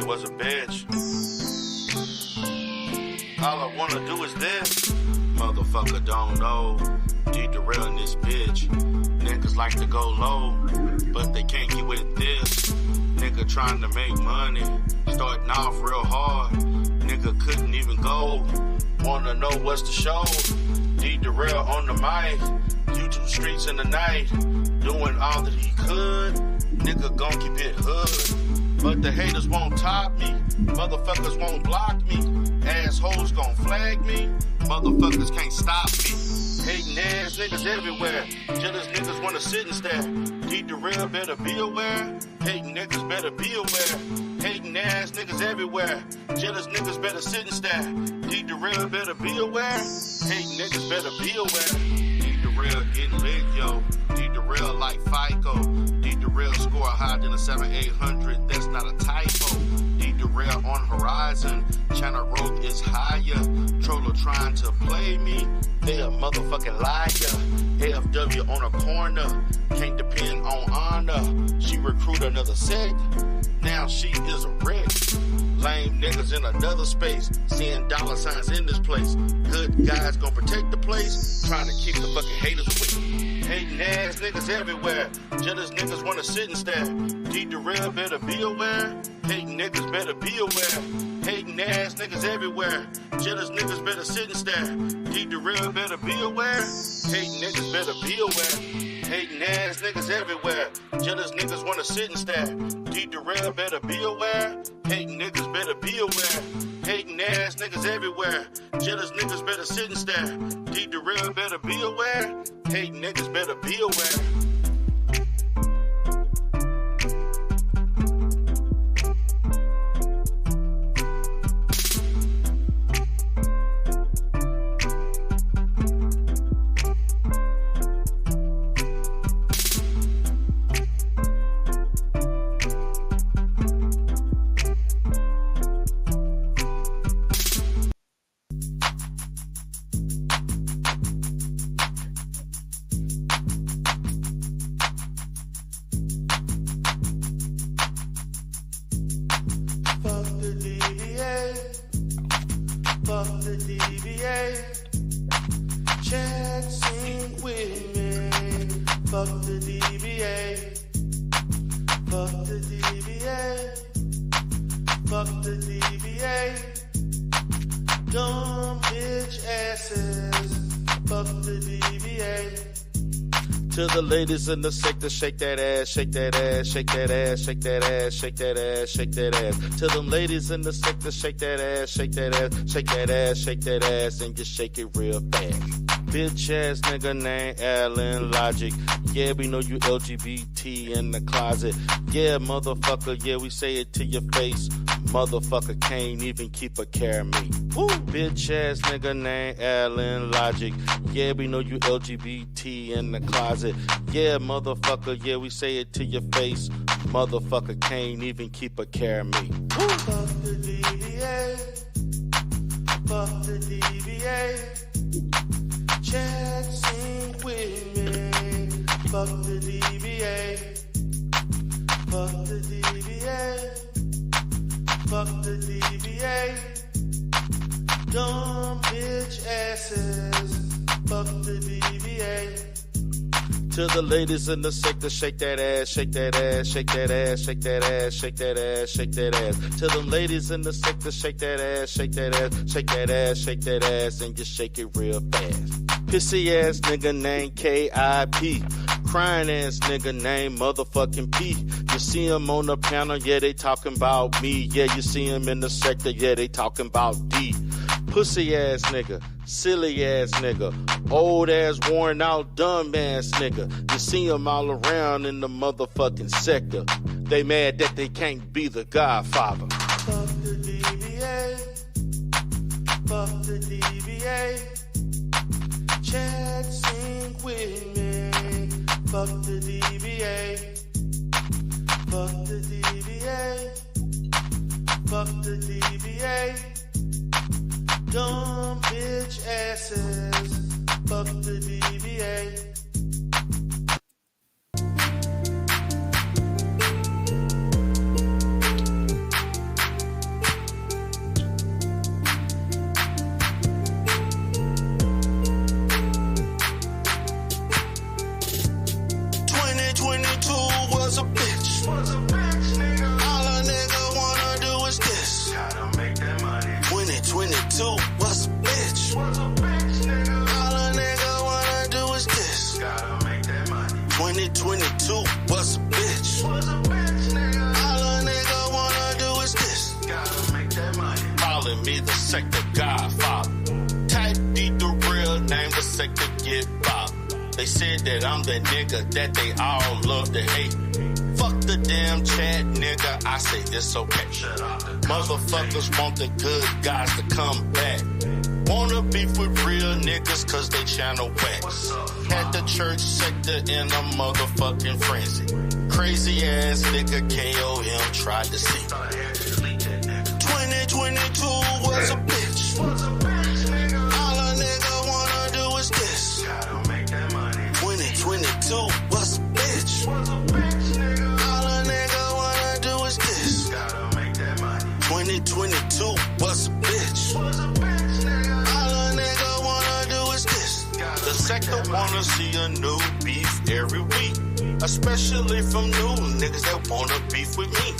Was a bitch. All I wanna do is this. Motherfucker don't know. Need to real in this bitch. Niggas like to go low, but they can't get with this. Nigga trying to make money, starting off real hard. Nigga couldn't even go. Wanna know what's the show? Need to real on the mic. YouTube streets in the night, doing all that he could. Nigga gon' keep it hood. But the haters won't top me, motherfuckers won't block me, assholes gon' flag me, motherfuckers can't stop me. Hating ass niggas everywhere, jealous niggas wanna sit and stare. Need the real, better be aware, hating niggas better be aware. Hating ass niggas everywhere, jealous niggas better sit and stare. Need the real, better be aware, hating niggas better be aware. Need the real, getting lit, yo. Need the real like FICO. Need the real score higher than a 7-800. That's not a typo. Need the real on horizon. China rope is higher. Troller trying to play me. They a motherfucking liar. AFW on a corner. Can't depend on honor. She recruit another sect. Now she is a wreck. Lame niggas in another space. Seeing dollar signs in this place. Good guys gon' protect the place. Trying to keep the fucking haters away. Hating ass niggas everywhere. Jealous niggas wanna sit and stare. Need the real, better be aware. Hating niggas better be aware. Hating ass niggas everywhere. Jealous niggas better sit and stare. Need the real, better be aware. Hating niggas better be aware. Hating ass niggas everywhere. Jealous niggas wanna sit and stare. Need the real, better be aware. Hating niggas better be aware. Hating ass niggas everywhere. Jealous niggas better sit and stare. Need the real, better be aware. Hating niggas better be aware. To the ladies in the sector, shake that ass, shake that ass, shake that ass, shake that ass, shake that ass, shake that ass. To them ladies in the sector, shake that ass, shake that ass, shake that ass, shake that ass, and just shake it real fast. Bitch ass nigga named Alan Logic. Yeah, we know you LGBT in the closet. Yeah, motherfucker, yeah, we say it to your face. Motherfucker can't even keep a care of me. Woo! Bitch ass nigga named Alan Logic. Yeah, we know you LGBT in the closet. Yeah, motherfucker, yeah, we say it to your face. Motherfucker can't even keep a care of me. Woo! Fuck the DBA. Fuck the DBA. Chat, sing with me. Fuck the DBA. Fuck the DBA. Fuck the DBA. Dumb bitch asses. Fuck the DBA. To the ladies in the sector, shake that ass, shake that ass, shake that ass, shake that ass, shake that ass, shake that ass. To them ladies in the sector, shake that ass, shake that ass, shake that ass, shake that ass, and just shake it real fast. Pissy ass nigga named KIP. Crying ass nigga named motherfucking P. You see them on the panel, yeah, they talking about me. Yeah, you see them in the sector, yeah, they talking about D. Pussy ass nigga, silly ass nigga, old ass worn out dumb ass nigga. You see them all around in the motherfucking sector. They mad that they can't be the Godfather. Fuck the DBA, fuck the DBA. Chat, sing with me. Fuck the DBA, fuck the DBA, fuck the DBA. Dumb bitch asses, fuck the DBA. 2022 was a bitch. All a nigga wanna do is this. Gotta make that money. 2022 was a bitch. All a nigga wanna do is this. Gotta make that money. 2022 was a bitch. All a nigga wanna do is this. Gotta make that money. Calling me the sector godfather. Type D the real name, the sector get bopped. They said that I'm the nigga that they all love to hate. Fuck the damn chat, nigga, I say it's okay. Motherfuckers want the good guys to come back. Wanna beef with real niggas cause they channel whack. Had the church sector in a motherfucking frenzy. Crazy ass nigga KOM tried to see. 2022 was a bitch. All a nigga wanna do is this. 2022 was a bitch. All a nigga wanna do is this. 2022 was a bitch. All a nigga wanna do is this. The sector wanna see a new beef every week. Especially from new niggas that wanna beef with me.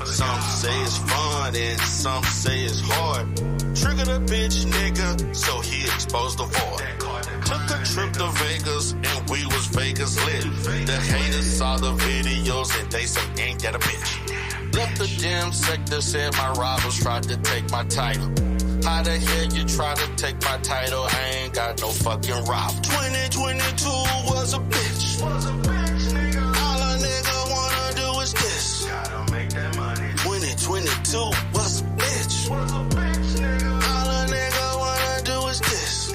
Some say it's fun and some say it's hard. Trigger the bitch nigga, so he exposed the void. Took a trip to Vegas and we was Vegas lit. The haters saw the videos and they say ain't that a bitch. Left the damn sector, said my rivals tried to take my title. How the hell you try to take my title? I ain't got no fucking rival. 2022 was a bitch. All a nigga wanna do is this. 2022 was a bitch. All a nigga wanna do is this.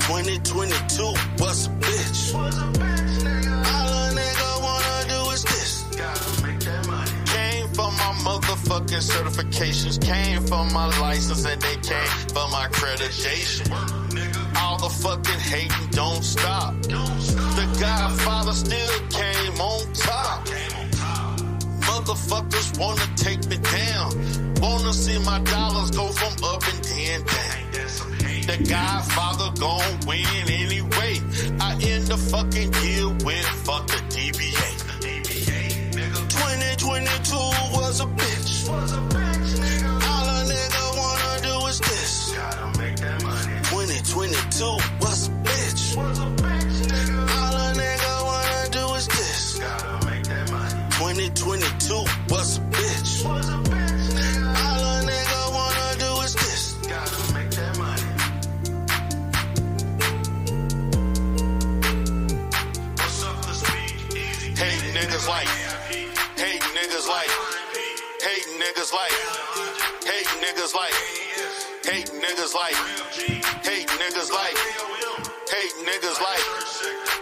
2022 was a bitch. All a nigga wanna do is this. Came for my motherfucking certifications, came for my license, and they came for my accreditation. All the fucking hating don't stop. The Godfather still came on top. Motherfuckers wanna take me down. Wanna see my dollars go from up and then down. The Godfather gon' win anyway. I end the fucking year with fuck the DBA. 2022 was a bitch. All a nigga wanna do is this. 2022 was a bitch. All a nigga wanna do is this. 2022 was a bitch. All a nigga wanna do is this. Hate niggas like, hate niggas like, hate niggas like, hate niggas like, hate niggas like, hate niggas like, hate niggas like,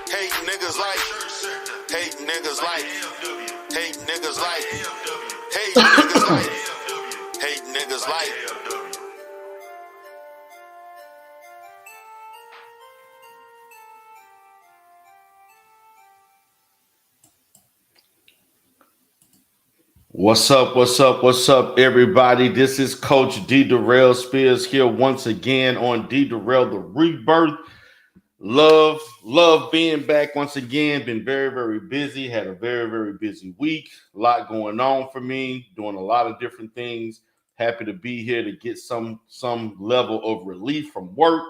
hate niggas like, hate niggas like, hate niggas like, hate niggas like, hate niggas like. What's up, what's up, what's up, everybody? This is Coach D. Darrell Spears here once again on D. Darrell The Rebirth. Love being back once again. Been very, very busy. Had a very, very busy week. A lot going on for me. Doing a lot of different things. Happy to be here to get some level of relief from work.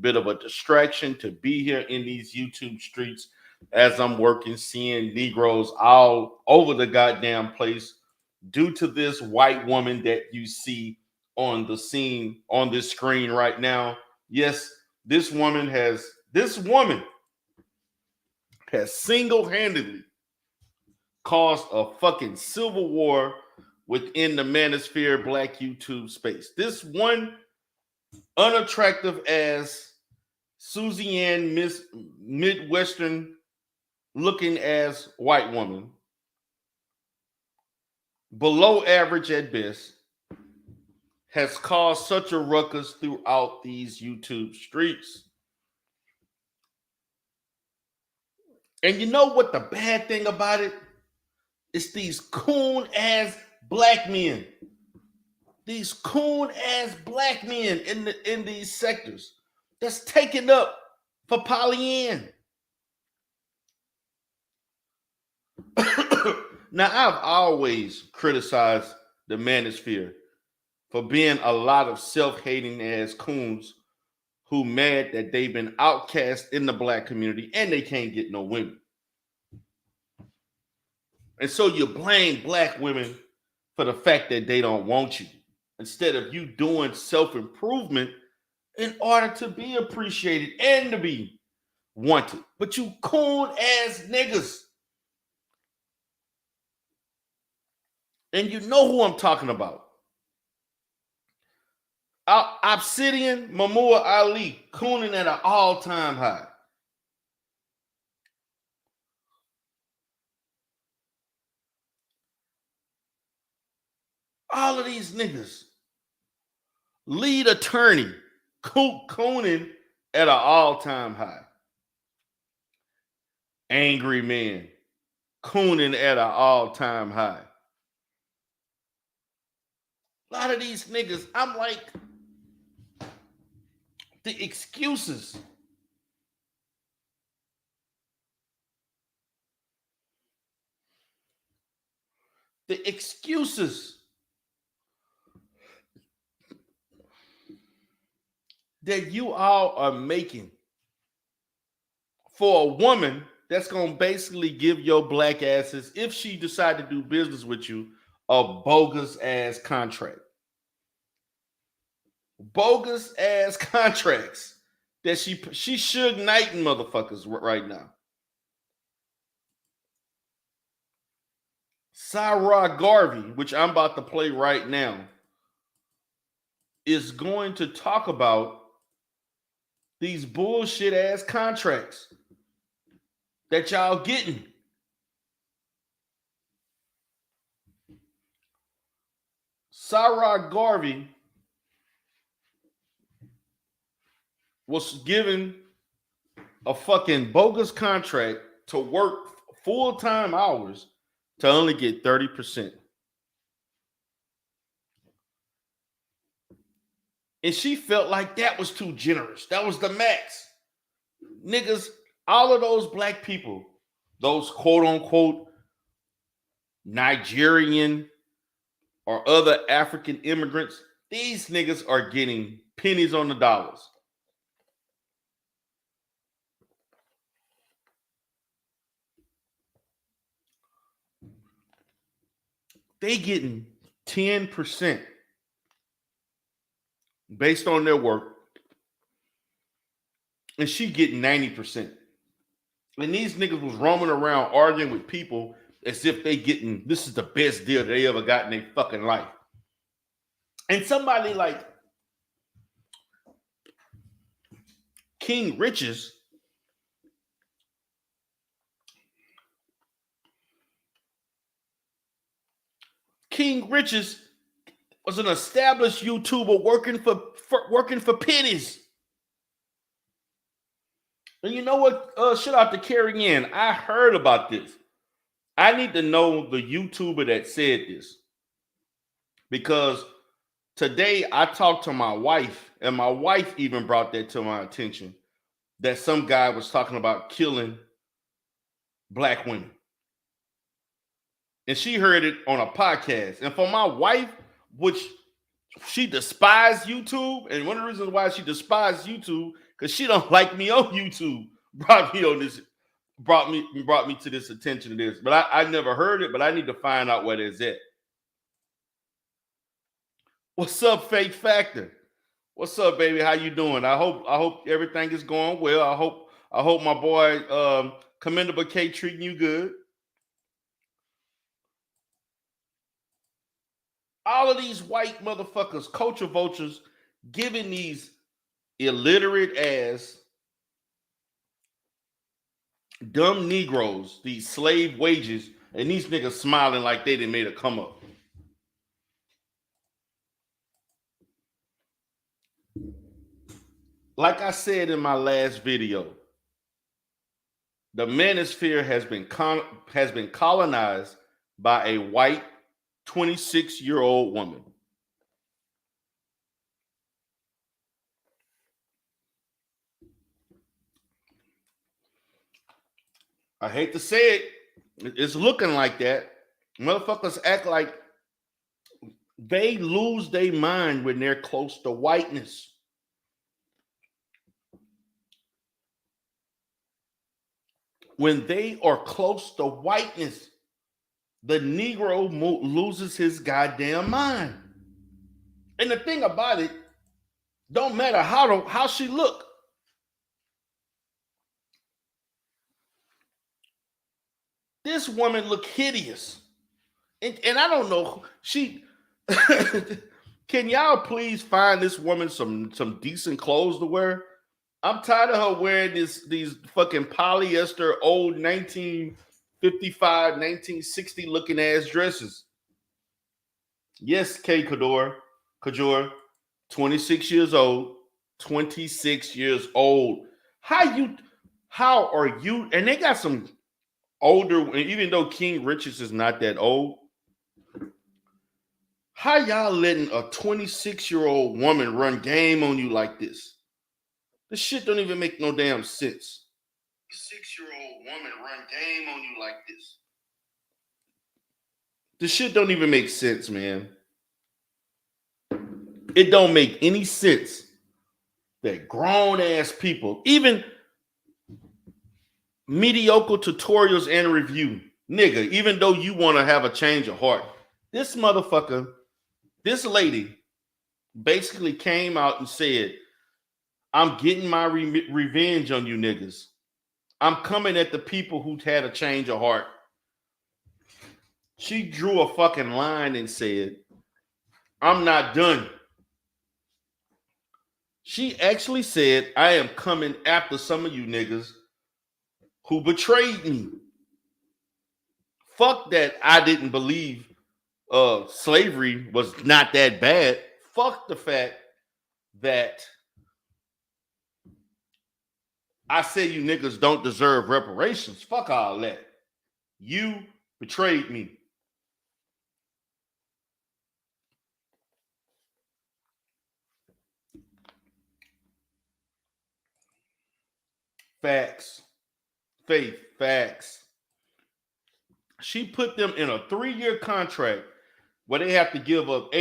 Bit of a distraction to be here in these YouTube streets as I'm working, seeing Negroes all over the goddamn place due to this white woman that you see on the scene on this screen right now. Yes, this woman has single-handedly caused a fucking civil war within the Manosphere Black YouTube space. This one unattractive as Susie Ann Miss Midwestern looking as white woman, below average at best, has caused such a ruckus throughout these YouTube streets. And you know what the bad thing about it? It's these coon ass black men. These coon ass black men in these sectors that's taken up for Pollyann. Now, I've always criticized the Manosphere for being a lot of self-hating ass coons who mad that they've been outcast in the black community and they can't get no women. And so you blame black women for the fact that they don't want you, instead of you doing self-improvement in order to be appreciated and to be wanted. But you coon ass niggas. And you know who I'm talking about. Obsidian Mamua Ali cooning at an all-time high. All of these niggas. Lead attorney cooning at an all-time high. Angry man cooning at an all-time high. A lot of these niggas, I'm like, the excuses. The excuses that you all are making for a woman that's going to basically give your black asses, if she decide to do business with you, a bogus ass contract. Bogus ass contracts that she Suge Knighting motherfuckers right now. Sarah Garvey, which I'm about to play right now, is going to talk about these bullshit ass contracts that y'all getting. Sarah Garvey was given a fucking bogus contract to work full-time hours to only get 30%. And she felt like that was too generous. That was the max. Niggas, all of those black people, those quote-unquote Nigerian or other African immigrants, these niggas are getting pennies on the dollars. They getting 10% based on their work, and she getting 90%. And these niggas was roaming around arguing with people as if they getting, this is the best deal they ever got in their fucking life. And somebody like King Riches was an established YouTuber working for pennies. And you know what? Shout out to Carrie Ann. I heard about this. I need to know the YouTuber that said this, because today I talked to my wife, and my wife even brought that to my attention, that some guy was talking about killing black women. And she heard it on a podcast. And for my wife, which she despised YouTube, and one of the reasons why she despised YouTube, because she don't like me on YouTube, brought me on this brought me to this attention to this, but I never heard it, but I need to find out what it's at. What's up, Fake Factor? What's up, baby? How you doing? I hope everything is going well. I hope my boy Commendable K treating you good. All of these white motherfuckers, culture vultures, giving these illiterate ass dumb Negroes these slave wages, and these niggas smiling like they done made a come up. Like I said in my last video, the Manosphere has been colonized by a white 26-year-old woman. I hate to say it, it's looking like that. Motherfuckers act like they lose their mind when they're close to whiteness. When they are close to whiteness, the Negro loses his goddamn mind. And the thing about it, don't matter how she look. This woman look hideous. And I don't know, she can y'all please find this woman some decent clothes to wear? I'm tired of her wearing these fucking polyester old 1955, 1960 looking ass dresses. Yes, K. Kajor, 26 years old. 26 years old. How are you? And they got some older, even though King Richards is not that old. How y'all letting a 26-year-old woman run game on you like this? This shit don't even make no damn sense. 6-year-old woman run game on you like this. This shit don't even make sense, man. It don't make any sense that grown ass people, even mediocre tutorials and review, nigga, even though you want to have a change of heart, this motherfucker, this lady basically came out and said, I'm getting my revenge on you niggas. I'm coming at the people who had a change of heart. She drew a fucking line and said, I'm not done. She actually said, I am coming after some of you niggas who betrayed me. Fuck that I didn't believe slavery was not that bad. Fuck the fact that I say you niggas don't deserve reparations. Fuck all that. You betrayed me. Facts. Faith. Facts. She put them in a 3-year contract where they have to give up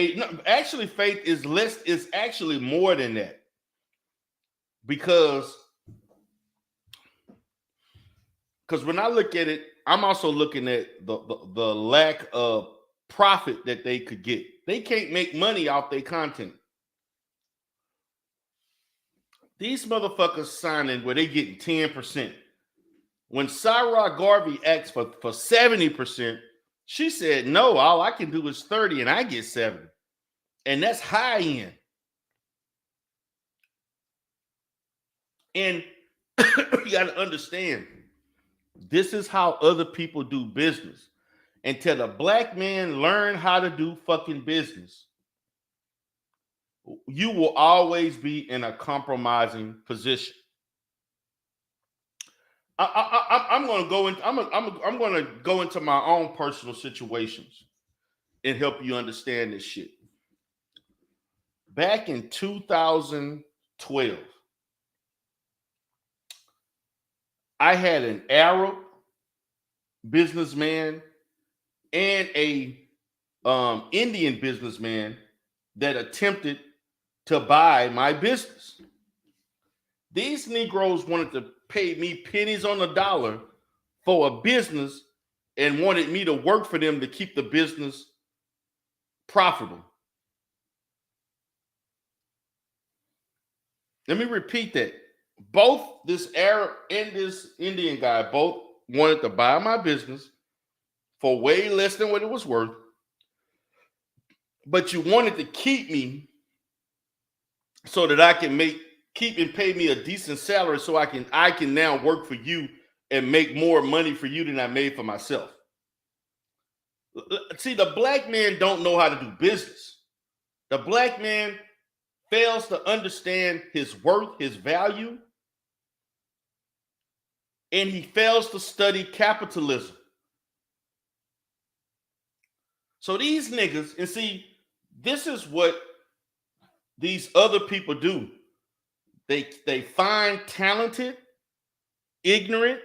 actually, Faith is less, is actually more than that. Because when I look at it, I'm also looking at the lack of profit that they could get. They can't make money off their content. These motherfuckers signing where they getting 10%. When Sarah Garvey asked for 70%, she said, no, all I can do is 30 and I get 70. And that's high end. And you got to understand, this is how other people do business. Until the black man learn how to do fucking business, you will always be in a compromising position. I'm going to go into I'm going to go into my own personal situations and help you understand this shit. Back in 2012, I had an Arab businessman and a Indian businessman that attempted to buy my business. These Negroes wanted to pay me pennies on the dollar for a business and wanted me to work for them to keep the business profitable. Let me repeat that. Both this Arab and this Indian guy both wanted to buy my business for way less than what it was worth, but you wanted to keep me so that I can keep and pay me a decent salary so I can now work for you and make more money for you than I made for myself. See, the black man don't know how to do business. The black man fails to understand his worth, his value, and he fails to study capitalism. So these niggas, and see, this is what these other people do. They find talented, ignorant,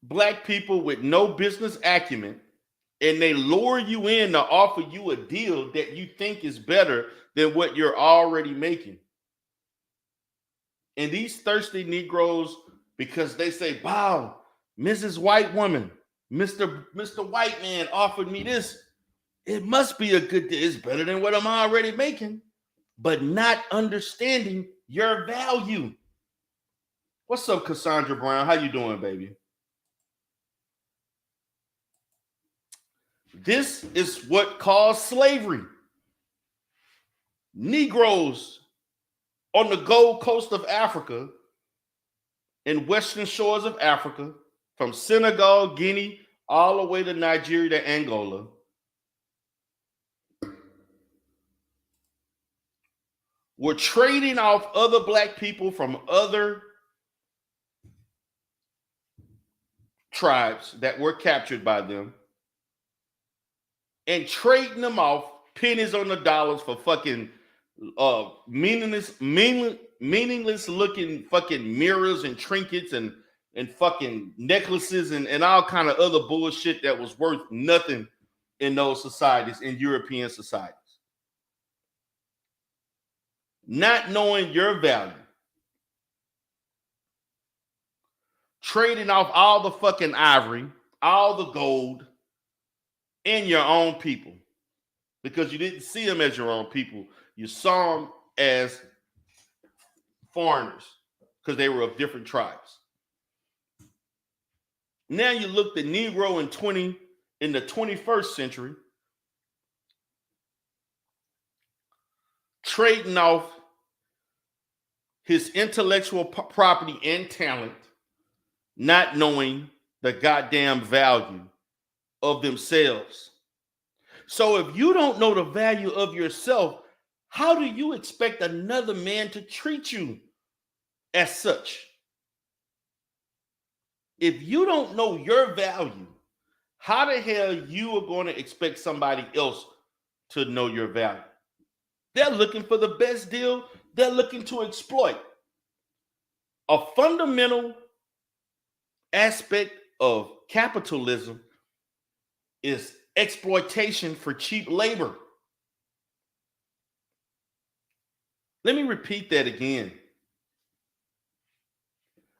black people with no business acumen, and they lure you in to offer you a deal that you think is better than what you're already making. And these thirsty Negroes, because they say, wow, Mrs. White Woman, Mr. White Man offered me this. It must be a good deal. It's better than what I'm already making, but not understanding your value. What's up, Cassandra Brown? How you doing, baby? This is what caused slavery. Negroes on the Gold Coast of Africa and western shores of Africa, from Senegal, Guinea, all the way to Nigeria to Angola, were trading off other black people from other tribes that were captured by them and trading them off pennies on the dollars for fucking meaningless looking fucking mirrors and trinkets and fucking necklaces and all kind of other bullshit that was worth nothing in those societies, in European societies. Not knowing your value, trading off all the fucking ivory, all the gold in your own people, because you didn't see them as your own people. You saw them as foreigners because they were of different tribes. Now you look the Negro in the 21st century, trading off his intellectual property and talent, not knowing the goddamn value of themselves. So if you don't know the value of yourself, how do you expect another man to treat you as such? If you don't know your value, how the hell you are going to expect somebody else to know your value? They're looking for the best deal. They're looking to exploit. A fundamental aspect of capitalism is exploitation for cheap labor. Let me repeat that again.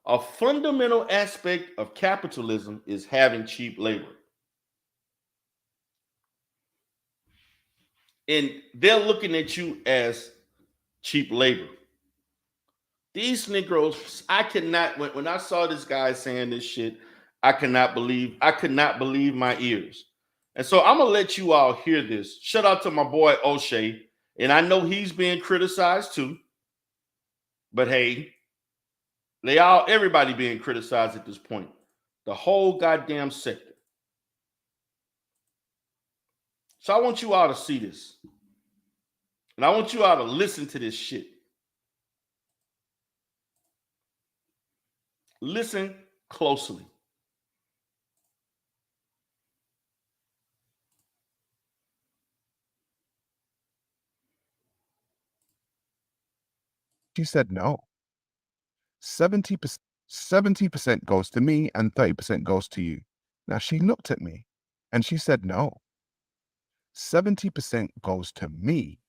A fundamental aspect of capitalism is having cheap labor. And they're looking at you as cheap labor. These Negroes, I cannot, when I saw this guy saying this shit, I could not believe my ears. And so I'm gonna let you all hear this. Shout out to my boy O'Shea. And I know he's being criticized too. But hey, everybody being criticized at this point. The whole goddamn sector. So I want you all to see this. And I want you all to listen to this shit. Listen closely. She said no. 70% goes to me and 30% goes to you. Now she looked at me and she said no. 70% goes to me,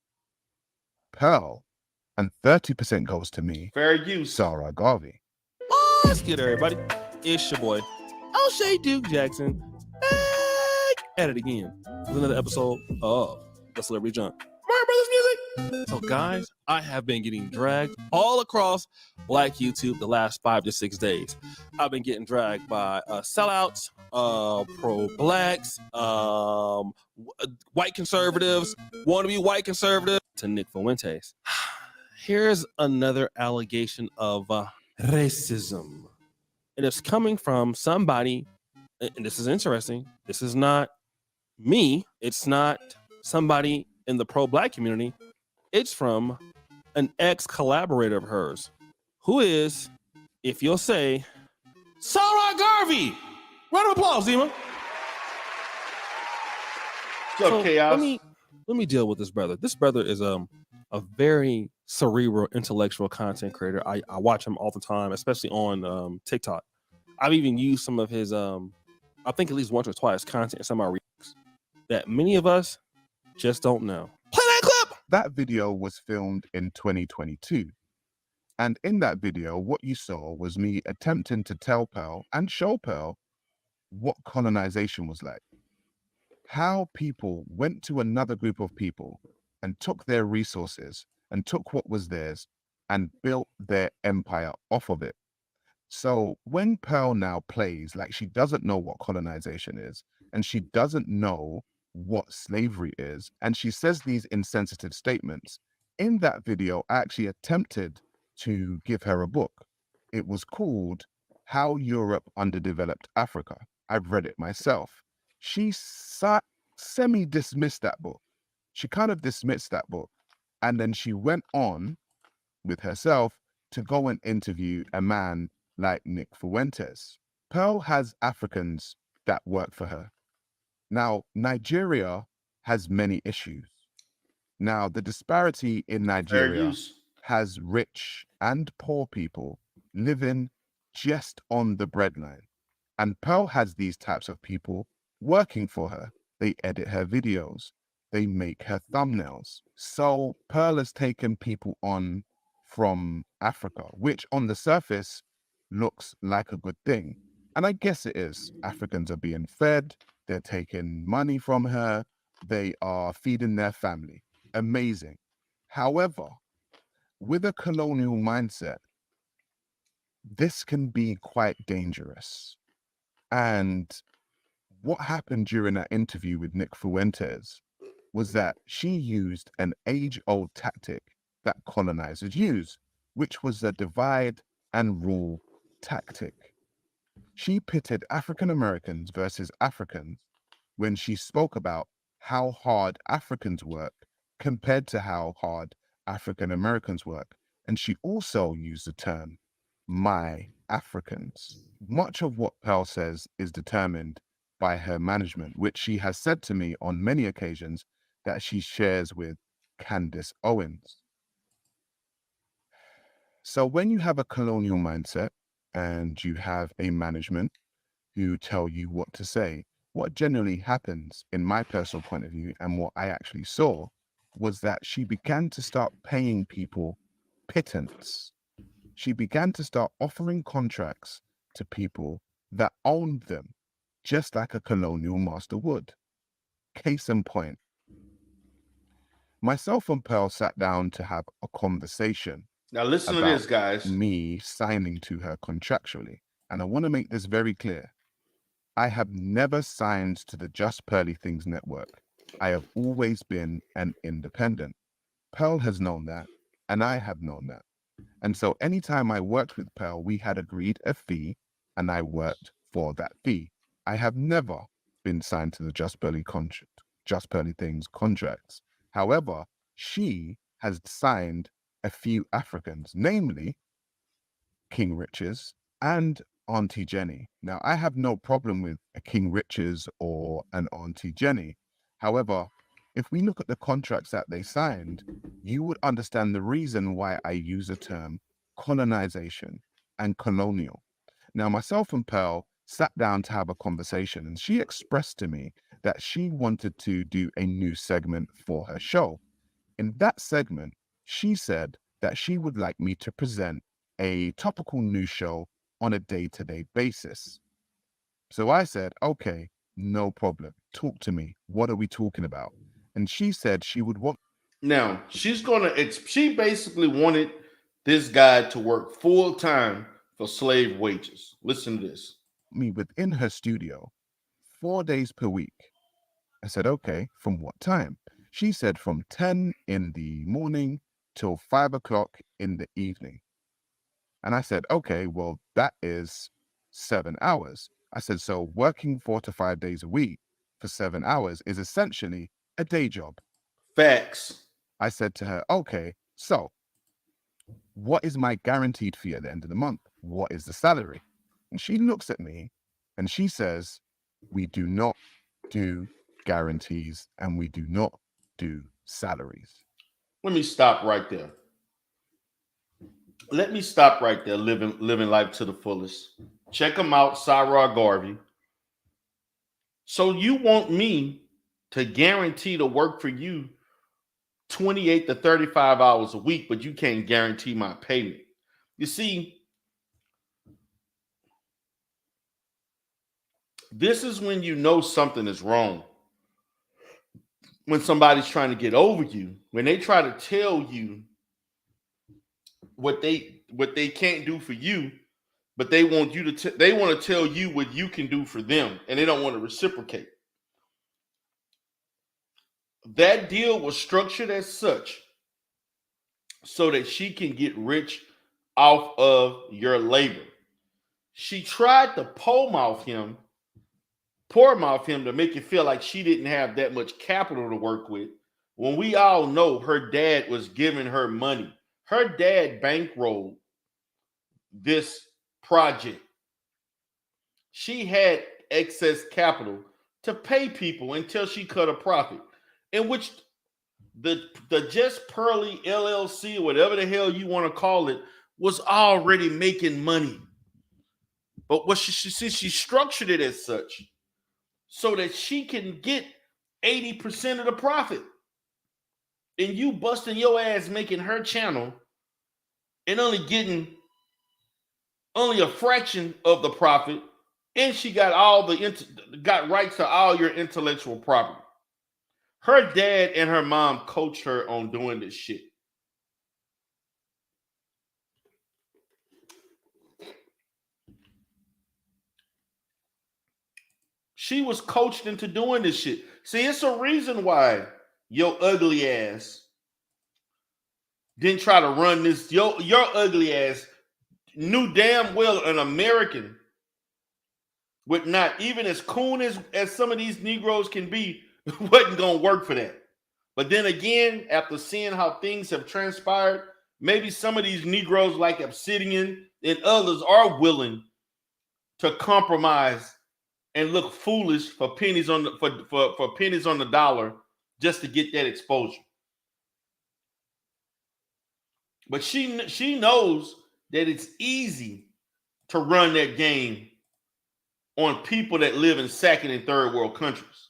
Pearl, and 30% goes to me, Fair use. Sarah Garvey. What's good, everybody? It's your boy, O'Shea Duke Jackson, back at it again with another episode of The Celebrity Junk. Mario Brothers Music. So, guys, I have been getting dragged all across Black YouTube the last 5 to 6 days. I've been getting dragged by sellouts, pro-blacks, white conservatives, wannabe white conservatives, to Nick Fuentes. Here's another allegation of racism. And it's coming from somebody, and this is interesting. This is not me. It's not somebody in the pro-black community. It's from an ex-collaborator of hers, who is, if you'll say, Sarah Garvey. Round of applause, Zima. What's up, Chaos? Let me deal with this brother. This brother is a very cerebral, intellectual content creator. I watch him all the time, especially on TikTok. I've even used some of his, I think at least once or twice, content in some of our reacts that many of us just don't know. Play that clip! That video was filmed in 2022. And in that video, what you saw was me attempting to tell Pearl and show Pearl what colonization was like. How people went to another group of people and took their resources and took what was theirs and built their empire off of it. So when Pearl now plays like she doesn't know what colonization is, and she doesn't know what slavery is, and she says these insensitive statements, in that video, I actually attempted to give her a book. It was called How Europe Underdeveloped Africa. I've read it myself. She semi-dismissed that book. She kind of dismissed that book. And then she went on with herself to go and interview a man like Nick Fuentes. Pearl has Africans that work for her. Now, Nigeria has many issues. Now, the disparity in Nigeria has rich and poor people living just on the breadline. And Pearl has these types of people working for her. They edit her videos. They make her thumbnails. So Pearl has taken people on from Africa, which on the surface looks like a good thing. And I guess it is. Africans are being fed. They're taking money from her. They are feeding their family. Amazing. However, with a colonial mindset, this can be quite dangerous. And what happened during that interview with Nick Fuentes was that she used an age-old tactic that colonizers use, which was the divide and rule tactic. She pitted African Americans versus Africans when she spoke about how hard Africans work compared to how hard African Americans work. And she also used the term, my Africans. Much of what Pearl says is determined by her management, which she has said to me on many occasions that she shares with Candace Owens. So when you have a colonial mindset and you have a management who tell you what to say, what generally happens in my personal point of view and what I actually saw was that she began to start paying people pittance. She began to start offering contracts to people that owned them, just like a colonial master would. Case in point, myself and Pearl sat down to have a conversation. Now listen to this, guys. Me signing to her contractually. And I want to make this very clear. I have never signed to the Just Pearly Things network. I have always been an independent. Pearl has known that, and I have known that. And so anytime I worked with Pearl, we had agreed a fee, and I worked for that fee. I have never been signed to the Just Pearly Things contracts. However, she has signed a few Africans, namely King Riches and Auntie Jenny. Now, I have no problem with a King Riches or an Auntie Jenny. However, if we look at the contracts that they signed, you would understand the reason why I use the term colonization and colonial. Now, myself and Pearl sat down to have a conversation, and she expressed to me that she wanted to do a new segment for her show. In that segment, she said that she would like me to present a topical news show on a day-to-day basis. So I said, okay, no problem. Talk to me. What are we talking about? And she said she would want. Now, she basically wanted this guy to work full time for slave wages. Listen to this. Me within her studio 4 days per week. I said, okay, from what time? She said from 10 in the morning till 5 o'clock in the evening. And I said, okay, well, that is 7 hours. I said, so working 4 to 5 days a week for 7 hours is essentially a day job. Facts. I said to her, okay, so what is my guaranteed fee at the end of the month? What is the salary? And she looks at me and she says, we do not do guarantees and we do not do salaries. Let me stop right there. Living life to the fullest. Check them out, Sarah Garvey. So you want me to guarantee to work for you 28 to 35 hours a week, but you can't guarantee my payment. You see, this is when you know something is wrong. When somebody's trying to get over you, when they try to tell you what they can't do for you, but they want you to they want to tell you what you can do for them, and they don't want to reciprocate. That deal was structured as such so that she can get rich off of your labor. She tried to poor mouth him to make it feel like she didn't have that much capital to work with, when we all know her dad was giving her money. Her dad bankrolled this project. She had excess capital to pay people until she cut a profit, in which the Just Pearly LLC, whatever the hell you want to call it, was already making money. But what she structured it as such so that she can get 80% of the profit. And you busting your ass making her channel and only getting only a fraction of the profit, and she got got rights to all your intellectual property. Her dad and her mom coached her on doing this shit. She was coached into doing this shit. See, it's a reason why your ugly ass didn't try to run this. Your ugly ass knew damn well an American would not, even as coon as some of these Negroes can be, wasn't going to work for that. But then again, after seeing how things have transpired, maybe some of these Negroes like Obsidian and others are willing to compromise and look foolish for pennies on the for pennies on the dollar just to get that exposure. But she knows that it's easy to run that game on people that live in second and third world countries.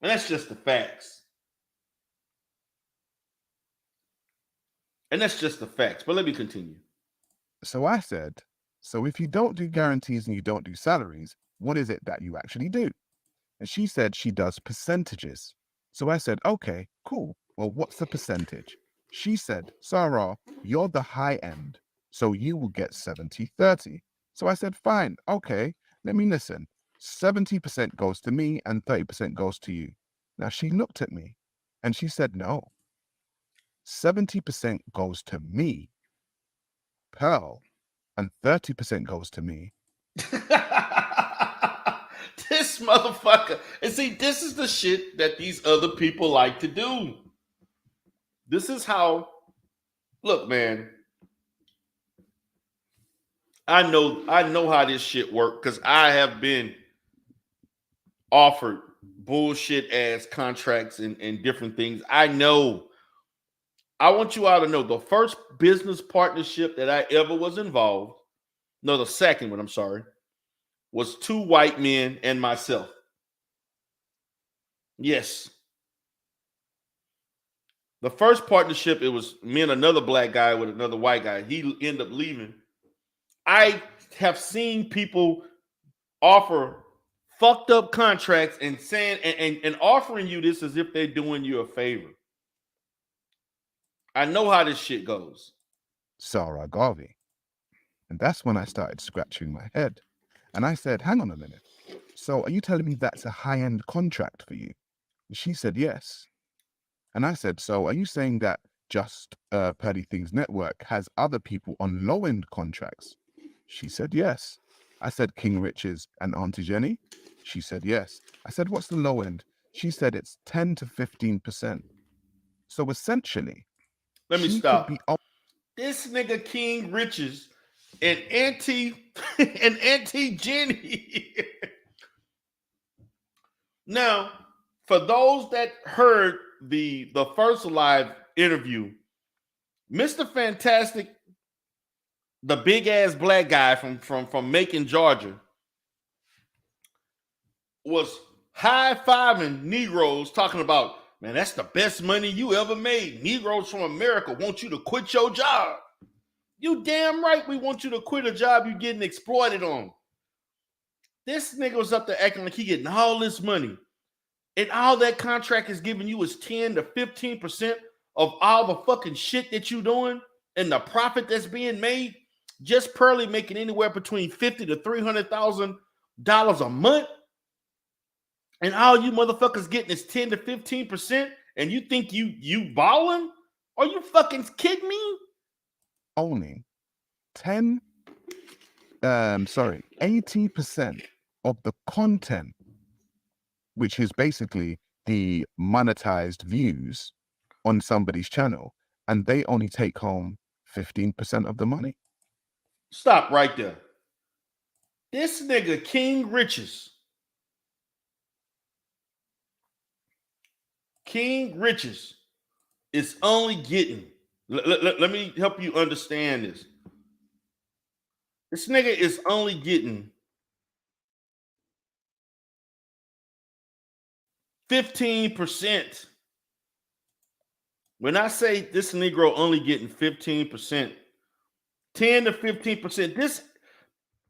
And that's just the facts. And that's just the facts. But let me continue. So I said, so if you don't do guarantees and you don't do salaries, what is it that you actually do? And she said she does percentages. So I said, okay, cool. Well, what's the percentage? She said, Sarah, you're the high end, so you will get 70-30. So I said, fine, okay, let me listen. 70% goes to me and 30% goes to you. Now she looked at me and she said, no, 70% goes to me, Pearl, and 30% goes to me. This motherfucker. And see, this is the shit that these other people like to do. This is how, look, man, I know how this shit works because I have been offered bullshit ass contracts and different things. I know. I want you all to know the first business partnership that I ever was involved, no, the second one, I'm sorry, was 2 white men and myself. Yes. The first partnership, it was me and another black guy with another white guy. He ended up leaving. I have seen people offer fucked up contracts and saying and offering you this as if they're doing you a favor. I know how this shit goes. Sarah Garvey. And that's when I started scratching my head. And I said, hang on a minute. So are you telling me that's a high-end contract for you? And she said, yes. And I said, so are you saying that just Pearly Things Network has other people on low-end contracts? She said, yes. I said, King Riches and Auntie Jenny? She said, yes. I said, what's the low end? She said, it's 10 to 15%. So essentially, let me she stop. Could be this nigga King Riches and Auntie Jenny. Now, for those that heard the first live interview, Mr. Fantastic, the big ass black guy from Macon, Georgia, was high-fiving Negroes, talking about, man, that's the best money you ever made. Negroes from America want you to quit your job. You damn right we want you to quit a job you getting exploited on. This nigga was up there acting like he getting all this money. And all that contract is giving you is 10 to 15% of all the fucking shit that you doing and the profit that's being made. Just Pearly making anywhere between $50,000 to $300,000 a month. And all you motherfuckers getting is 10 to 15%. And you think you balling? Are you fucking kidding me? Only 80% of the content, which is basically the monetized views on somebody's channel, and they only take home 15% of the money. Stop right there. This nigga King Riches is only getting, let me help you understand this. This nigga is only getting 15%. When I say this Negro only getting 15%, 10 to 15%, this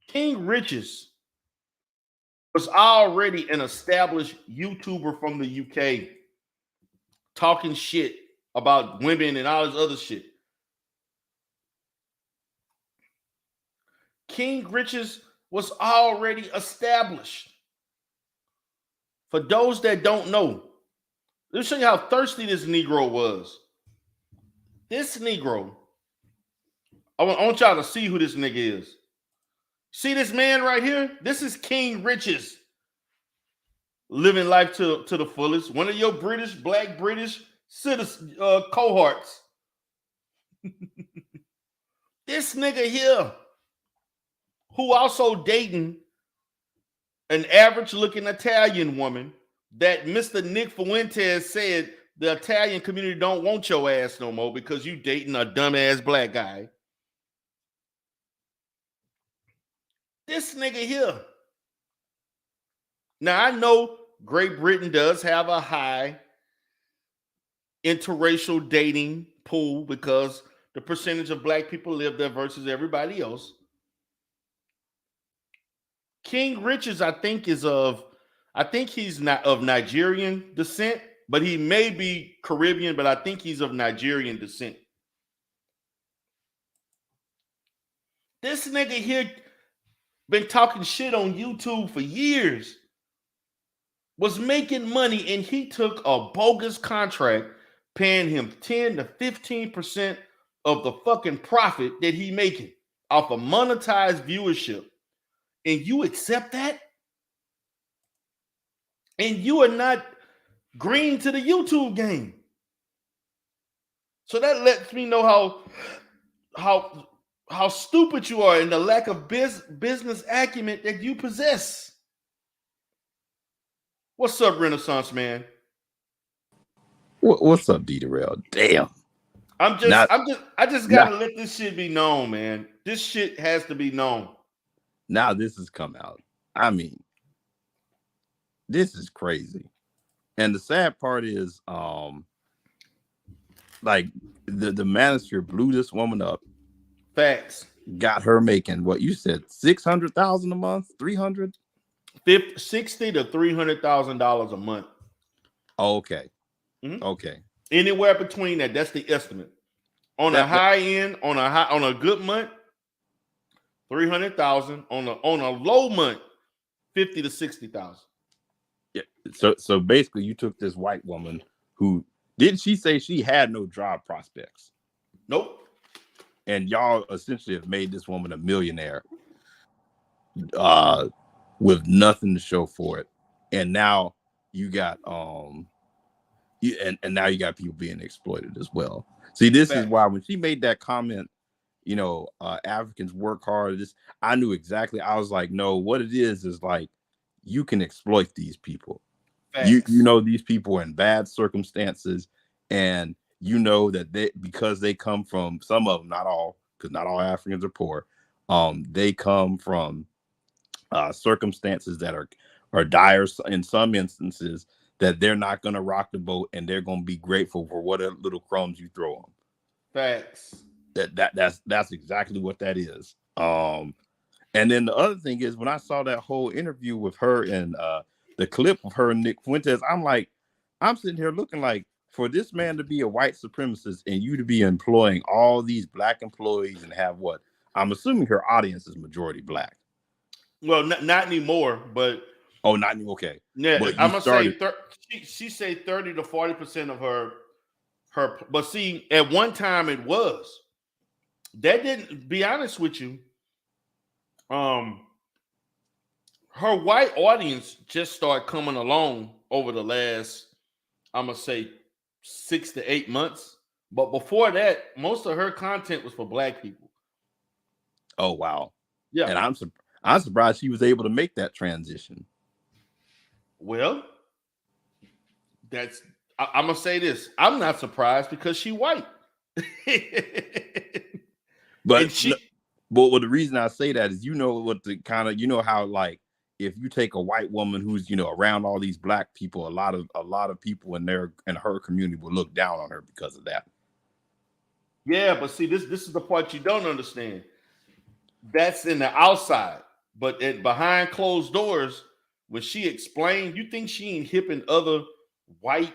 King Riches was already an established YouTuber from the UK talking shit about women and all this other shit. King Riches was already established. For those that don't know, let me show you how thirsty this Negro was. This Negro, I want y'all to see who this nigga is. See this man right here? This is King Riches. Living life to the fullest. One of your black British citizen cohorts. This nigga here, who also dating an average looking Italian woman that Mr. Nick Fuentes said the Italian community don't want your ass no more because you dating a dumbass black guy. This nigga here. Now, I know Great Britain does have a high interracial dating pool because the percentage of black people live there versus everybody else. King Riches, I think he's not of Nigerian descent, but he may be Caribbean, but I think he's of Nigerian descent. This nigga here been talking shit on YouTube for years, was making money, and he took a bogus contract paying him 10 to 15% of the fucking profit that he making off of monetized viewership. And you accept that? And you are not green to the YouTube game. So that lets me know how stupid you are and the lack of business acumen that you possess. What's up, Renaissance man? What's up, D-Darrell? Damn. I just gotta let this shit be known, man. This shit has to be known. Now this has come out. I mean, this is crazy. And the sad part is, like the Manosphere blew this woman up. Facts. Got her making what you said, $600,000 a month, 300, $60 to $300,000 a month. Okay, Mhm. okay. Anywhere between that. That's the estimate. On a high end, on a good month, 300,000. On a low month, 50 to 60,000. Yeah. So basically, you took this white woman who didn't she say she had no job prospects? Nope. And y'all essentially have made this woman a millionaire with nothing to show for it. And now you got and now you got people being exploited as well. See, this is why when she made that comment, Africans work hard. I knew exactly. I was like, no, what it is like you can exploit these people. You know these people are in bad circumstances, and you know that because they come from, some of them, not all, because not all Africans are poor. They come from circumstances that are dire in some instances, that they're not going to rock the boat, and they're going to be grateful for whatever little crumbs you throw them. Facts. That's exactly what that is. And then the other thing is, when I saw that whole interview with her and the clip of her and Nick Fuentes, I'm sitting here looking like, for this man to be a white supremacist and you to be employing all these black employees and have what? I'm assuming her audience is majority black. Well, not anymore, but not anymore. Okay. Yeah, but I'm gonna say she say 30 to 40% of her. But see, at one time it was. That didn't, be honest with you. Her white audience just started coming along over the last, I'm gonna say, 6 to 8 months. But before that, most of her content was for black people. Oh wow. Yeah. And I'm surprised she was able to make that transition. Well, I'm gonna say this. I'm not surprised because she white. But the reason I say that is, how, like, if you take a white woman who's around all these black people, a lot of people in her community will look down on her because of that. Yeah, but see, this is the part you don't understand. That's in the outside, but behind closed doors, when she explained, you think she ain't hipping other white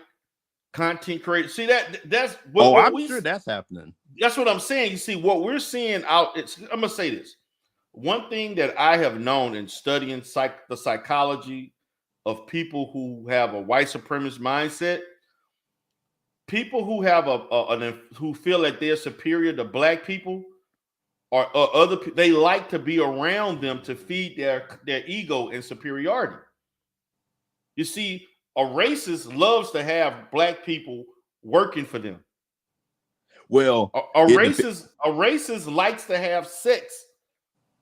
content creators? See, that's what I'm sure that's happening. That's what I'm saying. You see, what we're seeing out. I'm gonna say this. One thing that I have known in studying the psychology of people who have a white supremacist mindset, people who have who feel that they're superior to black people or other people, they like to be around them to feed their ego and superiority. You see, a racist loves to have black people working for them. Well, a racist likes to have sex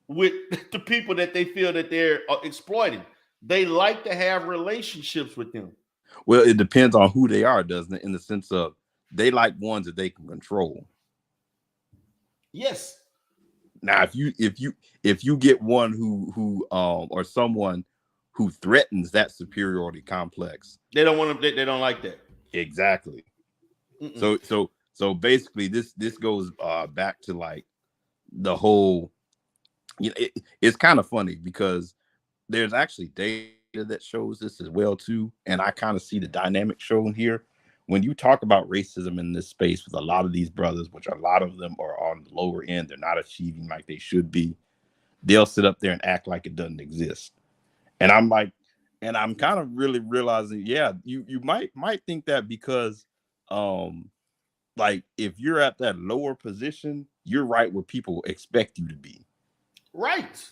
with the people that they feel that they're exploiting. They like to have relationships with them. Well, it depends on who they are, doesn't it? In the sense of, they like ones that they can control. Yes. Now, if you get one who or someone who threatens that superiority complex, they don't want them. They don't like that. Exactly. So basically, this goes back to, like, the whole. It's kind of funny because there's actually data that shows this as well too, and I kind of see the dynamic shown here. When you talk about racism in this space with a lot of these brothers, which a lot of them are on the lower end, they're not achieving like they should be. They'll sit up there and act like it doesn't exist. And I'm like, and I'm kind of really realizing, yeah, you might think that because, like, if you're at that lower position, you're right where people expect you to be. Right.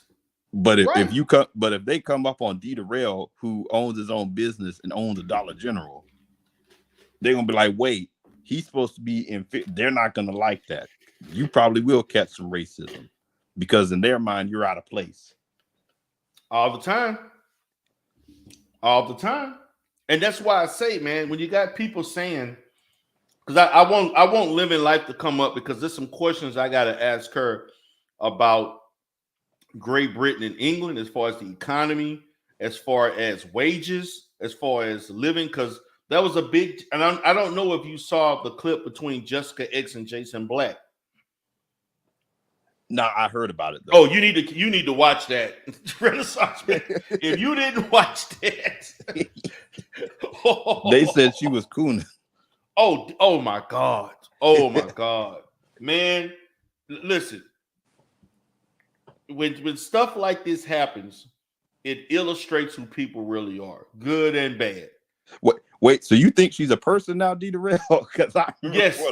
But if they come up on D Rail, who owns his own business and owns a Dollar General, they're gonna be like, wait, he's supposed to be in fit. They're not gonna like that. You probably will catch some racism because in their mind, you're out of place. All the time. And that's why I say, man, when you got people saying, because I won't live in life to come up, because there's some questions I gotta ask her about Great Britain and England as far as the economy, as far as wages, as far as living, because That was a big, and I don't know if you saw the clip between Jessica X and Jason Black. No, I heard about it though. Oh, you need to watch that. Renaissance Man. If you didn't watch that, they said she was cooning. Oh my God. Oh my God. Man, listen. When stuff like this happens, it illustrates who people really are, good and bad. Wait, so you think she's a person now, D. Darrell? Because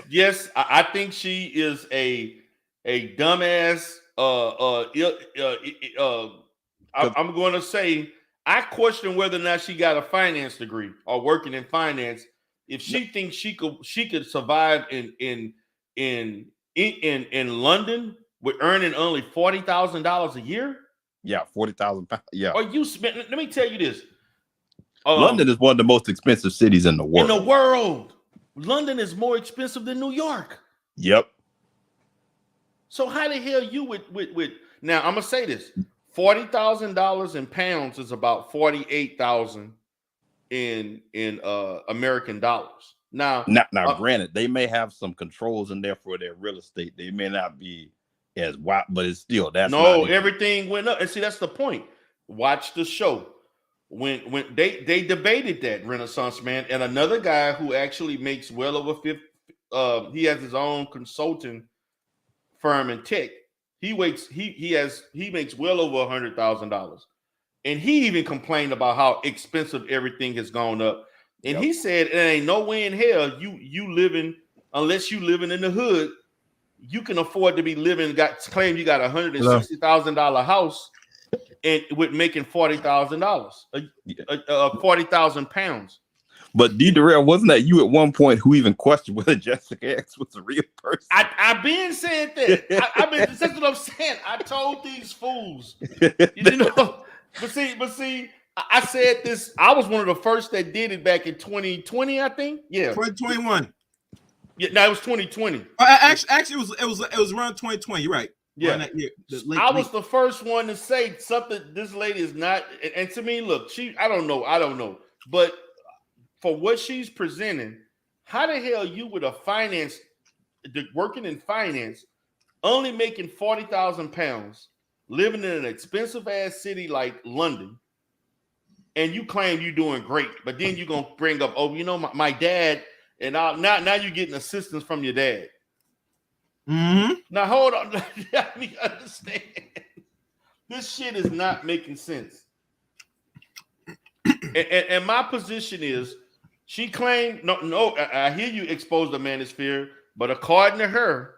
yes, I think she is a dumbass. I'm going to say I question whether or not she got a finance degree or working in finance. If she thinks she could survive in London with earning only $40,000 a year. Yeah, 40,000 pounds. Yeah. Or you spent. Let me tell you this. London is one of the most expensive cities in the world. London is more expensive than New York. Yep. So how the hell you with now? I'm gonna say this: $40,000 in pounds is about 48,000 in American dollars. Now, granted, they may have some controls in there for their real estate. They may not be as wild, but it's still everything went up. And see, that's the point. Watch the show. When they debated that, Renaissance Man, and another guy who actually makes well over 50, he has his own consulting firm in tech. He makes well over $100,000, and he even complained about how expensive everything has gone up. And he said, "It ain't no way in hell you living unless you living in the hood, you can afford to be living. Claim you got $160,000 house." And with making $40,000, 40,000 pounds. But D. Darrell, wasn't that you at one point who even questioned whether Jessica X was a real person? I've been saying that. That's what I'm saying. I told these fools, But see, I said this. I was one of the first that did it back in 2020, I think. Yeah, 2021. Yeah, no, it was 2020. Actually, it was around 2020. You're right. Yeah, I was the first one to say something. This lady is not, and to me, look, I don't know, but for what she's presenting, how the hell you with working in finance, only making 40,000 pounds, living in an expensive ass city like London, and you claim you're doing great, but then you're gonna bring up, my dad, and now you're getting assistance from your dad. Mm-hmm. Now hold on, let me understand. This shit is not making sense. And my position is, she claimed no. I hear you expose the Manosphere, but according to her,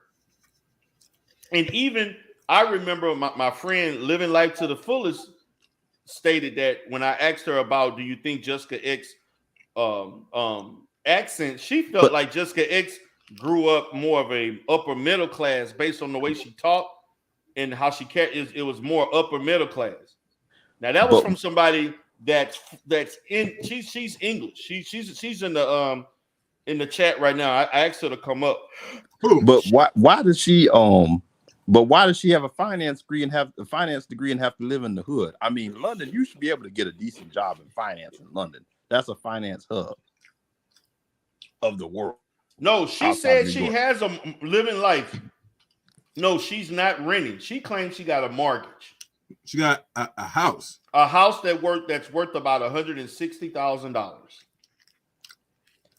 and even I remember my friend Living Life to the Fullest stated that when I asked her about, do you think Jessica X accent, she felt like Jessica X grew up more of a upper middle class based on the way she talked and how she it was more upper middle class. Now that was from somebody that's in she's English. She's in the chat right now. I asked her to come up. But why does she have a finance degree and have to live in the hood? I mean, London, you should be able to get a decent job in finance in London. That's a finance hub of the world. No, she said she has a living life. No, she's not renting. She claims she got a mortgage. She got a house. A house that's worth about $160,000.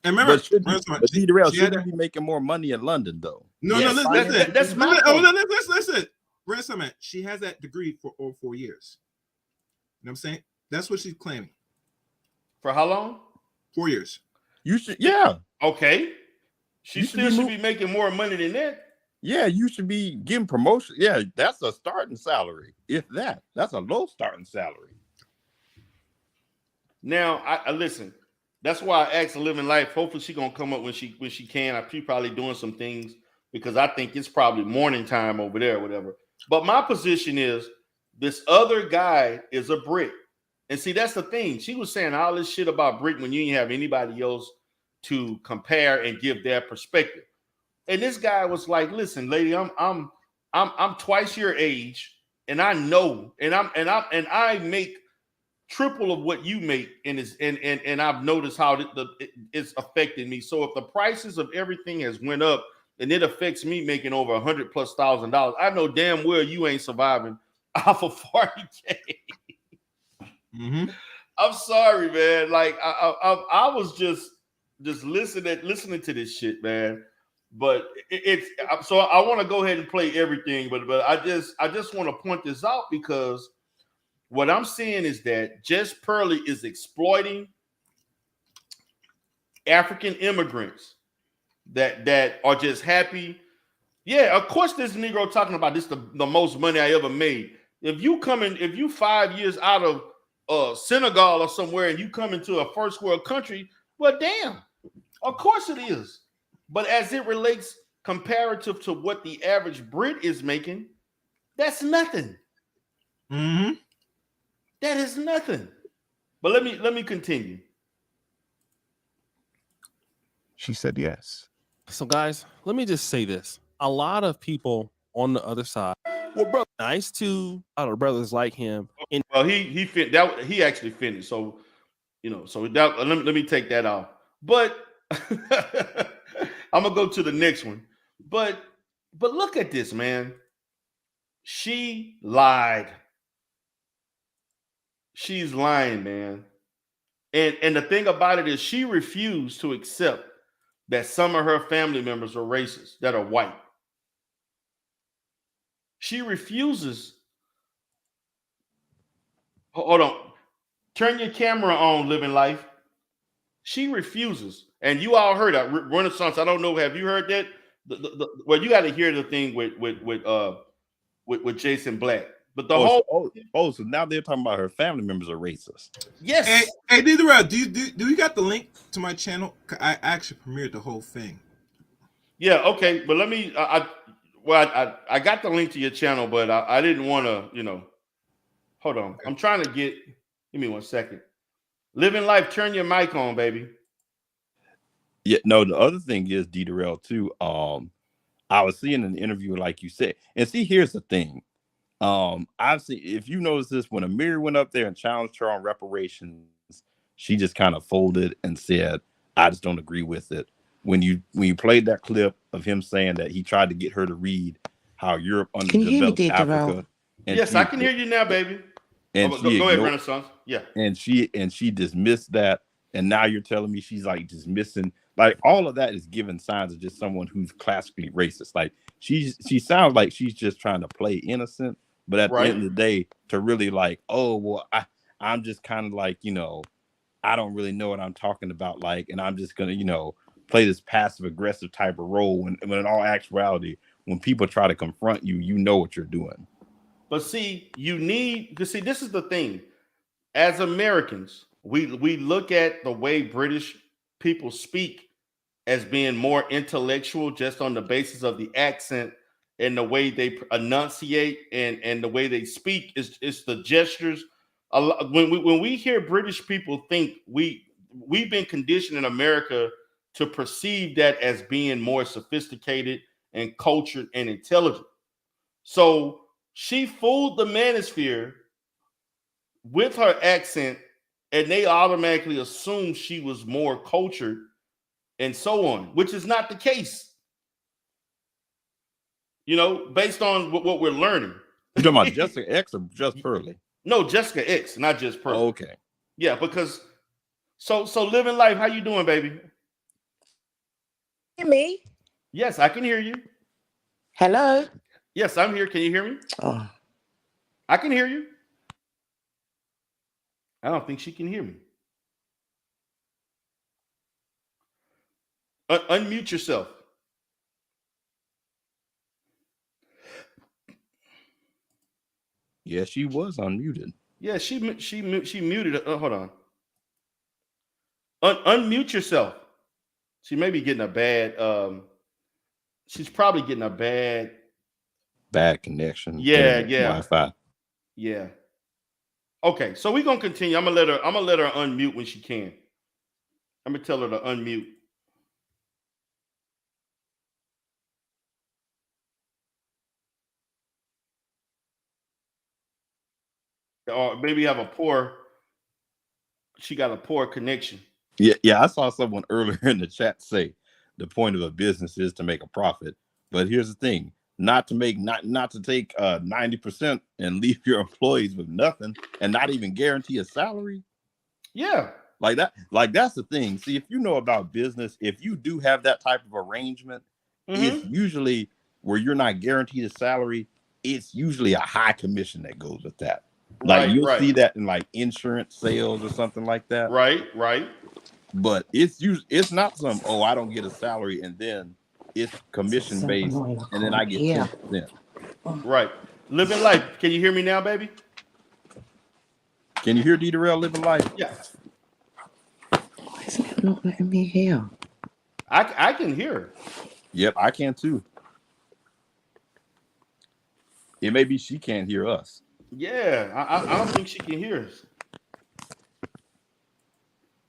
And remember, should be making more money in London, though. Listen. That's my point. Listen. Ransom, she has that degree for over 4 years. You know what I'm saying? That's what she's claiming. For how long? 4 years. You should, yeah. Okay. She still should be making more money than that. Yeah, you should be getting promotion. Yeah, that's a starting salary. If that's a low starting salary. Now, I listen. That's why I asked Living Life. Hopefully, she's gonna come up when she can. She's probably doing some things because I think it's probably morning time over there, or whatever. But my position is this other guy is a brick, and see that's the thing. She was saying all this shit about brick when you didn't have anybody else to compare and give their perspective. And this guy was like, "Listen, lady, I'm twice your age, and I know, and I make triple of what you make, and I've noticed how it's affected me. So if the prices of everything has went up and it affects me making over $100,000+, I know damn well you ain't surviving off of 40K. Mm-hmm. I'm sorry, man. Like I was just listening to this shit, man. But it's so I want to go ahead and play everything, but I just want to point this out because what I'm seeing is that Just Pearly is exploiting African immigrants that are just happy. Yeah, of course, this Negro talking about this the most money I ever made. If you 5 years out of Senegal or somewhere and you come into a first world country, well, damn, of course it is. But as it relates comparative to what the average Brit is making, that's nothing. Mm-hmm. That is nothing. But let me continue. She said yes. So, guys, let me just say this. A lot of people on the other side were brother nice to other brothers like him. And Well, he actually finished. So, so that let me take that off. But I'm gonna go to the next one. But look at this, man. She lied. She's lying, man. And the thing about it is she refused to accept that some of her family members are racist, that are white. She refuses. Hold on. Turn your camera on, Living Life. She refuses. And you all heard that. Renaissance, I don't know. Have you heard that? Well, you got to hear the thing with Jason Black. But the so now they're talking about her family members are racist. Yes. Hey, do you got the link to my channel? I actually premiered the whole thing. Yeah, okay. But let me I got the link to your channel, but I didn't want to, hold on. I'm trying to give me 1 second. Living Life, turn your mic on, baby. Yeah, no, the other thing is D-Darrell too. I was seeing an interview, like you said, and see, here's the thing. I've seen, if you notice this, when Amiri went up there and challenged her on reparations, she just kind of folded and said, I just don't agree with it. When you played that clip of him saying that he tried to get her to read how Europe underdeveloped Africa. Yes, I can hear you now, baby. And go ahead, Renaissance. Yeah. And she dismissed that. And now you're telling me she's like dismissing, like all of that is giving signs of just someone who's classically racist. Like she sounds like she's just trying to play innocent, but at the end of the day, to really like, oh well, I'm just kind of like, I don't really know what I'm talking about, like, and I'm just gonna, play this passive aggressive type of role when in all actuality, when people try to confront you, you know what you're doing. But see, this is the thing. As Americans, we look at the way British people speak as being more intellectual just on the basis of the accent and the way they enunciate and the way they speak is the gestures. When we hear British people think, we've been conditioned in America to perceive that as being more sophisticated and cultured and intelligent. So she fooled the Manosphere with her accent, and they automatically assumed she was more cultured and so on, which is not the case. Based on what we're learning. You talking about Jessica X or just Pearly? No, Jessica X, not just Pearly. Oh, okay. Yeah, because so Living Life, how you doing, baby? Hear me? Yes, I can hear you. Hello? Yes, I'm here. Can you hear me? Oh. I can hear you. I don't think she can hear me. Unmute yourself. Yeah, she was unmuted. Yeah, she muted. Hold on. Unmute yourself. She may be getting a bad. She's probably getting a bad connection. Yeah. Wi-Fi. Yeah. Okay, so we're gonna continue. I'm gonna let her unmute when she can. I'm gonna tell her to unmute. Or maybe have a poor She got a poor connection. Yeah. I saw someone earlier in the chat say the point of a business is to make a profit. But here's the thing: not to take 90% and leave your employees with nothing, and not even guarantee a salary. Yeah. Like that. Like that's the thing. See, if you know about business, if you do have that type of arrangement, it's usually where you're not guaranteed a salary. It's usually a high commission that goes with that. Like you'll see that in like insurance sales or something like that. Right. But it's not some, oh, I don't get a salary and then it's commission based and then I get 10%. Right. Living life. Can you hear me now, baby? Can you hear D Darrell living life? Yeah. Why isn't it not letting me hear? I can hear. Yep, I can too. It may be she can't hear us. Yeah, I don't think she can hear us.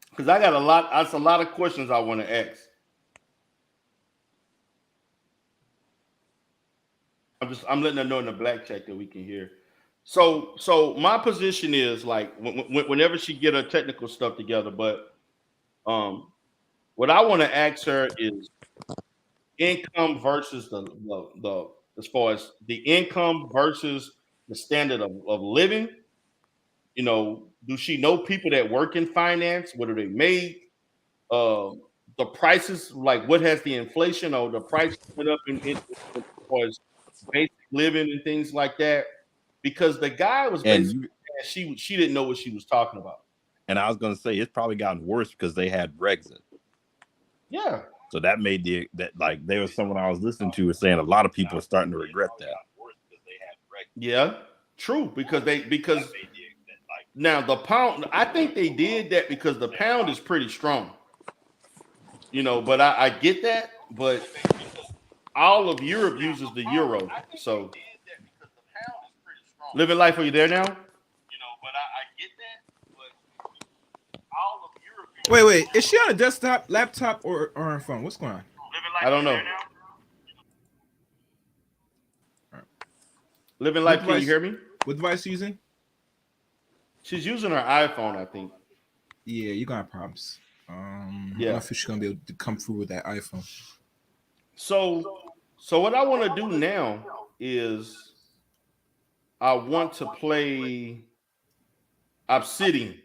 Because I got a lot of questions I want to ask. I'm letting her know in the black chat that we can hear. So my position is like whenever she get her technical stuff together, but what I want to ask her is income versus the as far as the income versus the standard of living. You know, do she know people that work in finance? What do they make? The prices, like what has the inflation or the price went up in as far as basic living and things like that? Because the guy was basically she didn't know what she was talking about. And I was going to say it's probably gotten worse because they had Brexit. Yeah. So that made like there was someone I was listening to was saying a lot of people are starting to regret that. Yeah, true. Because now the pound, I think they did that because the pound is pretty strong. You know, but I get that, but all of Europe uses the euro. So living life, are you there now? Wait. Is she on a desktop, laptop, or on her phone? What's going on? I don't know. Living life, can you hear me? What device are you using? She's using her iPhone, I think. Yeah, you're gonna have problems. Yeah. I'm not sure she's gonna be able to come through with that iPhone. So what I want to do now is I want to play Obsidian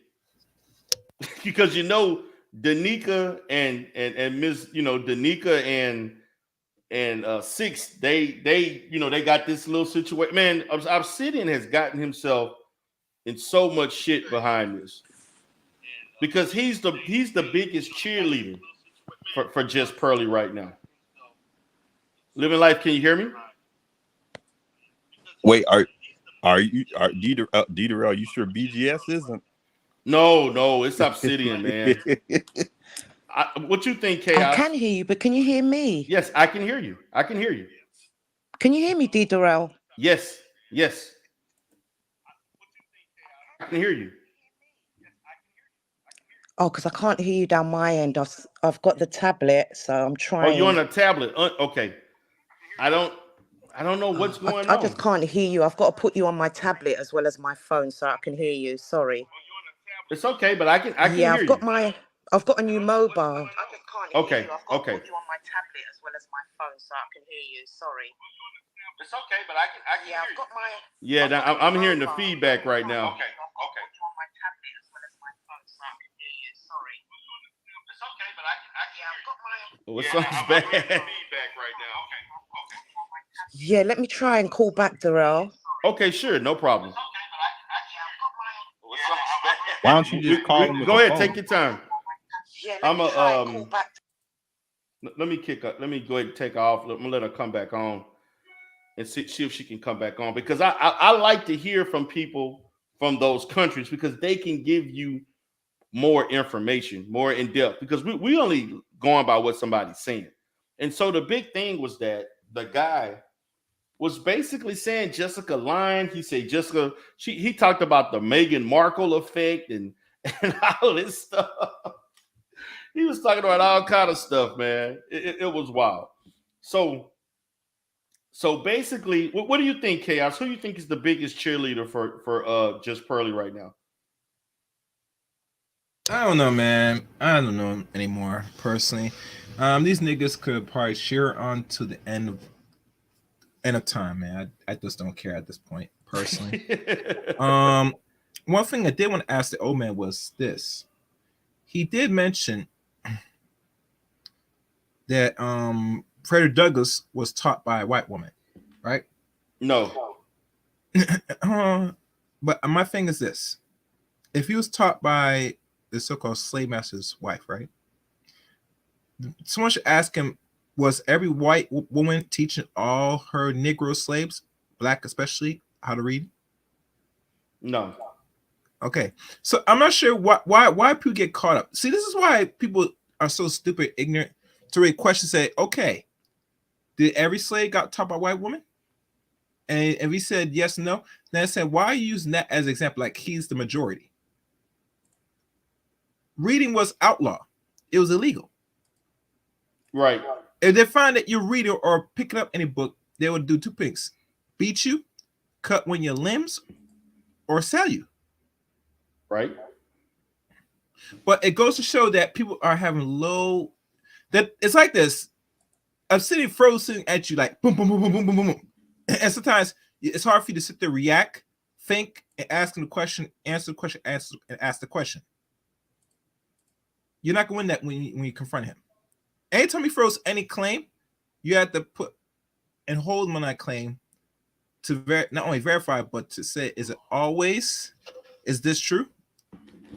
because you know Danica and Miss, you know, Danica and Six, they you know they got this little situation. Man, Obsidian has gotten himself in so much shit behind this because he's the biggest cheerleader for Just Pearly right now. Living life, can you hear me? Wait, are you D Darrell? You sure BGS isn't? No, it's Obsidian, man. What you think, Chaos? I can hear you, but can you hear me? Yes, I can hear you. I can hear you. Can you hear me, D Darrell? Yes. I can hear you. Oh, because I can't hear you down my end. I've got the tablet, so I'm trying. Oh, you're on a tablet. Okay. I don't know what's going on. I just can't hear you. I've got to put you on my tablet as well as my phone so I can hear you. Sorry. It's okay, but I can hear you. I've got a new mobile. I just can't hear okay. you. I've got to put you on my tablet as well as my phone so I can hear you. Sorry. It's okay, but I can hear I've got my. Yeah, now I'm hearing the feedback right now. Okay. On my tablet as well as my phone so I can hear you. Sorry. It's okay, but I can hear I've got my. Oh, it sounds bad. Feedback right now. Okay. Yeah, let me try and call back, Darrell. Okay, sure, no problem. Why don't you just call him? Go ahead, take your time. Yeah, I'm a call back. Let me go ahead and take off. I'm gonna let her come back on and see if she can come back on because I like to hear from people from those countries because they can give you more information, more in depth because we only going by what somebody's saying. And so the big thing was that the guy was basically saying Jessica lying. He said Jessica, he talked about the Meghan Markle effect and all this stuff. He was talking about all kind of stuff, man. It was wild. So basically, what do you think, Chaos? Who do you think is the biggest cheerleader for Just Pearly right now? I don't know, man. I don't know anymore, personally. These niggas could probably cheer on to the end of time, man. I just don't care at this point, personally. One thing I did want to ask the old man was this. He did mention that Frederick Douglass was taught by a white woman, right? No. But my thing is this. If he was taught by the so-called slave master's wife, right? Someone should ask him, was every white woman teaching all her Negro slaves, black especially, how to read? No. Okay. So I'm not sure why people get caught up. See, this is why people are so stupid, ignorant to read questions. Say, okay, did every slave got taught by a white woman? And if he said yes, no, then I said, why are you using that as an example? Like he's the majority. Reading was outlaw. It was illegal. Right. If they find that you're reading or picking up any book, they would do two things: beat you, cut one of your limbs, or sell you. Right. But it goes to show that people are having low. That it's like this. I'm sitting frozen at you, like boom, boom, boom, boom, boom, boom, boom. And sometimes it's hard for you to sit there, react, think, and ask the question, answer the question, answer, and ask the question. You're not going to win that when you confront him. Anytime he throws any claim, you have to put and hold him on that claim to not only verify, but to say, is this true?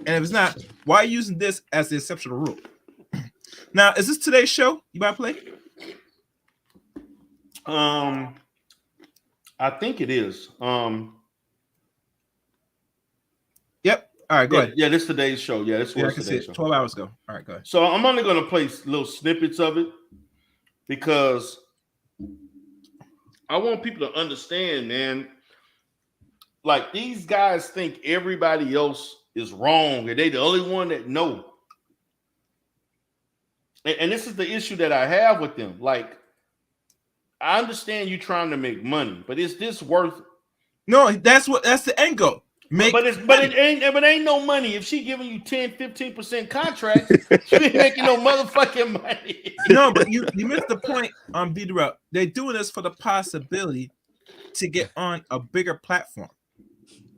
And if it's not, why are you using this as the exceptional rule? Now, is this today's show? You about to play? I think it is. Yep. All right, go ahead. Yeah, this is today's show. Yeah, this was today's show. 12 hours ago. All right, go ahead. So I'm only going to play little snippets of it because I want people to understand, man. Like these guys think everybody else is wrong and they the only one that know. And this is the issue that I have with them. Like, I understand you trying to make money, but is this worth? No, that's the end goal. But it ain't no money. If she giving you 10-15% contracts, she ain't making no motherfucking money. No, but you missed the point on Beat It Up. They're doing this for the possibility to get on a bigger platform.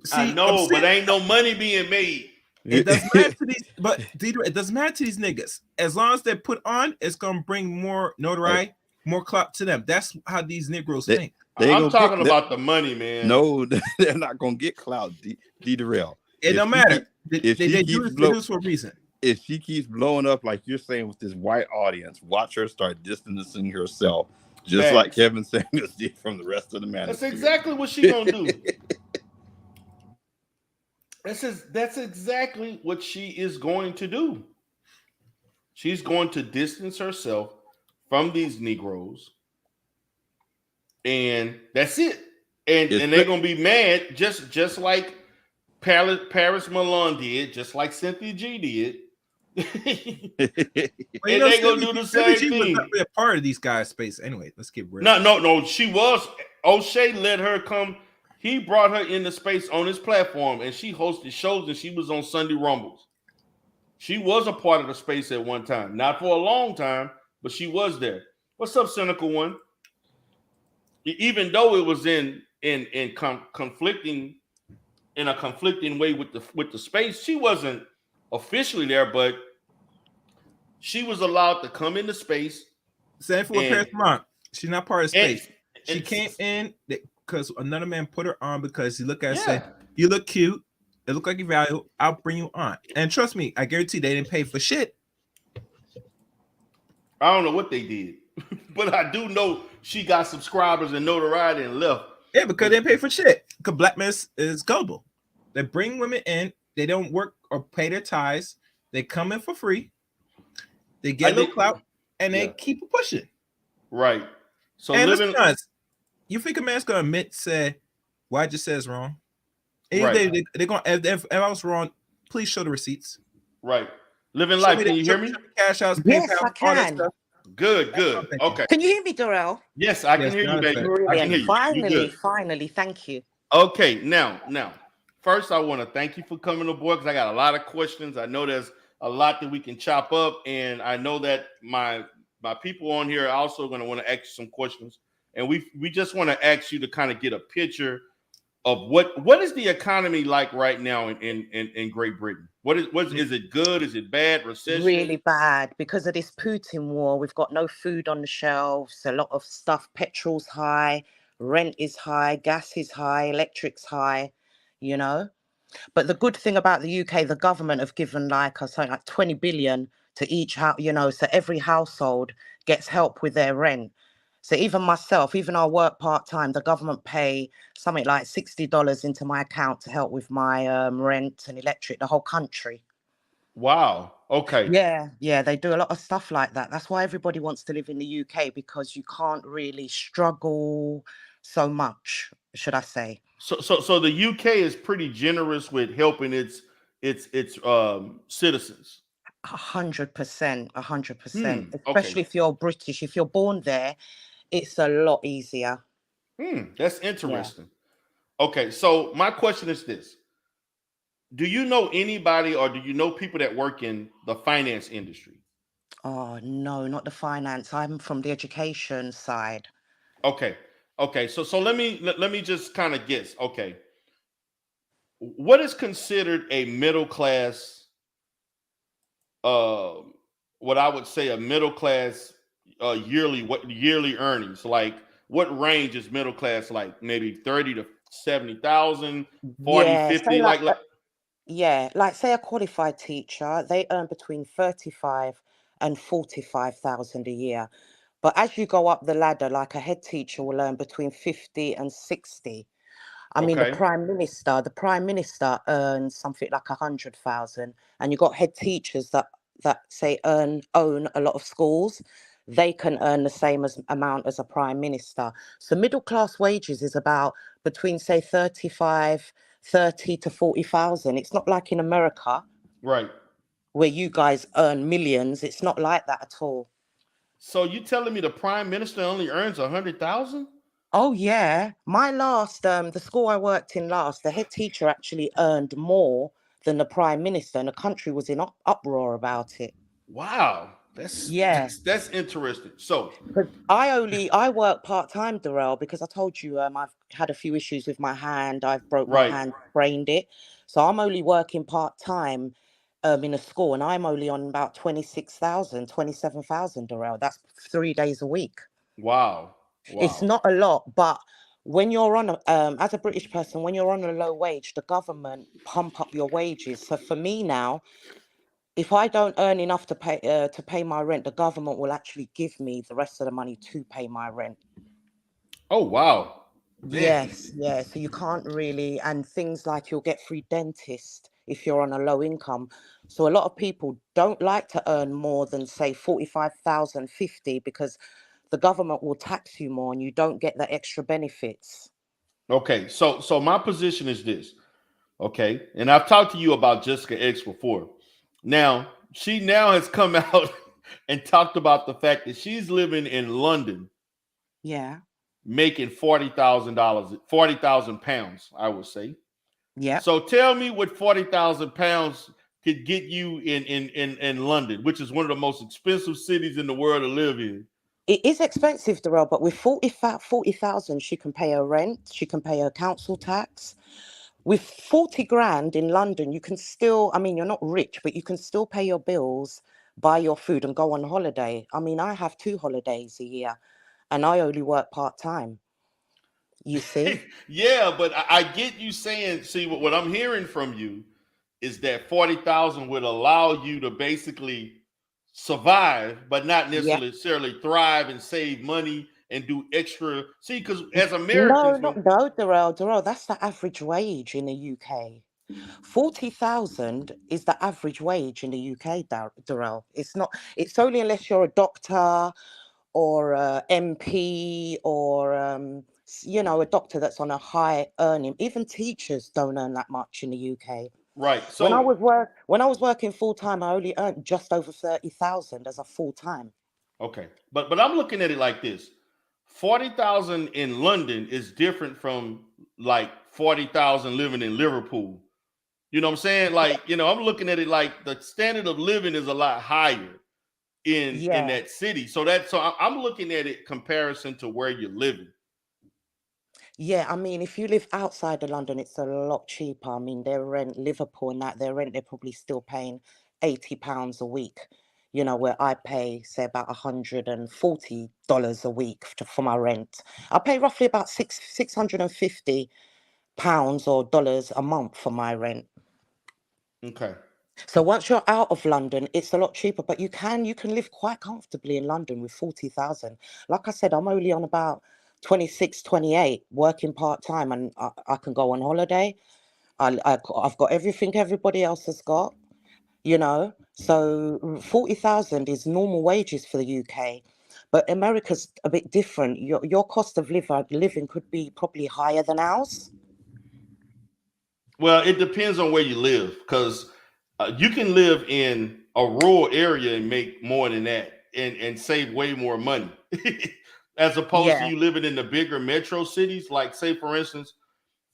See, I know, but ain't no money being made. It doesn't matter to these, but it doesn't matter to these niggas. As long as they put on, it's gonna bring more notoriety, more clout to them. That's how these Negroes think. I'm talking about the money, man. No, they're not gonna get clout, D-Darrell. It don't matter. They do this for a reason. If she keeps blowing up like you're saying with this white audience, watch her start distancing herself, just like Kevin Samuels did from the rest of the Manosphere. That's exactly what she gonna do. That's exactly what she is going to do. She's going to distance herself from these Negroes, and that's it. And they're gonna be mad, just like Paris Malone did, just like Cynthia G did. And they gonna do the same thing. Was not really a part of these guys' space anyway. Let's get real. No. She was. O'Shea let her come. He brought her into space on his platform, and she hosted shows, and she was on Sunday Rumbles. She was a part of the space at one time, not for a long time, but she was there. What's up, Cynical One? Even though it was conflicting in a conflicting way with the space, she wasn't officially there, but she was allowed to come into space. Same for Paris Malone. She's not part of space. She came in because another man put her on because he looked at her and said, "You look cute. It look like you're valuable. I'll bring you on." And trust me, I guarantee they didn't pay for shit. I don't know what they did, but I do know she got subscribers and notoriety and left. Yeah, because they didn't pay for shit. Because black men is gullible. They bring women in. They don't work or pay their tithes. They come in for free. They get their clout, and they keep pushing. Right. So you think a man's gonna say, "Well, I just said it's wrong"? Right. They're gonna. If I was wrong, please show the receipts. Right. Living life. Can you hear me? Cash outs, PayPal, I can. Good. Okay. Can you hear me, Darrell? Yes, I can hear you, baby. I can hear you. Finally, thank you. Okay, now, first I want to thank you for coming aboard because I got a lot of questions. I know there's a lot that we can chop up, and I know that my people on here are also going to want to ask you some questions, and we just want to ask you to kind of get a picture of what is the economy like right now in Great Britain? What is it good? Is it bad? Recession? Really bad because of this Putin war. We've got no food on the shelves, a lot of stuff. Petrol's high, rent is high, gas is high, electric's high, you know. But the good thing about the UK, the government have given something like 20 billion to each house, you know, so every household gets help with their rent. So even myself, even I work part-time, the government pay something like $60 into my account to help with my rent and electric, the whole country. Wow. Okay. Yeah, they do a lot of stuff like that. That's why everybody wants to live in the UK, because you can't really struggle so much, should I say. So the UK is pretty generous with helping its citizens. 100%, 100%. Okay. Especially if you're British. If you're born there, it's a lot easier. That's Yeah. interesting. Okay, so my question is this. Do you know anybody or do you know people that work in the finance industry? Oh, no, not the finance. I'm from the education side. Okay. So let me just kind of guess. Okay. What is considered a middle class what I would say a middle class yearly earnings? Like what range is middle class, like maybe 30 to 70,000, 40, Yeah, 50, say like like say a qualified teacher, they earn between 35 and 45,000 a year. But as you go up the ladder, like a head teacher will earn between 50 and 60. I mean, okay. the prime minister earns something like 100,000, and you got head teachers that say own a lot of schools. They can earn the same amount as a prime minister. So middle class wages is about between say 30 to 40,000. It's not like in America Right. where you guys earn millions. It's not like that at all. So you telling me the prime minister only earns 100,000? Oh yeah, my last the school I worked in last, the head teacher actually earned more than the prime minister, and the country was in uproar about it. Wow, that's Yeah, that's that's interesting. So because I work part-time, Darrell, because I told you I've had a few issues with my hand. I've broke my right, hand, sprained it, so I'm only working part-time in a school, and I'm only on about 26,000, 27,000, Darrell. That's 3 days a week. wow, It's wow. not a lot, but when you're on as a British person, when you're on a low wage, the government pump up your wages. So for me now, if I don't earn enough to pay my rent, the government will actually give me the rest of the money to pay my rent. Oh wow, man. Yes, yeah. So you can't really, and things like you'll get free dentist if you're on a low income. So a lot of people don't like to earn more than say 45,000, 50, because the government will tax you more and you don't get the extra benefits. Okay, so my position is this. Okay, and I've talked to you about Jessica X before. Now she now has come out and talked about the fact that she's living in London, Yeah. making $40,000, 40,000 pounds, I would say. Yep. So tell me what 40,000 pounds could get you in London, which is one of the most expensive cities in the world to live in. It is expensive, Darrell, but with 40,000, she can pay her rent, she can pay her council tax. With 40 grand in London, you can still, I mean, you're not rich, but you can still pay your bills, buy your food, and go on holiday. I mean, I have 2 holidays a year and I only work part-time. You see? Yeah, but I get you saying, see, what I'm hearing from you is that 40,000 would allow you to basically survive, but not Yeah. necessarily thrive and save money and do extra. See, because as No, Americans, when no, Darrell, that's the average wage in the UK. 40,000 is the average wage in the UK, Darrell. It's only unless you're a doctor or a MP or, a doctor that's on a high earning. Even teachers don't earn that much in the UK. right, When I so was working full time, I only earned just over 30,000 as a full time. okay, but I'm looking at it like this: 40,000 in London is different from like 40,000 living in Liverpool. You know what I'm saying? Like, you know, I'm looking at it like the standard of living is a lot higher in Yeah. that city. So I'm looking at it comparison to where you're living. Yeah, I mean, if you live outside of London, it's a lot cheaper. I mean, their rent, Liverpool and that, their rent, they're probably still paying £80 a week. You know, where I pay, say, about $140 a week for my rent. I pay roughly about £650 or dollars a month for my rent. Okay. So once you're out of London, it's a lot cheaper, but you can live quite comfortably in London with 40,000. Like I said, I'm only on about 26, 28, working part-time, and I can go on holiday. I've got everything everybody else has got, you know. So 40,000 is normal wages for the UK. But America's a bit different. Your cost of living could be probably higher than ours. Well, it depends on where you live, because you can live in a rural area and make more than that and save way more money as opposed to Yeah. you living in the bigger metro cities. Like, say, for instance,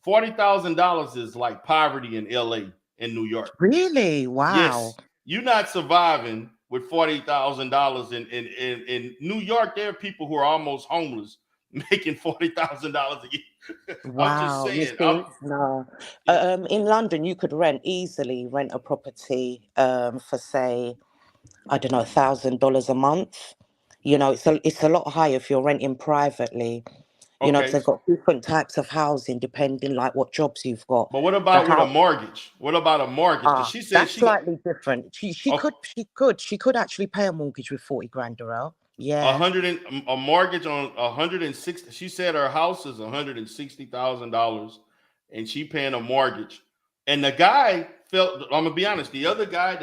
$40,000 is like poverty in LA and New York. Really? Wow. Yes, you're not surviving with $40,000 in New York. There are people who are almost homeless making $40,000 a year. I'm just Wow, you saying. see, no. Yeah. In London, you could easily rent a property for, say, I don't know, $1,000 a month. You know, it's a lot higher if you're renting privately. You know, because Okay. they've got different types of housing depending like what jobs you've got. But what The about with a house, mortgage? What about a mortgage? Because she said that's she got slightly different. okay, She could actually pay a mortgage with 40 grand, Darrell. Yeah, a mortgage on 160. She said her house is $160,000, and she paying a mortgage. And the guy felt. I'm gonna be honest. The other guy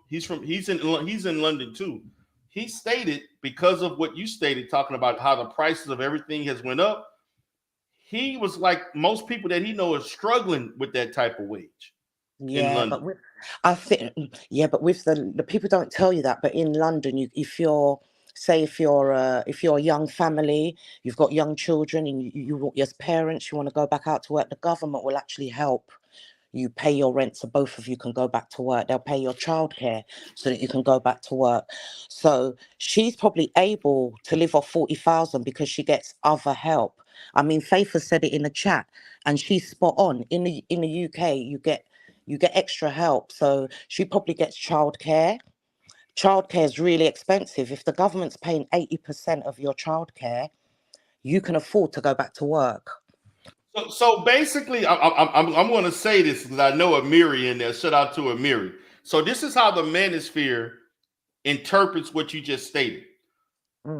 he's in London too. He stated, because of what you stated, talking about how the prices of everything has went up. He was like, most people that he knows are struggling with that type of wage in yeah, London. I think, yeah, but with the people don't tell you that. But in London, if you're, say, if you're a young family, you've got young children, and you as parents, you want to go back out to work, the government will actually help you pay your rent so both of you can go back to work. They'll pay your childcare so that you can go back to work. So she's probably able to live off 40,000 because she gets other help. I mean, Faith has said it in the chat, and she's spot on. In the UK, you get extra help. So she probably gets childcare. Childcare is really expensive. If the government's paying 80% of your childcare, you can afford to go back to work. So basically, I'm going to say this because I know Amiri in there. Shout out to Amiri. So this is how the Manosphere interprets what you just stated.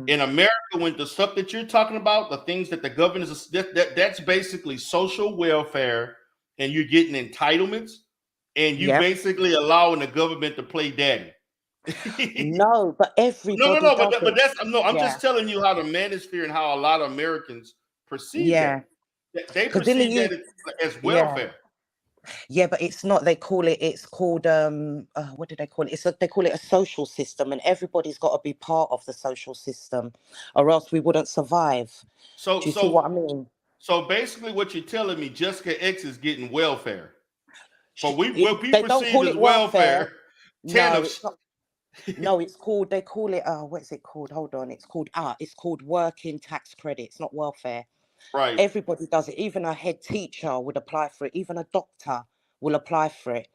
In America, when the stuff that you're talking about, the things that the government is, that's basically social welfare, and you're getting entitlements, and you Yep. basically allowing the government to play daddy. No, but everybody no, does but it. that's no. I'm Yeah. just telling you how the Manosphere and how a lot of Americans perceive Yeah. that. They Because in the perceive U, that as yeah, welfare. yeah, but it's not. It's called what do they call it? They call it a social system, and everybody's got to be part of the social system, or else we wouldn't survive. So Do you see what I so mean? so basically, what you're telling me, Jessica X is getting welfare. But what we They don't perceive call as it welfare. welfare, No, Tana, it's not. No, it's called. They call it. What's it called? Hold on. It's called working tax credit. It's not welfare. right? Everybody does it. Even a head teacher would apply for it. Even a doctor will apply for it,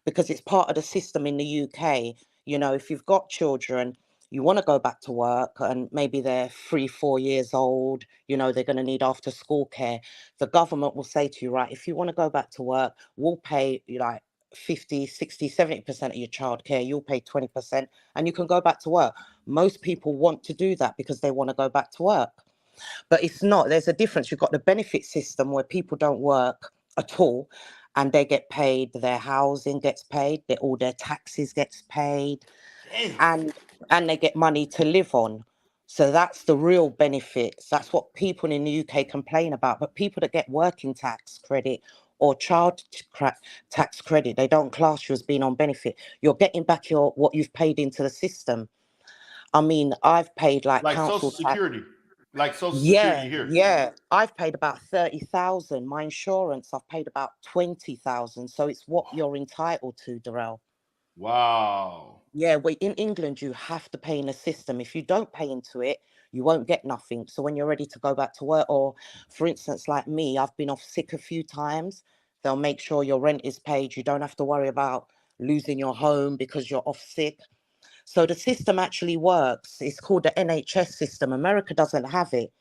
because it's part of the system in the UK. You know, if you've got children, you want to go back to work, and maybe they're 3, 4 years old, you know, they're going to need after school care. The government will say to you, right, if you want to go back to work, we'll pay you like 50, 60, 70% of your childcare, you'll pay 20%, and you can go back to work. Most people want to do that because they want to go back to work. But it's not. There's a difference. You've got the benefit system where people don't work at all, and they get paid. Their housing gets paid. All their taxes gets paid, Damn. and they get money to live on. So that's the real benefits. That's what people in the UK complain about. But people that get working tax credit or tax credit, they don't class you as being on benefit. You're getting back what you've paid into the system. I mean, I've paid like Like Social council tax. Security. like Social Security Yeah, here. yeah. I've paid about 30,000. My insurance, I've paid about 20,000. So it's what you're entitled to, Darrell. Wow. Yeah, wait, in England, you have to pay in a system. If you don't pay into it, you won't get nothing. So when you're ready to go back to work, or for instance, like me, I've been off sick a few times. They'll make sure your rent is paid. You don't have to worry about losing your home because you're off sick. So the system actually works. It's called the NHS system. America doesn't have it.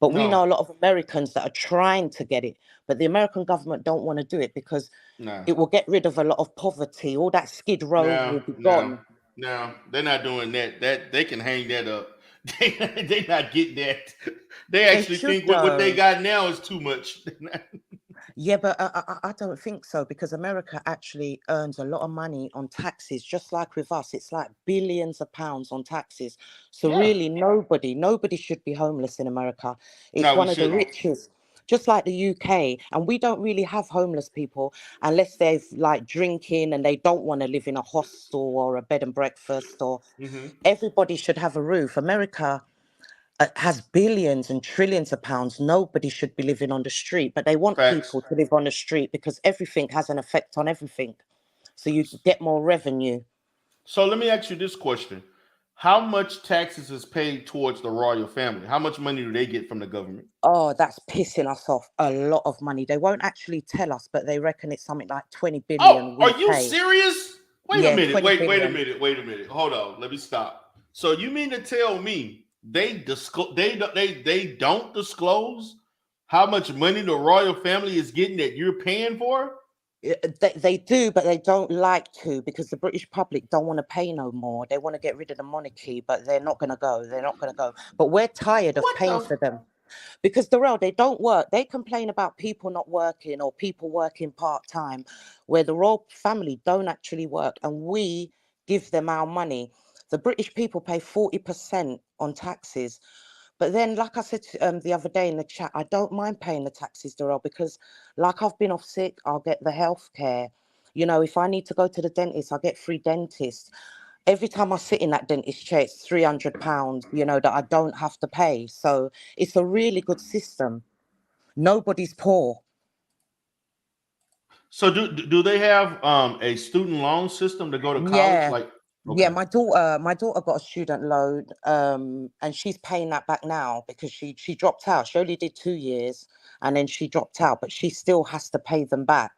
But we No, know a lot of Americans that are trying to get it, but the American government don't want to do it because no, it will get rid of a lot of poverty. All that skid row no, will be no, gone. no. They're not doing that. That they can hang that up. They not getting that. They They actually should think what they though. got now is too much. Yeah, but I don't think so because America actually earns a lot of money on taxes, just like with us. It's like billions of pounds on taxes. So Yeah. really, nobody should be homeless in America. It's No, we one of the shouldn't. richest, just like the UK. And we don't really have homeless people unless they've like drinking and they don't want to live in a hostel or a bed and breakfast. Or Mm-hmm. everybody should have a roof. America has billions and trillions of pounds. Nobody should be living on the street, but they want Facts. people to live on the street because everything has an effect on everything. So you get more revenue. So let me ask you this question: how much taxes is paid towards the royal family? How much money do they get from the government? Oh, that's pissing us off. A lot of money. They won't actually tell us, but they reckon it's something like 20 Oh, billion are we you pay. serious? Wait a Yeah, minute. 20 Wait a billion. minute. Wait a minute. Hold on. Let me stop. So you mean to tell me they don't disclose how much money the royal family is getting that you're paying for? They do, but they don't like to because the British public don't want to pay no more. They want to get rid of the monarchy, but they're not going to go. They're not going to go. But we're tired of What paying the? for them. Because Darrell, they don't work. They complain about people not working or people working part-time, where the royal family don't actually work and we give them our money. The British people pay 40% on taxes. But then, like I said the other day in the chat, I don't mind paying the taxes, Darrell, because like I've been off sick, I'll get the health care. You know, if I need to go to the dentist, I'll get free dentist. Every time I sit in that dentist chair, it's £300, you know, that I don't have to pay. So it's a really good system. Nobody's poor. So do they have a student loan system to go to college? Yeah. Like, Yeah, okay. my daughter got a student loan, and she's paying that back now because she dropped out. She only did 2 years and then she dropped out, but she still has to pay them back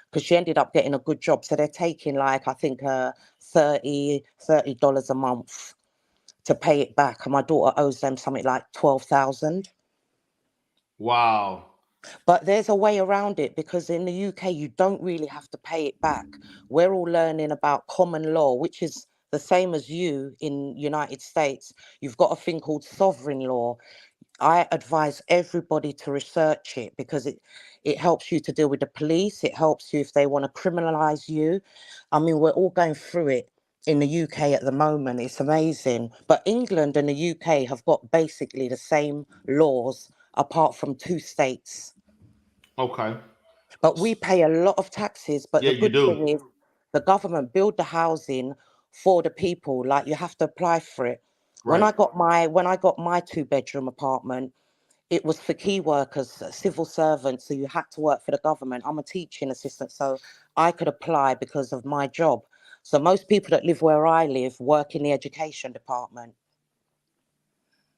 because she ended up getting a good job. So they're taking like I think $30 a month to pay it back. And my daughter owes them something like 12,000. Wow. But there's a way around it because in the UK, you don't really have to pay it back. We're all learning about common law, which is the same as you in United States. You've got a thing called sovereign law. I advise everybody to research it because it helps you to deal with the police. It helps you if they want to criminalize you. I mean, we're all going through it in the UK at the moment. It's amazing. But England and the UK have got basically the same laws apart from 2 states. Okay. But we pay a lot of taxes. But Yeah, the you good do. thing is the government build the housing for the people. Like you have to apply for it. When Right. I got my 2-bedroom apartment, it was for key workers, civil servants. So you had to work for the government. I'm a teaching assistant, so I could apply because of my job. So most people that live where I live work in the education department.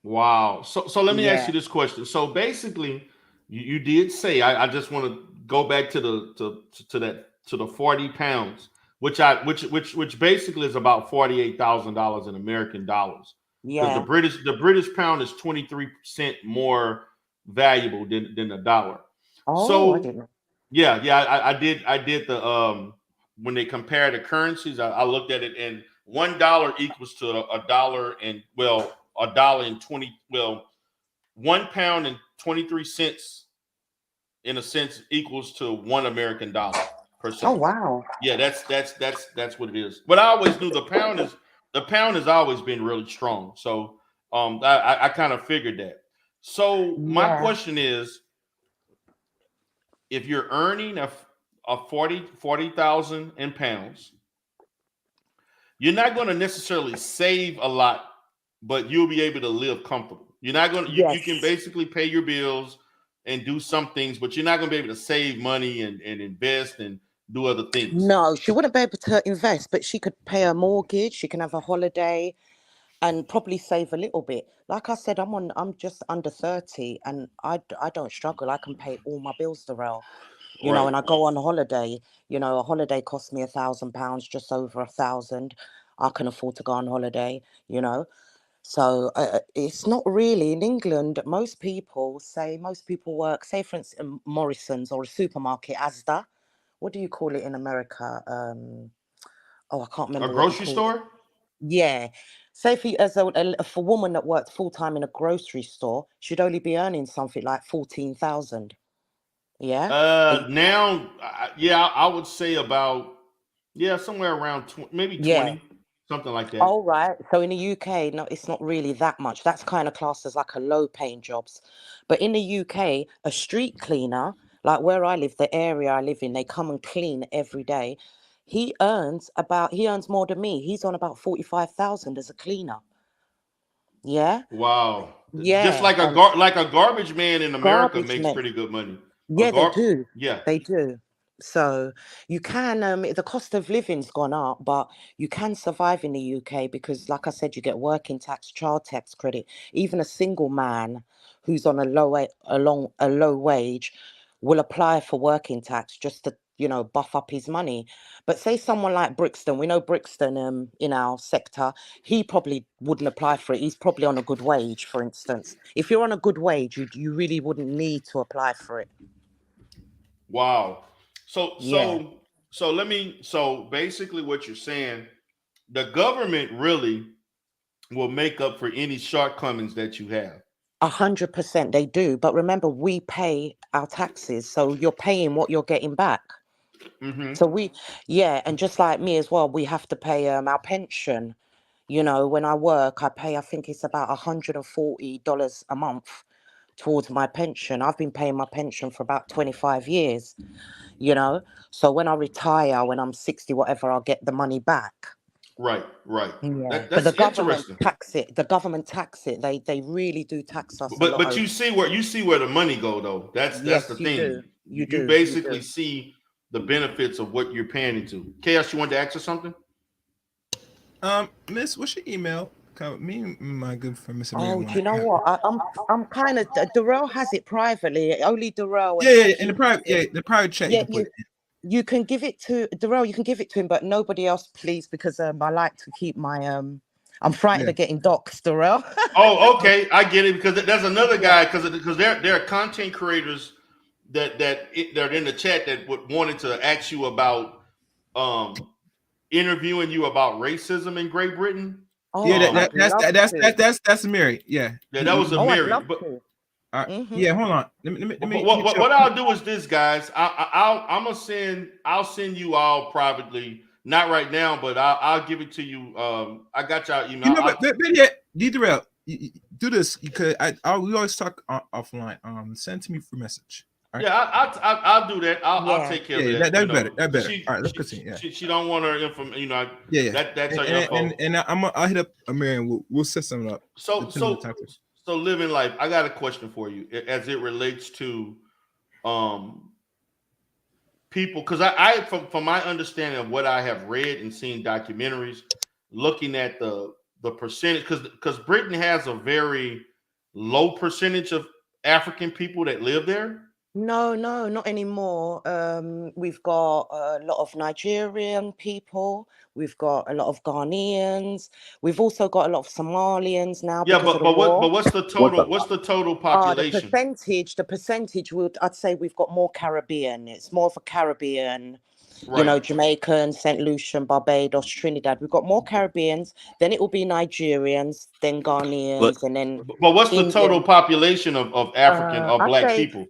Wow. So let me ask Yeah, you this question. So basically, you did say I just want to go back to the 40 pounds, which basically is about $48,000 in American dollars. Because yeah. the British pound is 23% more valuable than the dollar. Oh, I So didn't know. yeah, I did the when they compare the currencies, I looked at it, and $1 equals to a dollar and a dollar and 20 £1 and 23 cents in a sense equals to $1 American per Oh, se. wow. Yeah, that's what it is. But I always knew the pound has always been really strong. So I kind of figured that. So my Yeah. question is, if you're earning a 40,000 in pounds, you're not going to necessarily save a lot but you'll be able to live comfortable. You're not going to, you can Yes. basically pay your bills and do some things, but you're not going to be able to save money and invest and do other things. No, she wouldn't be able to invest, but she could pay her mortgage. She can have a holiday and probably save a little bit. Like I said, I'm just under 30 and I don't struggle. I can pay all my bills, Darrell. You know, Right. and I go on holiday. You know, a holiday costs me £1,000, just over 1,000. I can afford to go on holiday, you know. So it's not really in England. Most people work, say for instance, Morrison's or a supermarket, Asda. What do you call it in America? Oh, I can't A remember what you grocery call it. store? Yeah. Say for you, as for a woman that works full time in a grocery store, she'd only be earning something like 14,000. Yeah. Now, yeah, I would say about, yeah, somewhere around maybe Yeah. 20, something like that. Oh, right. So in the UK, no, it's not really that much. That's kind of classed as like a low paying jobs. But in the UK, a street cleaner, like where I live, the area I live in, they come and clean every day. He earns more than me. He's on about 45,000 as a cleaner. Yeah. Wow. Just Yeah. like a And like a garbage man in America garbage makes men. pretty good money. A Yeah, they do. yeah. They do. So you can, the cost of living's gone up, but you can survive in the UK because, like I said, you get working tax, child tax credit. Even a single man who's on a low wage will apply for working tax just to, you know, buff up his money. But say someone like Brixton, we know Brixton in our sector, he probably wouldn't apply for it. He's probably on a good wage, for instance. If you're on a good wage, you really wouldn't need to apply for it. Wow. So Yeah. so basically what you're saying, the government really will make up for any shortcomings that you have. 100% they do. But remember, we pay our taxes. So you're paying what you're getting back. Mm-hmm. So yeah. And just like me as well, we have to pay our pension. You know, when I work, I pay, I think it's about $140 a month towards my pension. I've been paying my pension for about 25 years, you know. So when I retire, when I'm 60, whatever, I'll get the money back. Right, right. Yeah. But That's interesting. the government tax it. They really do tax us a lot But over. you see where the money go though. That's the Yes, you thing. do. You You do. You basically do. see the benefits of what you're paying into. Chaos, you wanted to ask us something? Miss, what's your email? Me and my good friend Miss Amir Oh, want do you know to have. what? I'm kind of Darrell has it privately. Only Darrell and Yeah, in Hakeem. the private chat you Yeah, can put it in. you can give it to Darrell. You can give it to him, but nobody else, please, because I like to keep my I'm frightened Yeah. of getting doxxed, Darrell. Oh, okay, I get it because there's another Yeah. guy because there are content creators that are in the chat that wanted to ask you about interviewing you about racism in Great Britain. Yeah, Oh, I'd love to. that's Amir. Yeah. Yeah, that was a Oh, I'd Mary. love But to. Yeah, hold on. Let me what I'll do is this, guys. I'll send you all privately. Not right now, but I'll give it to you. I got y'all email. You know, but yeah, D-Darrell, do this because we always talk offline. Send to me for message. Right? Yeah, I'll do that. I'll take care of that. That's better. That's better. All right, let's continue. Yeah. She don't want her information. You know. Yeah. That's her info. And I'll hit up Amir and we'll set something up. So living life. I got a question for you as it relates to people, because I from my understanding of what I have read and seen documentaries, looking at the percentage, because Britain has a very low percentage of African people that live there. No, not anymore. We've got a lot of Nigerian people. We've got a lot of Ghanaians. We've also got a lot of Somalians now because of the war. But what's the total? What's the total population? The percentage I'd say we've got more Caribbean. It's more of a Caribbean, right. You know, Jamaican, St. Lucian, Barbados, Trinidad. We've got more Caribbeans. Then it will be Nigerians, then Ghanaians, and then. But what's the total population of African or Black people?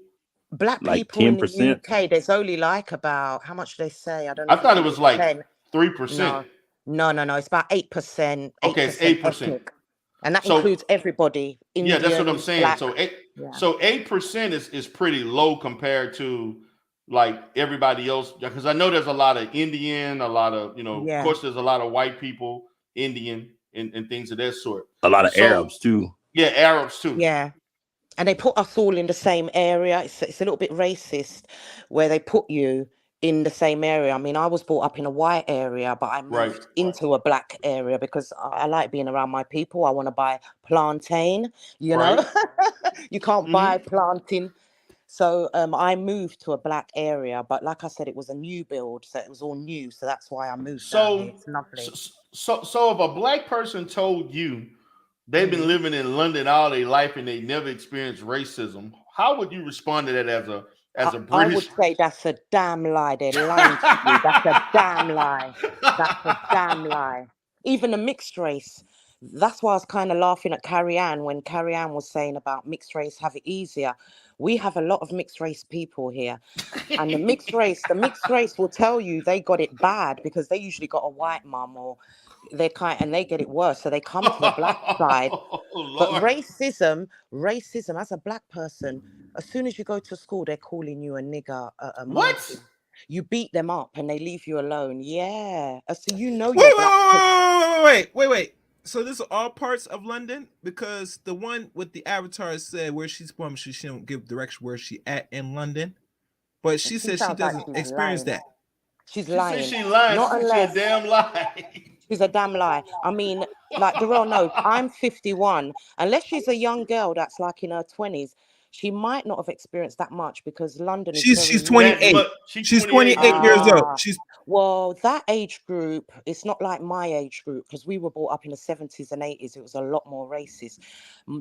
Black like people 10%? In the UK, there's only like about, how much do they say? I don't know. I thought it was like 3%. No. It's about 8%. Okay, it's 8%. Ethnic. And that includes everybody. Indians, yeah, that's what I'm saying. Black. So 8% is pretty low compared to like everybody else. Because I know there's a lot of Indian, a lot of, of course there's a lot of white people, Indian and things of that sort. A lot of So- Arabs too. Yeah, Arabs too. Yeah. And they put us all in the same area. It's a little bit racist where they put you in the same area. I mean, I was brought up in a white area, but I Right. moved into a black area because I like being around my people. I want to buy plantain, you know. You can't buy plantain. So I moved to a black area, but like I said, it was a new build, so it was all new. So that's why I moved down here. It's lovely. So if a black person told you they've been living in London all their life and they never experienced racism, how would you respond to that as a I British? would say that's a damn lie. They're lying to you. That's a damn lie. That's a damn lie. Even a mixed race. That's why I was kind of laughing at Carrie Ann when Carrie Ann was saying about mixed race have it easier. We have a lot of mixed race people here. And the mixed race will tell you they got it bad because they usually got a white mum or and they get it worse. So they come to the black side. But racism, as a black person, as soon as you go to school, they're calling you a nigger, a What? monkey. You beat them up and they leave you alone. Yeah. So you know you're black. Wait. So this is all parts of London? Because the one with the avatar said where she's from, she don't give direction where she at in London. But she says she sounds like doesn't she's experience lying. that. She's She lying. said she lying. Not She unless said damn lie. she's a damn lie. I mean, like Darrell knows, I'm 51. Unless she's a young girl that's like in her 20s, she might not have experienced that much because London is She's very 28. She's She's 28 28 years old. Ah. Well, that age group, it's not like my age group because we were brought up in the 70s and 80s. It was a lot more racist.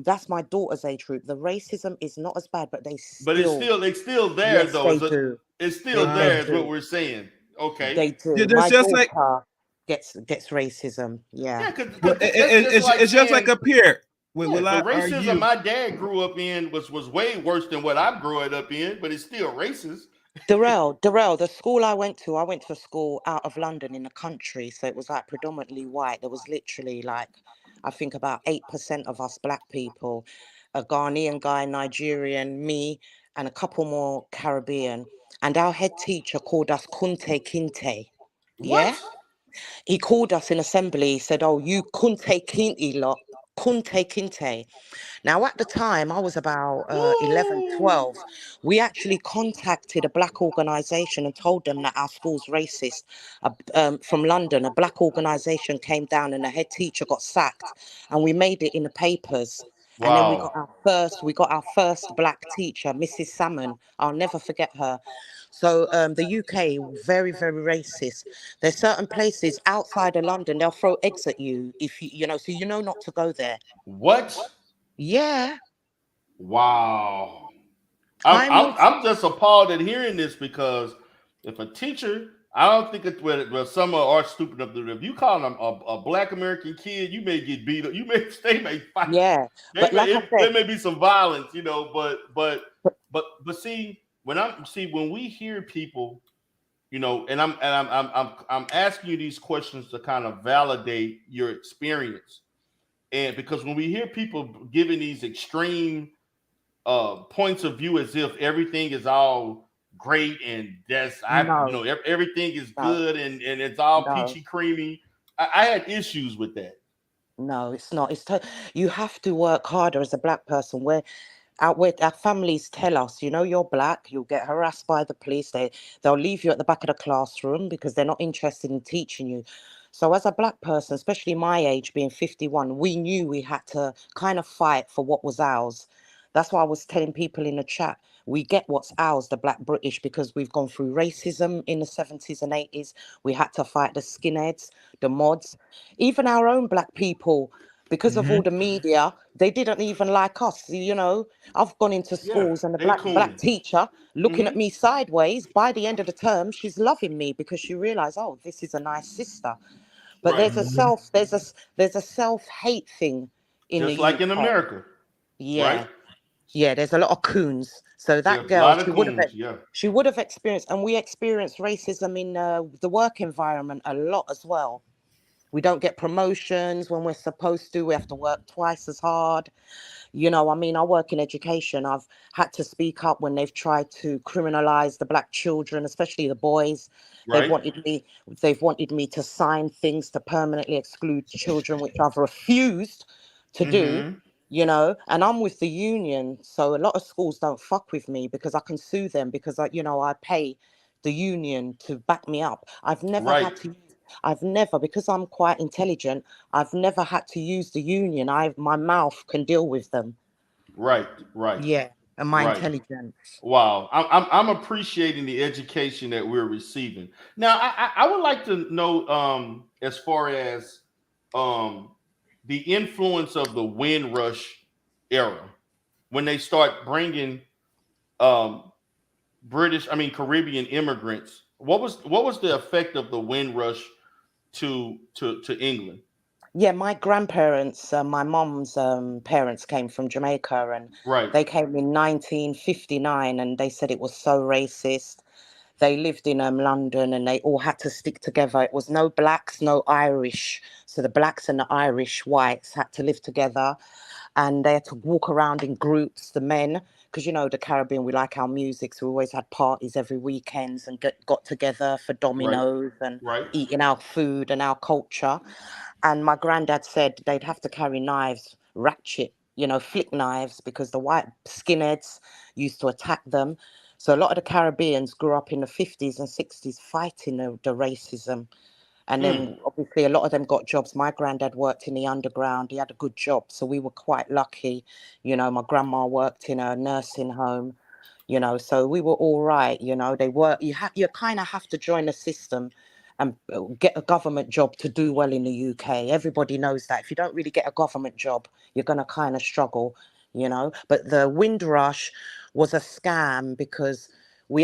That's my daughter's age group. The racism is not as bad, but it's still there yes, though. they do. It's still They there, is do. what we're saying. Okay. They do. Yeah, My just daughter gets racism. Yeah. it's just like up here. The racism my dad grew up in was way worse than what I'm growing up in, but it's still racist. Darrell, the school I went to a school out of London in the country. So it was like predominantly white. There was literally like, I think about 8% of us black people, a Ghanaian guy, Nigerian, me, and a couple more Caribbean. And our head teacher called us Kunte Kinte. Yeah? What? He called us in assembly. He said, oh, you Kunte Kinte lot. Kunte Kinte. Now, at the time, I was about 11, 12. We actually contacted a black organisation and told them that our school's racist. From London, a black organisation came down and the head teacher got sacked. And we made it in the papers. Wow. And then we got our first black teacher, Mrs. Salmon. I'll never forget her. So the UK, very, very racist. There's certain places outside of London, they'll throw eggs at you if you know, so you know not to go there. What? Yeah. Wow. I'm just appalled at hearing this because if a teacher, I don't think it's well, some are stupid enough to. If you call them a black American kid, you may get beat up. They may fight. Yeah, there may be some violence, you know. But see, when we hear people, you know, and I'm asking you these questions to kind of validate your experience, and because when we hear people giving these extreme points of view as if everything is all great and everything is good and it's all peachy creamy. I had issues with that. No, it's not. You have to work harder as a black person. Where our families tell us, you know, you're black, you'll get harassed by the police. They'll leave you at the back of the classroom because they're not interested in teaching you. So as a black person, especially my age, being 51, we knew we had to kind of fight for what was ours. That's why I was telling people in the chat, we get what's ours, the Black British, because we've gone through racism in the 70s and 80s. We had to fight the skinheads, the mods, even our own black people. Because of all the media, they didn't even like us. You know, I've gone into schools and the black teacher looking at me sideways. By the end of the term, she's loving me because she realized, oh, this is a nice sister. But there's a self-hate thing in just the like UK. in America. Yeah. Right? Yeah, there's a lot of coons. So that girl, she would have experienced, and we experienced racism in the work environment a lot as well. We don't get promotions when we're supposed to. We have to work twice as hard. You know, I mean, I work in education. I've had to speak up when they've tried to criminalize the black children, especially the boys. They've Right. wanted me, they've wanted me to sign things to permanently exclude children, which I've refused to do, Mm-hmm. you know, and I'm with the union. So a lot of schools don't fuck with me because I can sue them because I, you know, I pay the union to back me up. Right. I've never, because I'm quite intelligent, I've never had to use the union. My mouth can deal with them. Right. Right. Yeah, and my Right. intelligence. Wow, I'm appreciating the education that we're receiving. Now, I would like to know, as far as um, the influence of the Windrush era when they start bringing um, Caribbean immigrants. What was the effect of the Windrush to England? Yeah, my grandparents, my mom's parents came from Jamaica, and Right, they came in 1959, and they said it was so racist. They lived in London, and they all had to stick together. It was no blacks, no Irish. So the blacks and the Irish whites had to live together, and they had to walk around in groups, the men, because you know the Caribbean, we like our music, so we always had parties every weekends and got together for right, dominoes and right, eating our food and our culture. And my granddad said they'd have to carry knives, ratchet, you know, flick knives, because the white skinheads used to attack them. So a lot of the Caribbeans grew up in the 50s and 60s fighting the racism. And mm, then obviously a lot of them got jobs. My granddad worked in the underground. He had a good job. So we were quite lucky. You know, my grandma worked in a nursing home, you know, so we were all right. You know, you kind of have to join the system and get a government job to do well in the UK. Everybody knows that. If you don't really get a government job, you're going to kind of struggle, you know. But the Windrush was a scam because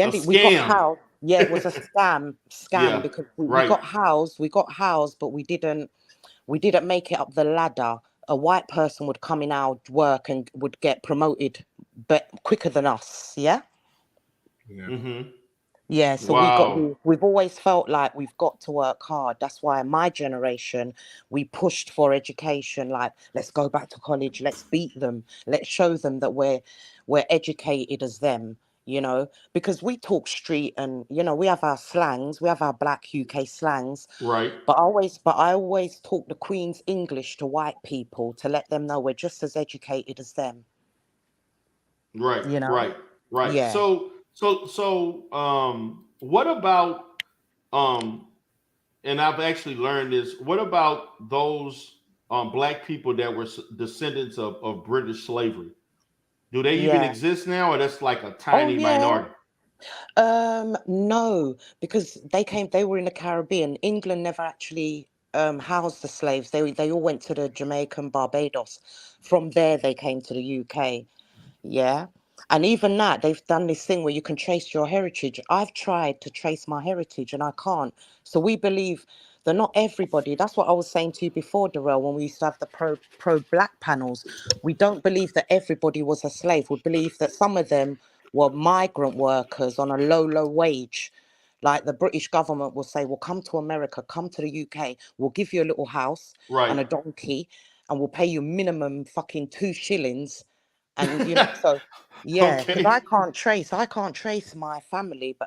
a we got scam. housed. Yeah, it was a scam Yeah, because right, we got housed, but we didn't make it up the ladder. A white person would come in our work and would get promoted, but quicker than us. Yeah. Yeah. mm-hmm. Yeah, so Wow, we've always felt like we've got to work hard. That's why my generation, we pushed for education, like let's go back to college, let's beat them, let's show them that we're educated as them, you know, because we talk street and you know, we have our slangs, we have our black UK slangs, right, but I always talk the Queen's English to white people to let them know we're just as educated as them, right, you know? right, right. Yeah. What about um and I've actually learned this. What about those black people that were descendants of British slavery? Do they even Yeah. exist now, or that's like a Oh tiny yeah. minority? No, because they were in the Caribbean. England never actually housed the slaves. They all went to the Jamaican Barbados. From there they came to the UK. Yeah. And even that, they've done this thing where you can trace your heritage. I've tried to trace my heritage and I can't. So we believe that not everybody, that's what I was saying to you before, Darrell, when we used to have the pro black panels. We don't believe that everybody was a slave. We believe that some of them were migrant workers on a low wage. Like the British government will say, well, come to America, come to the UK, we'll give you a little house Right. and a donkey, and we'll pay you minimum fucking 2 shillings. And you know, so yeah, because Okay. I can't trace my family,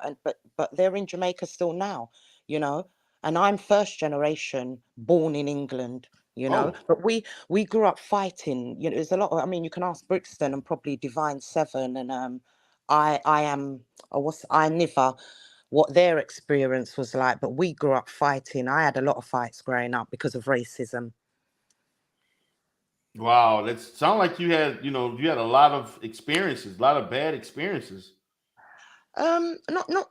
but they're in Jamaica still now, you know. And I'm first generation born in England, you know. Oh, But we grew up fighting. You know, there's a lot of, I mean, you can ask Brixton and probably Divine Seven and I am or what's I Niver, what their experience was like. But we grew up fighting. I had a lot of fights growing up because of racism. wow. That sound like you had a lot of experiences, a lot of bad experiences.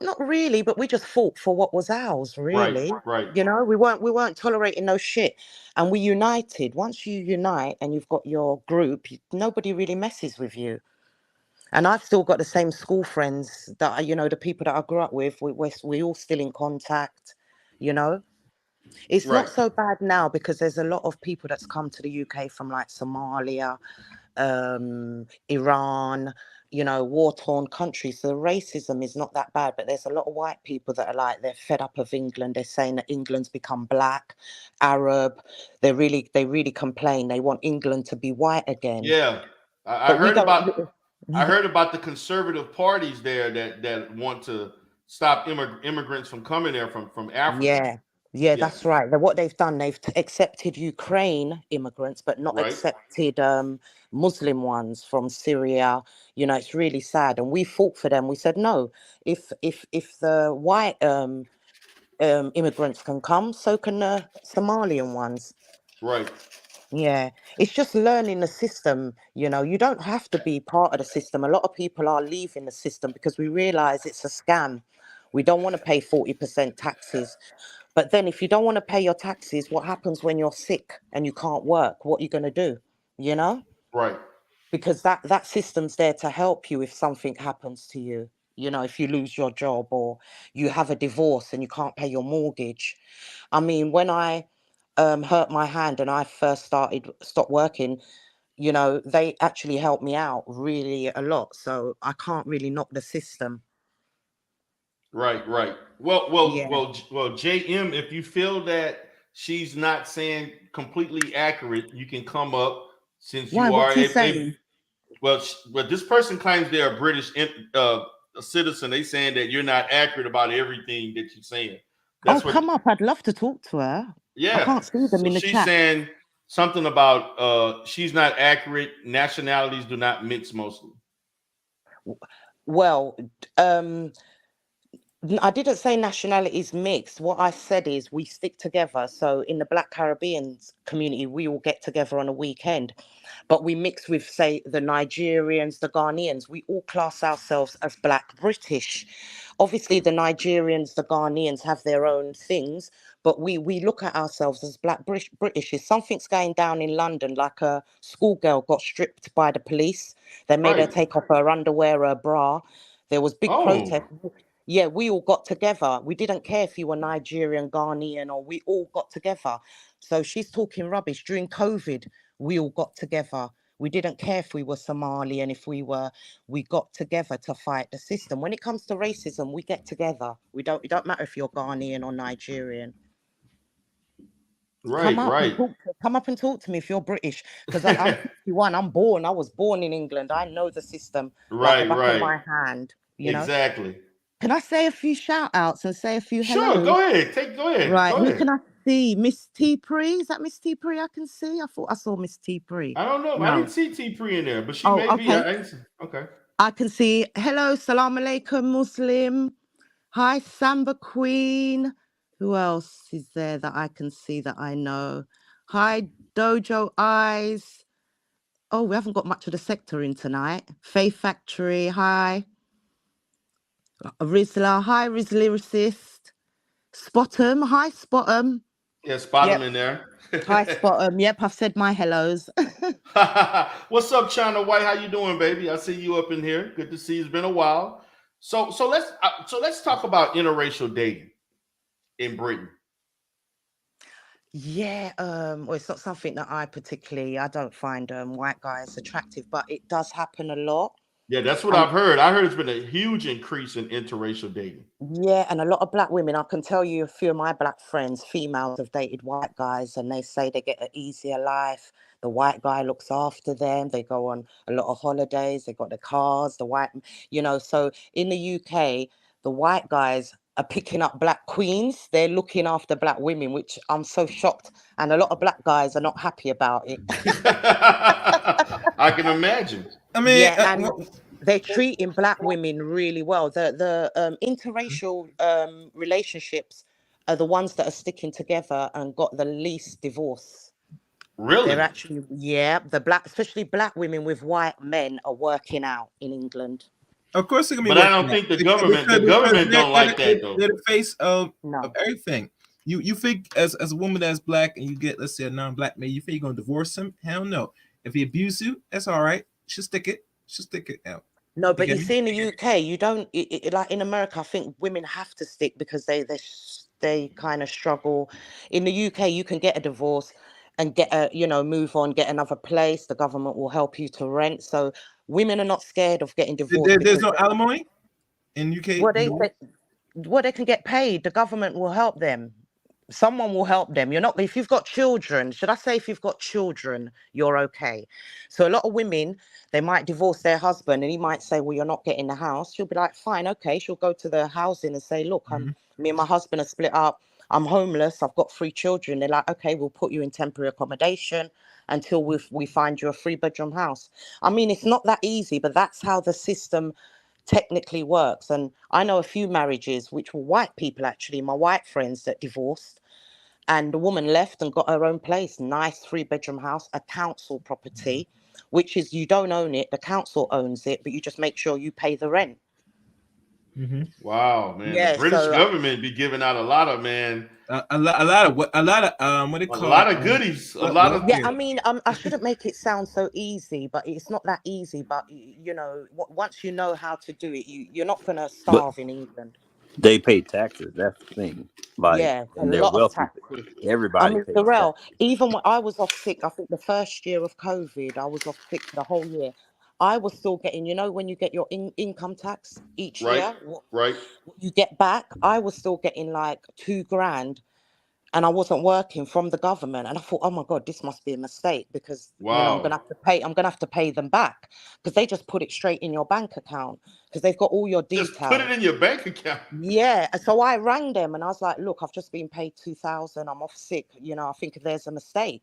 Not really, but we just fought for what was ours, Right. really. Right. You know, we weren't tolerating no shit, and we united. Once you unite and you've got your group, nobody really messes with you. And I've still got the same school friends that you know, the people that I grew up with. We all still in contact. You know, it's not Right. so bad now because there's a lot of people that's come to the UK from like Somalia, Iran, war-torn countries. So the racism is not that bad, but there's a lot of white people that are like, they're fed up of England. They're saying that England's become black, Arab. They really complain. They want England to be white again. Yeah, I But we heard don't. about the conservative parties there that want to stop immigrants from coming there from Africa. Yeah, that's right. What they've done, they've accepted Ukraine immigrants, but not Right, accepted Muslim ones from Syria. It's really sad. And we fought for them. We said no. If the white immigrants can come, so can the Somalian ones. right, Yeah, it's just learning the system. You don't have to be part of the system. A lot of people are leaving the system because we realize it's a scam. We don't want to pay 40% taxes. But then if you don't want to pay your taxes, what happens when you're sick and you can't work? What are you going to do? right, Because that system's there to help you if something happens to you. If you lose your job or you have a divorce and you can't pay your mortgage. I mean, when I hurt my hand and I first stopped working, they actually helped me out really a lot. So I can't really knock the system. right. Yeah. Well, JM, if you feel that she's not saying completely accurate, you can come up since Why? you are What's he saying? well, this person claims they're a British a citizen. They saying that you're not accurate about everything that you're saying. That's what. Come up. I'd love to talk to her. I Yeah. can't see them So in the she's chat. saying something about she's not accurate. Nationalities do not mix mostly. Well, I didn't say nationalities mixed. What I said is we stick together. So in the Black Caribbean community, we all get together on a weekend, but we mix with, say, the Nigerians, the Ghanaians. We all class ourselves as Black British. Obviously, the Nigerians, the Ghanaians have their own things, but we look at ourselves as Black British. If something's going down in London, like a schoolgirl got stripped by the police, they made her Right. take off her underwear, her bra. There was big protest. Yeah, we all got together. We didn't care if you were Nigerian, Ghanaian, or we all got together. So she's talking rubbish. During COVID, we all got together. We didn't care if we were Somali and we got together to fight the system. When it comes to racism, we get together. It don't matter if you're Ghanaian or Nigerian. Right. Come up and talk to me if you're British, because I'm 51. I was born in England. I know the system like the back of my hand. Exactly. Can I say a few shout outs and say a few hellos? Sure, go ahead. Go ahead. Right, go who ahead. can I see? Miss T Pre? Is that Miss T Pre I can see? I thought I saw Miss T Pre. I don't know. No. I didn't see T Pre in there, but she may be. Okay. I can see. Hello, salam alaikum, Muslim. Hi, Samba Queen. Who else is there that I can see that I know? Hi, Dojo Eyes. Oh, we haven't got much of the sector in tonight. Faith Factory. Hi. Rizla. Hi, Riz Lyricist. Spot'em. Hi, Spot'em. Yeah, Spot'em in there. Hi, Spot'em. Yep, I've said my hellos. What's up, China White? How you doing, baby? I see you up in here. Good to see you. It's been a while. So let's talk about interracial dating in Britain. Yeah, well, it's not something that I don't find white guys attractive, but it does happen a lot. Yeah, that's what I've heard. I heard it's been a huge increase in interracial dating. Yeah, and a lot of black women. I can tell you a few of my black friends, females, have dated white guys, and they say they get an easier life. The white guy looks after them. They go on a lot of holidays. They got the cars. So in the UK, the white guys are picking up black queens. They're looking after black women, which I'm so shocked. And a lot of black guys are not happy about it. I can imagine. I mean, yeah, and they're treating black women really well. The interracial relationships are the ones that are sticking together and got the least divorce. Really? They're actually, especially black women with white men are working out in England. Of course, they're gonna be. But I don't think the government don't like that though. They're the face of everything. You think as a woman that's black and you get, let's say, a non-black man, you think you're gonna divorce him? Hell no. If he abuse you, that's all right. She'll stick it out. No, but you see, in the UK, you don't like in America. I think women have to stick because they kind of struggle. In the UK, you can get a divorce and get move on, get another place. The government will help you to rent. So Women are not scared of getting divorced. There's because no alimony in UK. well, they can get paid. The government will help them. Someone will help them. You're not, if you've got children, should I say if you've got children, you're okay. So a lot of women, they might divorce their husband and he might say, well, you're not getting the house. She'll be like, fine, okay. She'll go to the housing and say, look, me and my husband are split up. I'm homeless. I've got 3 children. They're like, okay, we'll put you in temporary accommodation until we find you a 3-bedroom house. I mean, it's not that easy, but that's how the system technically works. And I know a few marriages which were white people, actually, my white friends that divorced, and the woman left and got her own place, nice 3-bedroom house, a council property, which is, you don't own it, the council owns it, but you just make sure you pay the rent. Wow, man. Yeah, The British so government be giving out a lot of, man, a lot of what they a call lot of goodies. A lot of yeah, I mean, I shouldn't make it sound so easy, but it's not that easy. But you know, once you know how to do it, you're not gonna But starve in England. they pay taxes. That's the thing. Like, Yeah, a and they're lot of wealthy. taxes. I Everybody mean, pays Darrell, taxes. even when I was off sick, I think the first year of COVID, I was off sick for the whole year. I was still getting, you know, when you get your income tax each right, year, what right. you get back, I was still getting like 2 grand, and I wasn't working from the government. And I thought, oh my God, this must be a mistake because, you know, I'm Wow. gonna have to pay them back because they just put it straight in your bank account because they've got all your Just put it details. in your bank account. Yeah. So I rang them and I was like, look, I've just been paid 2,000. I'm off sick. You know, I think there's a mistake.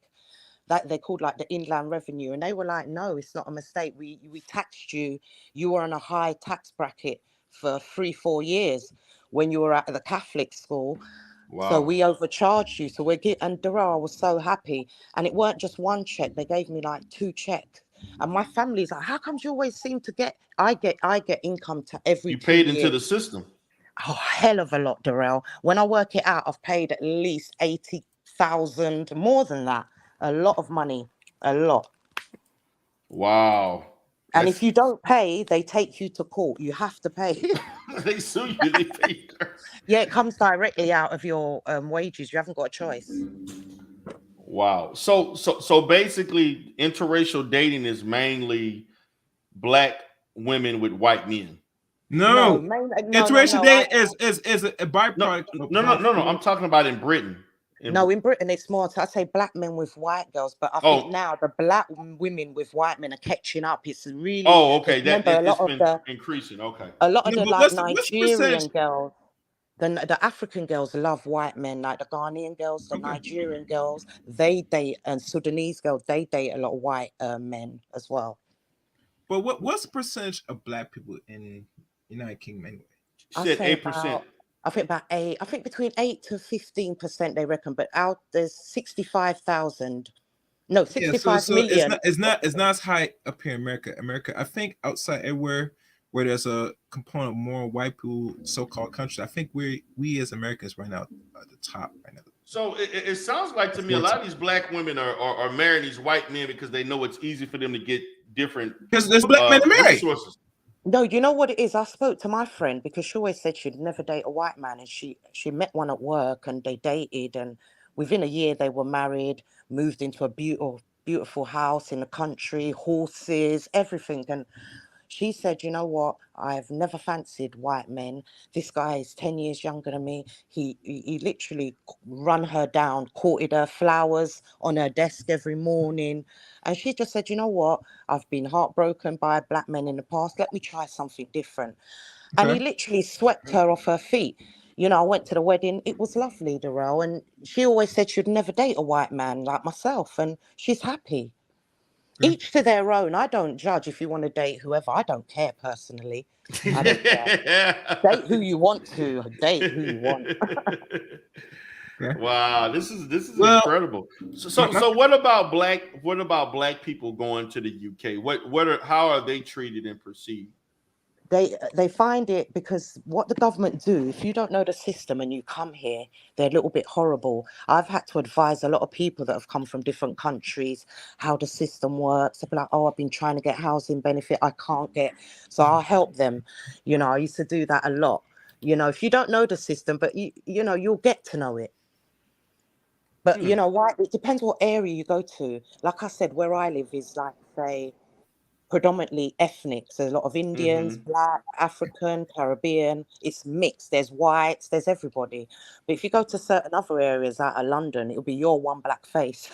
That they called like the Inland Revenue. And they were like, no, it's not a mistake. We taxed you. You were on a high tax bracket for 3-4 years when you were at the Catholic school. So Wow. we overcharged you. So and Darrell was so happy. And it weren't just one check. They gave me like 2 checks. And my family's like, how comes you always seem to get, I get income to every You 2 paid into years. the system. Oh, hell of a lot, Darrell. When I work it out, I've paid at least 80,000, more than that. A lot of money, a lot. Wow. And if you don't pay, they take you to court. You have to pay. They sue you. They pay you. Yeah, it comes directly out of your wages. You haven't got a choice. Wow. So basically, interracial dating is mainly black women with white men. No, No, no. interracial dating is a No, byproduct. no. I'm talking about in Britain. No, in Britain it's more. I say black men with white girls, but I think now the black women with white men are catching up. It's really. Oh, okay. That Remember, it's been increasing. Okay. a lot of No, the but like what's the percentage? Nigerian girls. The African girls love white men, like the Ghanaian girls, the Okay. Nigerian girls, they date, and Sudanese girls, they date a lot of white men as well. But what's the percentage of black people in United Kingdom anyway? She said 8%. I think about 8. I think between 8 to 15% they reckon, but there's 65,000. No, 65 million. It's not as high up here in America. I think outside everywhere where there's a component more white people, so-called countries, I think we as Americans right now are at the top right now. So it sounds like to me a lot of these black women are marrying these white men because they know it's easy for them to get different Because there's black men to marry. resources. No, you know what it is? I spoke to my friend because she always said she'd never date a white man, and she met one at work and they dated, and within a year they were married, moved into a beautiful house in the country, horses, everything. And she said, you know what? I've never fancied white men. This guy is 10 years younger than me. He literally run her down, courted her, flowers on her desk every morning. And she just said, you know what? I've been heartbroken by black men in the past. Let me try something different. And he literally swept her off her feet. You know, I went to the wedding. It was lovely, Darrell. And she always said she'd never date a white man like myself. And she's happy. Each to their own. I don't judge if you want to date whoever. I don't care personally. I don't care. Date who you want to. Date who you want. Wow, this is incredible. So what about black people going to the UK? How are they treated and perceived? They find it because what the government do, if you don't know the system and you come here, they're a little bit horrible. I've had to advise a lot of people that have come from different countries how the system works. They'll be like, oh, I've been trying to get housing benefit, I can't get. So I'll help them. You know, I used to do that a lot. You know, if you don't know the system, but you know, you'll get to know it. But you know why? It depends what area you go to. Like I said, where I live is like, say, predominantly ethnic. So there's a lot of Indians, Black, African, Caribbean. It's mixed. There's whites, there's everybody. But if you go to certain other areas out of London, it'll be your one black face.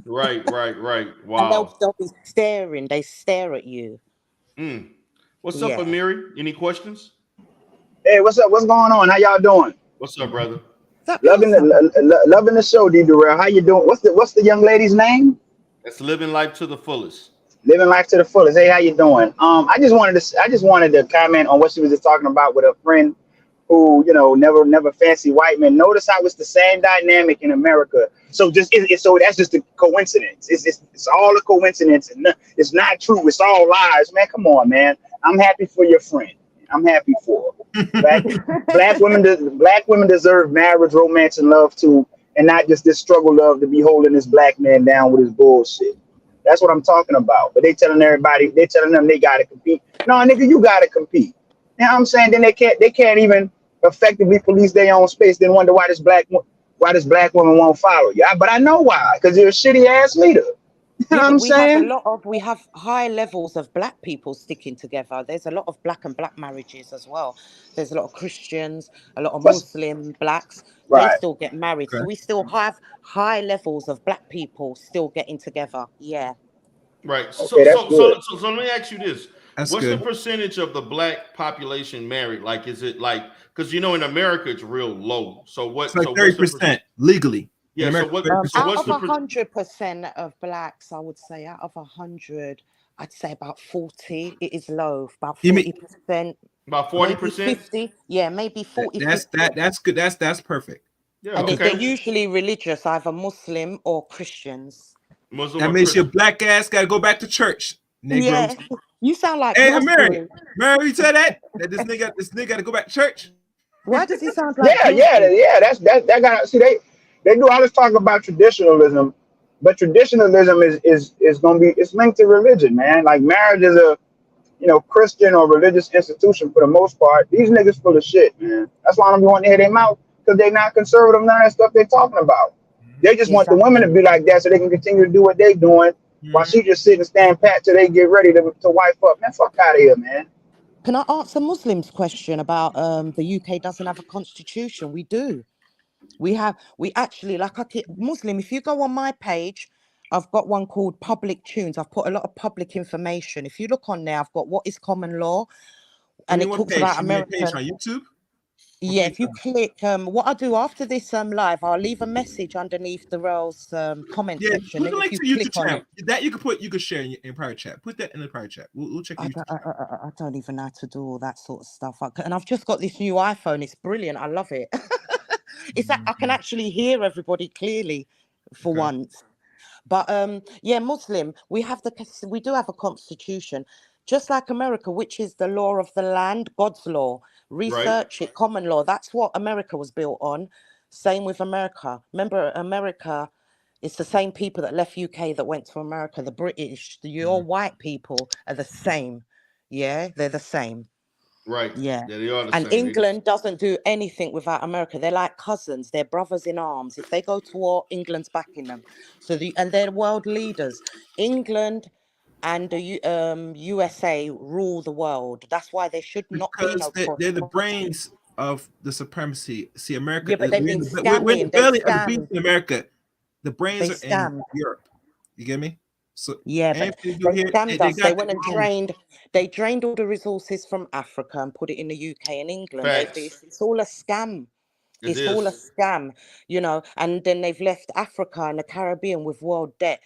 Right. And Wow. they'll be staring. They stare at you. What's up, Yeah. Amiri? Any questions? Hey, what's up? What's going on? How y'all doing? What's up, brother? Loving loving the show, D. Durrell. How you doing? What's the young lady's name? That's living life to the fullest. Living life to the fullest. Hey, how you doing? I just wanted to comment on what she was just talking about with a friend who, never fancy white men. Notice how it's the same dynamic in America. So so that's just a coincidence. It's all a coincidence, and it's not true. It's all lies, man. Come on, man. I'm happy for your friend. I'm happy for her. Black women deserve marriage, romance, and love too, and not just this struggle love to be holding this black man down with his bullshit. That's what I'm talking about. But they telling them they gotta compete. No, nigga, you gotta compete. You know what I'm saying? Then they can't even effectively police their own space. Then wonder why this black woman won't follow you. But I know why, because you're a shitty ass leader. You know what I'm saying? We have high levels of black people sticking together. There's a lot of black and black marriages as well. There's a lot of Christians, a lot of Muslim blacks. Right. They still get married. So we still have high levels of black people still getting together. Yeah. Right. Okay, So let me ask you this. That's What's good. the percentage of the black population married? Like, is it like, because in America it's real low. So what? It's like 30% legally. Yeah. America, So out of 100% of blacks, I would say out of 100, I'd say about 40. It is low. About 40%. About 40%. 50. Yeah, maybe 40. That's good. That's perfect. Yeah. And Okay. they're usually religious, either Muslim or Christians. Muslim That or makes Christian. your black ass gotta go back to church. Negroes. Yeah, you sound like Hey, Muslim. Mary, you said that this nigga gotta go back to church. Why does he sound like Yeah. That got see they do all this talk about traditionalism, but traditionalism is gonna be it's linked to religion, man. Like marriage is a Christian or religious institution for the most part. These niggas full of shit, man. That's why I don't be wanting to hear their mouth, because they not conservative, none of that stuff they're talking about. They just want the women to be like that so they can continue to do what they doing while she just sit and stand pat till they get ready to wife up. Man, fuck out of here, man. Can I answer Muslims' question about the UK doesn't have a constitution? We do. We actually, like Muslim, if you go on my page, I've got one called Public Tunes. I've put a lot of public information. If you look on there, I've got what is common law, and it talks about American. Page on YouTube? Yeah, if you click, what I'll do after this live, I'll leave a message underneath the Rel's comment section. Put the link if to you YouTube click on channel. it, That you could share in private chat. Put that in the private chat. We'll check YouTube. I don't even know how to do all that sort of stuff. And I've just got this new iPhone. It's brilliant. I love it. It's that I can actually hear everybody clearly for once. But yeah, Muslim, we do have a constitution, just like America, which is the law of the land, God's law. Research it, common law. That's what America was built on. Same with America. Remember, America, it's the same people that left UK that went to America. The British, your white people are the same. Yeah, they're the same. Right. Yeah. They are the and same. England doesn't do anything without America. They're like cousins. They're brothers in arms. If they go to war, England's backing them. And they're world leaders. England and the USA rule the world. That's why there should not be no they're the brains of the supremacy. See, America. Yeah, but they've been we're scamming. in the belly of the beast in America. The brains They are in scammed. Europe. You get me? So yeah, but they scammed us. They went and drained. They drained all the resources from Africa and put it in the UK and England. It's all a scam. It's all a scam, and then they've left Africa and the Caribbean with world debt.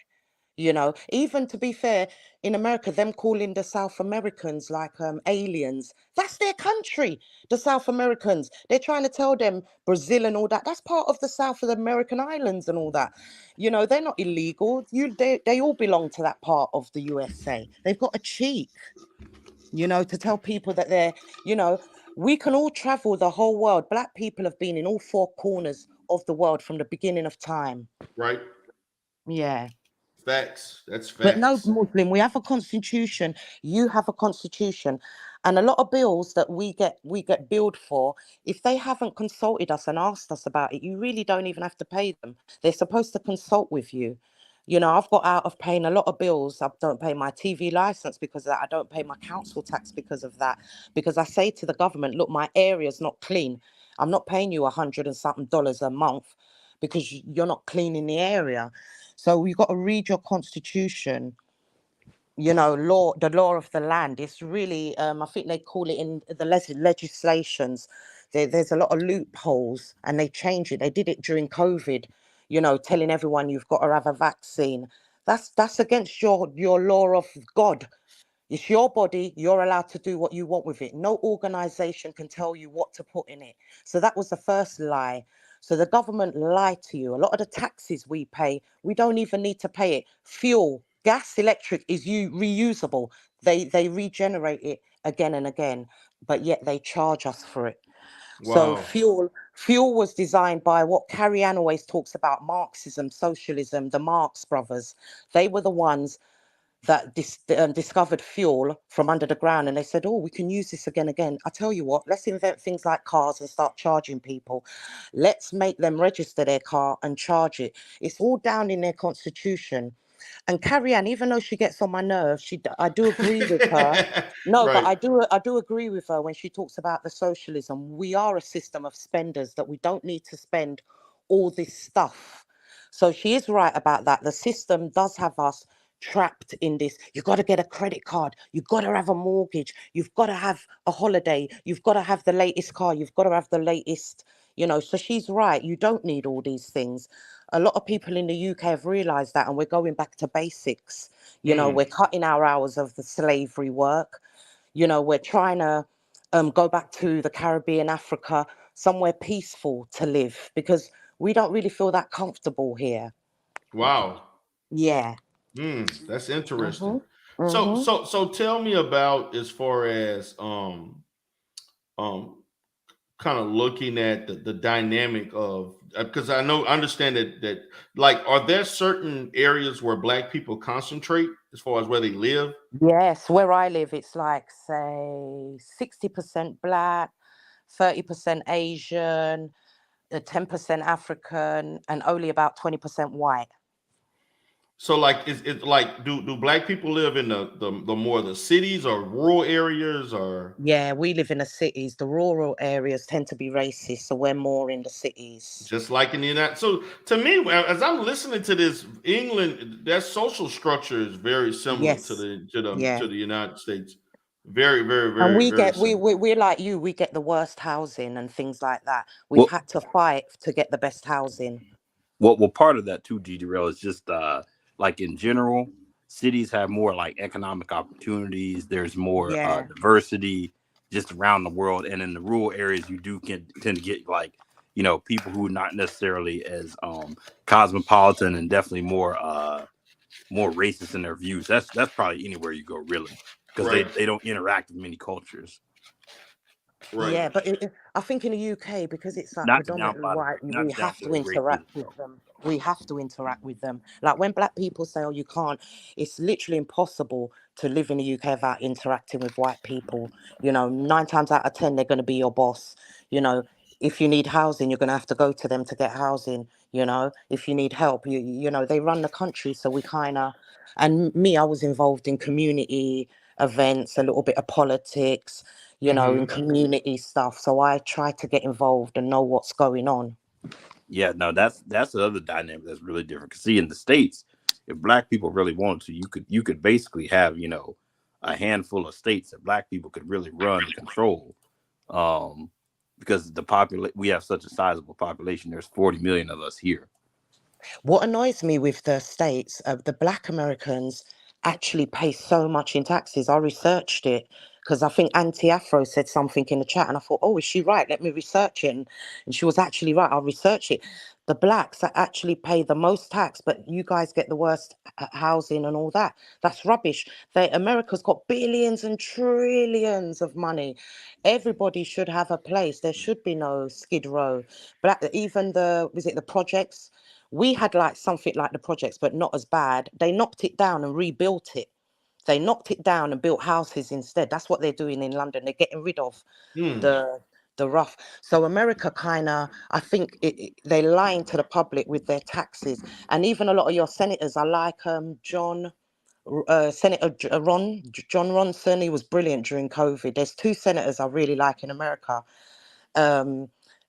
Even to be fair, in America, them calling the South Americans like aliens, that's their country, the South Americans. They're trying to tell them Brazil and all that, that's part of the South of the American islands and all that. They're not illegal. They all belong to that part of the USA. They've got a cheek, to tell people that they're, we can all travel the whole world. Black people have been in all four corners of the world from the beginning of time. Right. Yeah. Facts. That's facts. But no, Muslim, we have a constitution. You have a constitution, and a lot of bills that we get billed for. If they haven't consulted us and asked us about it, you really don't even have to pay them. They're supposed to consult with you, You know, I've got out of paying a lot of bills. I don't pay my TV license because of that. I don't pay my council tax because of that. Because I say to the government, look, my area's not clean. I'm not paying you $100 and something a month because you're not cleaning the area. So you've got to read your constitution, you know, the law of the land. It's really, I think they call it in the legislations. There's a lot of loopholes and they change it. They did it during COVID, you know, telling everyone you've got to have a vaccine. That's against your law of God. It's your body. You're allowed to do what you want with it. No organization can tell you what to put in it. So that was the first lie. So the government lied to you. A lot of the taxes we pay, we don't even need to pay it. Fuel, gas, electric is reusable. They regenerate it again and again, but yet they charge us for it. So Wow. fuel was designed by what Carrie Ann always talks about: Marxism, socialism, the Marx brothers. They were the ones that discovered fuel from under the ground, and they said, oh, we can use this again. I tell you what, let's invent things like cars and start charging people. Let's make them register their car and charge it. It's all down in their constitution. And Carrie Ann, even though she gets on my nerves, I do agree with her. No, but Right. I do agree with her when she talks about the socialism. We are a system of spenders, that we don't need to spend all this stuff. So she is right about that. The system does have us trapped in this. You've got to get a credit card. You've got to have a mortgage. You've got to have a holiday. You've got to have the latest car. You've got to have the latest, you know. So she's right. You don't need all these things. A lot of people in the UK have realised that, and we're going back to basics. You know, we're cutting our hours of the slavery work. You know, we're trying to go back to the Caribbean, Africa, somewhere peaceful to live, because we don't really feel that comfortable here. Wow. Yeah. That's interesting. Mm-hmm. So Mm-hmm. so tell me about, as far as um kind of looking at the dynamic of, because I understand that like, are there certain areas where Black people concentrate as far as where they live? Yes, where I live, it's like, say, 60% Black, 30% Asian, 10% African, and only about 20% white. So like, is it like, do Black people live in the more the cities or rural areas, or Yeah, we live in the cities. The rural areas tend to be racist, so we're more in the cities. just like in the United? So to me, as I'm listening to this, England, their social structure is very similar to Yes. to Yeah. the United States. Very, very, And very, very similar. we're like you, we get the worst housing and things like that. We've Well, had to fight to get the best housing. well, part of that too, G-Rail, is just like in general, cities have more like economic opportunities. There's more Yeah. diversity just around the world, and in the rural areas, you tend to get like, you know, people who are not necessarily as cosmopolitan, and definitely more racist in their views. That's probably anywhere you go, really, because Right. they don't interact with many cultures. Right. Yeah, but I think in the UK, because it's like Not to predominantly white, not we to have to downplay racism. interact with them. We have to interact with them. Like when Black people say, "Oh, you can't," it's literally impossible to live in the UK without interacting with white people. You know, 9 times out of 10, they're going to be your boss. You know, if you need housing, you're going to have to go to them to get housing. You know, if you need help, you know, they run the country. So we kind of, and me, I was involved in community events, a little bit of politics, you know, in community stuff. So I try to get involved and know what's going on. Yeah, no, that's the other dynamic that's really different. Cause see, in the States, if Black people really wanted to, you could basically have, you know, a handful of states that Black people could really run and control. Because we have such a sizable population. There's 40 million of us here. What annoys me with the States, the Black Americans actually pay so much in taxes. I researched it because I think Auntie Afro said something in the chat, and I thought, oh, is she right? Let me research it. And she was actually right. I'll research it. The Blacks that actually pay the most tax, but you guys get the worst housing and all that. That's rubbish. America's got billions and trillions of money. Everybody should have a place. There should be no Skid Row. Even was it the projects? We had like something like the projects, but not as bad. They knocked it down and rebuilt it. They knocked it down and built houses instead. That's what they're doing in London. They're getting rid of the the rough. So America kind of, I think they're lying to the public with their taxes. And even a lot of your senators, I like Senator John Ronson. He was brilliant during COVID. There's two senators I really like in America.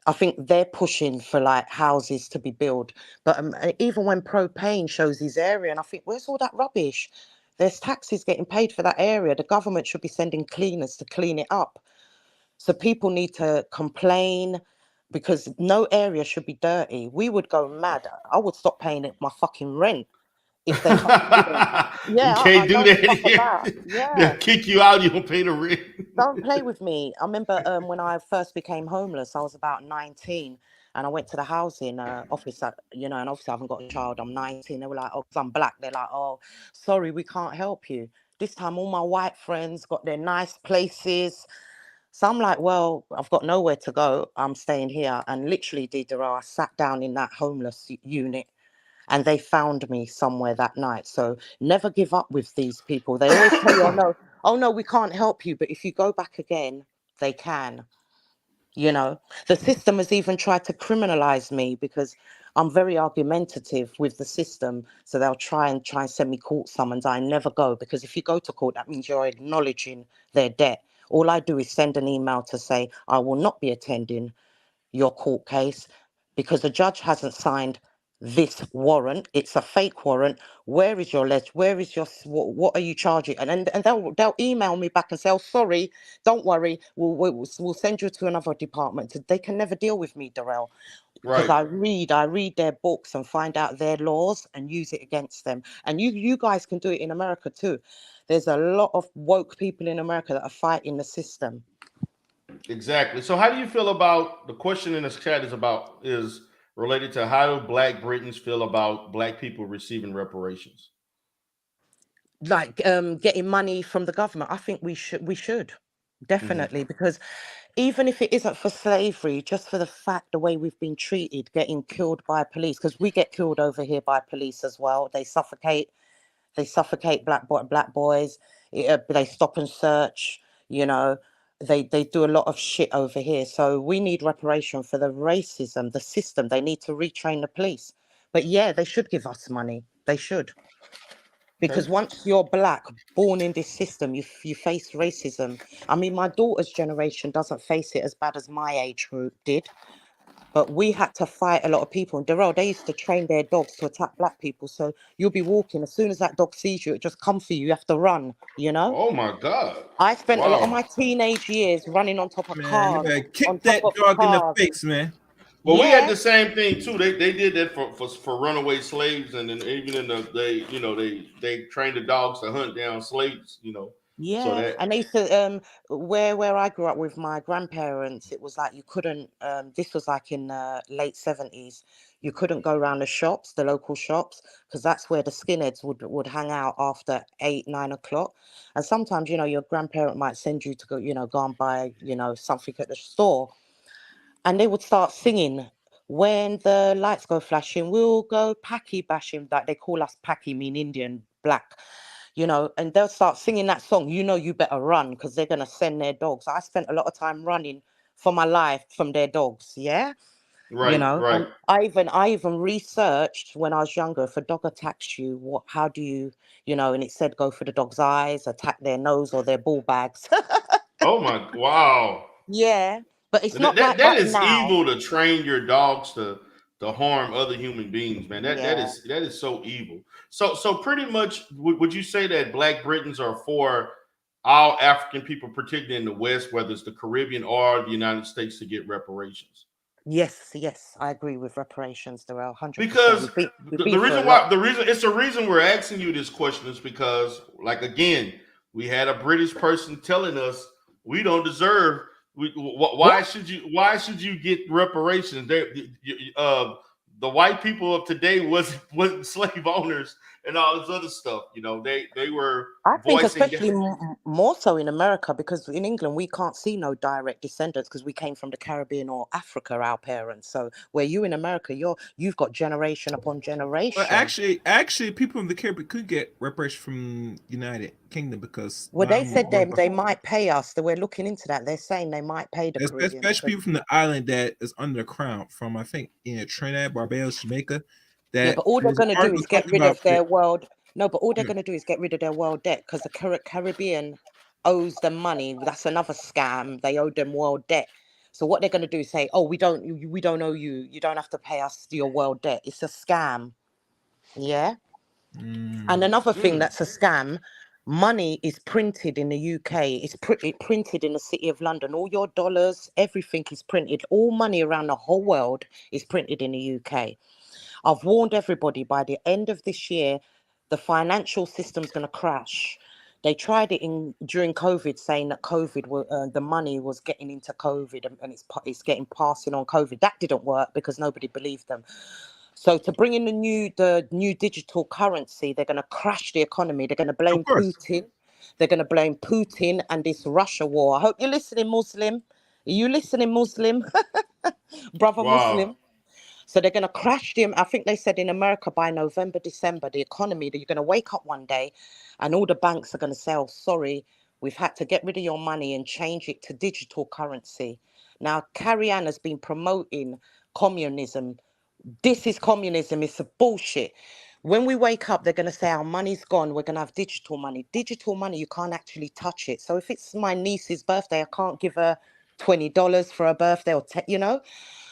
I think they're pushing for like houses to be built. But even when propane shows his area, and I think, where's all that rubbish? There's taxes getting paid for that area. The government should be sending cleaners to clean it up. So people need to complain because no area should be dirty. We would go mad. I would stop paying my fucking rent if they come. You Yeah, I can't do don't that fuck here. about. They'll Yeah. kick you out. You don't pay the rent. Don't play with me. I remember when I first became homeless, I was about 19 and I went to the housing office, and obviously I haven't got a child, I'm 19. They were like, oh, because I'm black. They're like, oh, sorry, we can't help you. This time all my white friends got their nice places. So I'm like, well, I've got nowhere to go. I'm staying here. And literally, Didero, I sat down in that homeless unit and they found me somewhere that night. So never give up with these people. They always tell you, oh no, we can't help you. But if you go back again, they can. The system has even tried to criminalize me because I'm very argumentative with the system. So they'll try and send me court summons. I never go because if you go to court, that means you're acknowledging their debt. All I do is send an email to say I will not be attending your court case because the judge hasn't signed this warrant. It's a fake warrant. Where is your where is your what are you charging? And they'll email me back and say, oh, sorry, don't worry, we'll send you to another department. They can never deal with me, Darrell, because I read their books and find out their laws and use it against them. And you guys can do it in America too. There's a lot of woke people in America that are fighting the system. Exactly. So how do you feel about the question in this chat is related to how do Black Britons feel about Black people receiving reparations? Like getting money from the government. I think we should definitely, because even if it isn't for slavery, just for the fact the way we've been treated, getting killed by police, because we get killed over here by police as well. They suffocate black boys. They stop and search. They do a lot of shit over here. So we need reparation for the racism, the system. They need to retrain the police. But yeah, they should give us money. They should. Because once you're black, born in this system, you face racism. I mean, my daughter's generation doesn't face it as bad as my age group did. But we had to fight a lot of people. And Darrell, they used to train their dogs to attack black people. So you'll be walking. As soon as that dog sees you, it just comes for you. You have to run, Oh, my God. I spent a lot of my teenage years running on top of Man, you cars. better kick that dog in the face, man. Well, we had the same thing too. They did that for runaway slaves, and then even in they trained the dogs to hunt down slaves. Yeah, So that, and they used to where I grew up with my grandparents, it was like you couldn't this was like in the late 70s. You couldn't go around the local shops, because that's where the skinheads would hang out after 8-9 o'clock. And sometimes, your grandparent might send you to go and buy, something at the store. And they would start singing, when the lights go flashing, we'll go packy bashing. Like they call us packy, mean Indian, black, and they'll start singing that song. You better run because they're going to send their dogs. I spent a lot of time running for my life from their dogs. Yeah. right. And I even researched when I was younger, if a dog attacks you, how do you, and it said go for the dog's eyes, attack their nose or their ball bags. Oh my, wow. Yeah. But it's not that like is now. evil to train your dogs to harm other human beings, man. That is so evil. So pretty much, would you say that Black Britons are for all African people, particularly in the West, whether it's the Caribbean or the United States, to get reparations? Yes, I agree with reparations, Darrell, 100%. Because the reason we're asking you this question is because, like, again, we had a British person telling us we don't deserve. Why should you get reparations? The white people of today wasn't slave owners and all this other stuff. They were I think voicing. especially more so in America, because in England we can't see no direct descendants because we came from the Caribbean or Africa, our parents. So where you in America, you've got generation upon Well, generation. actually, people in the Caribbean could get reparations from United Kingdom because Well, they said they might pay us. That we're looking into that. They're saying they might pay the Caribbean. especially people from the island that is under the crown, from I think Trinidad, Barbados, Jamaica. That Yeah, but all they're there's an going to do article is get talking rid about of their it. world. No, but all they're Yeah. going to do is get rid of their world debt because the Caribbean owes them money. That's another scam. They owe them world debt. So what they're going to do is say, "Oh, we don't owe you. You don't have to pay us your world debt." It's a scam. Yeah. And another thing that's a scam, money is printed in the UK. It's printed in the city of London. All your dollars, everything is printed. All money around the whole world is printed in the UK. I've warned everybody by the end of this year, the financial system's going to crash. They tried it during COVID, saying that the money was getting into COVID and it's getting passing on COVID. That didn't work because nobody believed them. So to bring in the new digital currency, they're going to crash the economy. They're going to blame Of course. Putin. They're going to blame Putin and this Russia war. I hope you're listening, Muslim. Are you listening, Muslim? Brother Wow. Muslim. So they're going to crash them. I think they said in America by November, December, the economy, that you're going to wake up one day and all the banks are going to say, "Oh, sorry, we've had to get rid of your money and change it to digital currency." Now, Carrie Ann has been promoting communism. This is communism. It's a bullshit. When we wake up, they're going to say our money's gone. We're going to have digital money. Digital money, you can't actually touch it. So if it's my niece's birthday, I can't give her $20 for her birthday or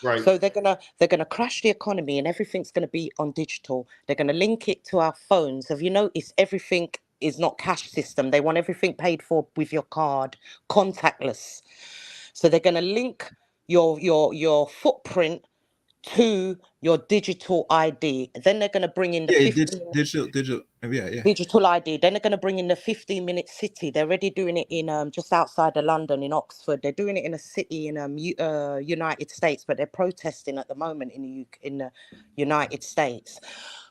Right. So they're gonna crash the economy and everything's gonna be on digital. They're gonna link it to our phones. Have you noticed everything is not cash system? They want everything paid for with your card, contactless. So they're gonna link your footprint to your digital ID. Then they're gonna bring in the Yeah, 15 digital. Yeah. digital ID. Then they're going to bring in the 15-minute city. They're already doing it in just outside of London, in Oxford. They're doing it in a city in United States, but they're protesting at the moment in the United States.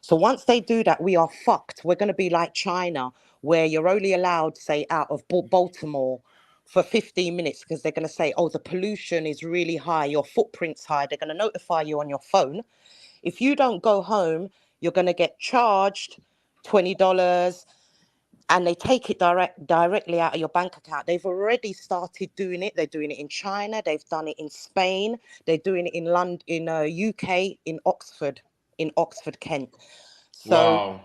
So once they do that, we are fucked. We're going to be like China, where you're only allowed, say, out of Baltimore for 15 minutes because they're going to say, "Oh, the pollution is really high. Your footprint's high." They're going to notify you on your phone. If you don't go home, you're going to get charged $20 and they take it directly out of your bank account. They've already started doing it. They're doing it in China. They've done it in Spain. They're doing it in London, in UK, in Oxford, Kent. So Wow.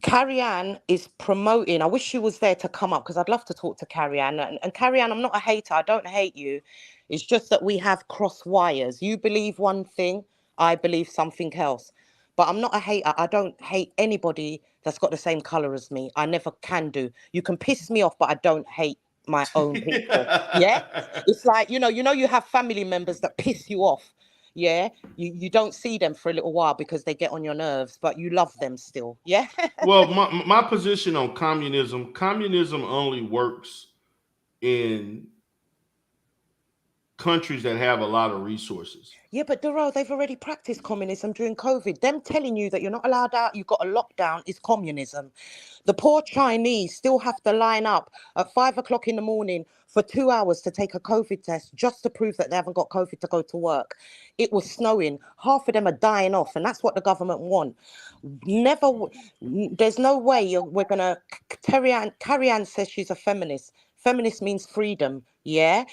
Carrie Ann is promoting. I wish she was there to come up because I'd love to talk to Carrie Ann. And Carrie Ann, I'm not a hater. I don't hate you. It's just that we have cross wires. You believe one thing, I believe something else. But I'm not a hater. I don't hate anybody that's got the same color as me. I never can do. You can piss me off, but I don't hate my own people. Yeah? It's like, you have family members that piss you off. Yeah, you don't see them for a little while because they get on your nerves, but you love them still. Yeah. Well, my position on communism only works in countries that have a lot of resources. Yeah, but Doro, they've already practiced communism during COVID. Them telling you that you're not allowed out, you've got a lockdown is communism. The poor Chinese still have to line up at 5 o'clock in the morning for 2 hours to take a COVID test just to prove that they haven't got COVID to go to work. It was snowing. Half of them are dying off, and that's what the government want. There's no way we're going to... Carrie Ann says she's a feminist. Feminist means freedom, yeah?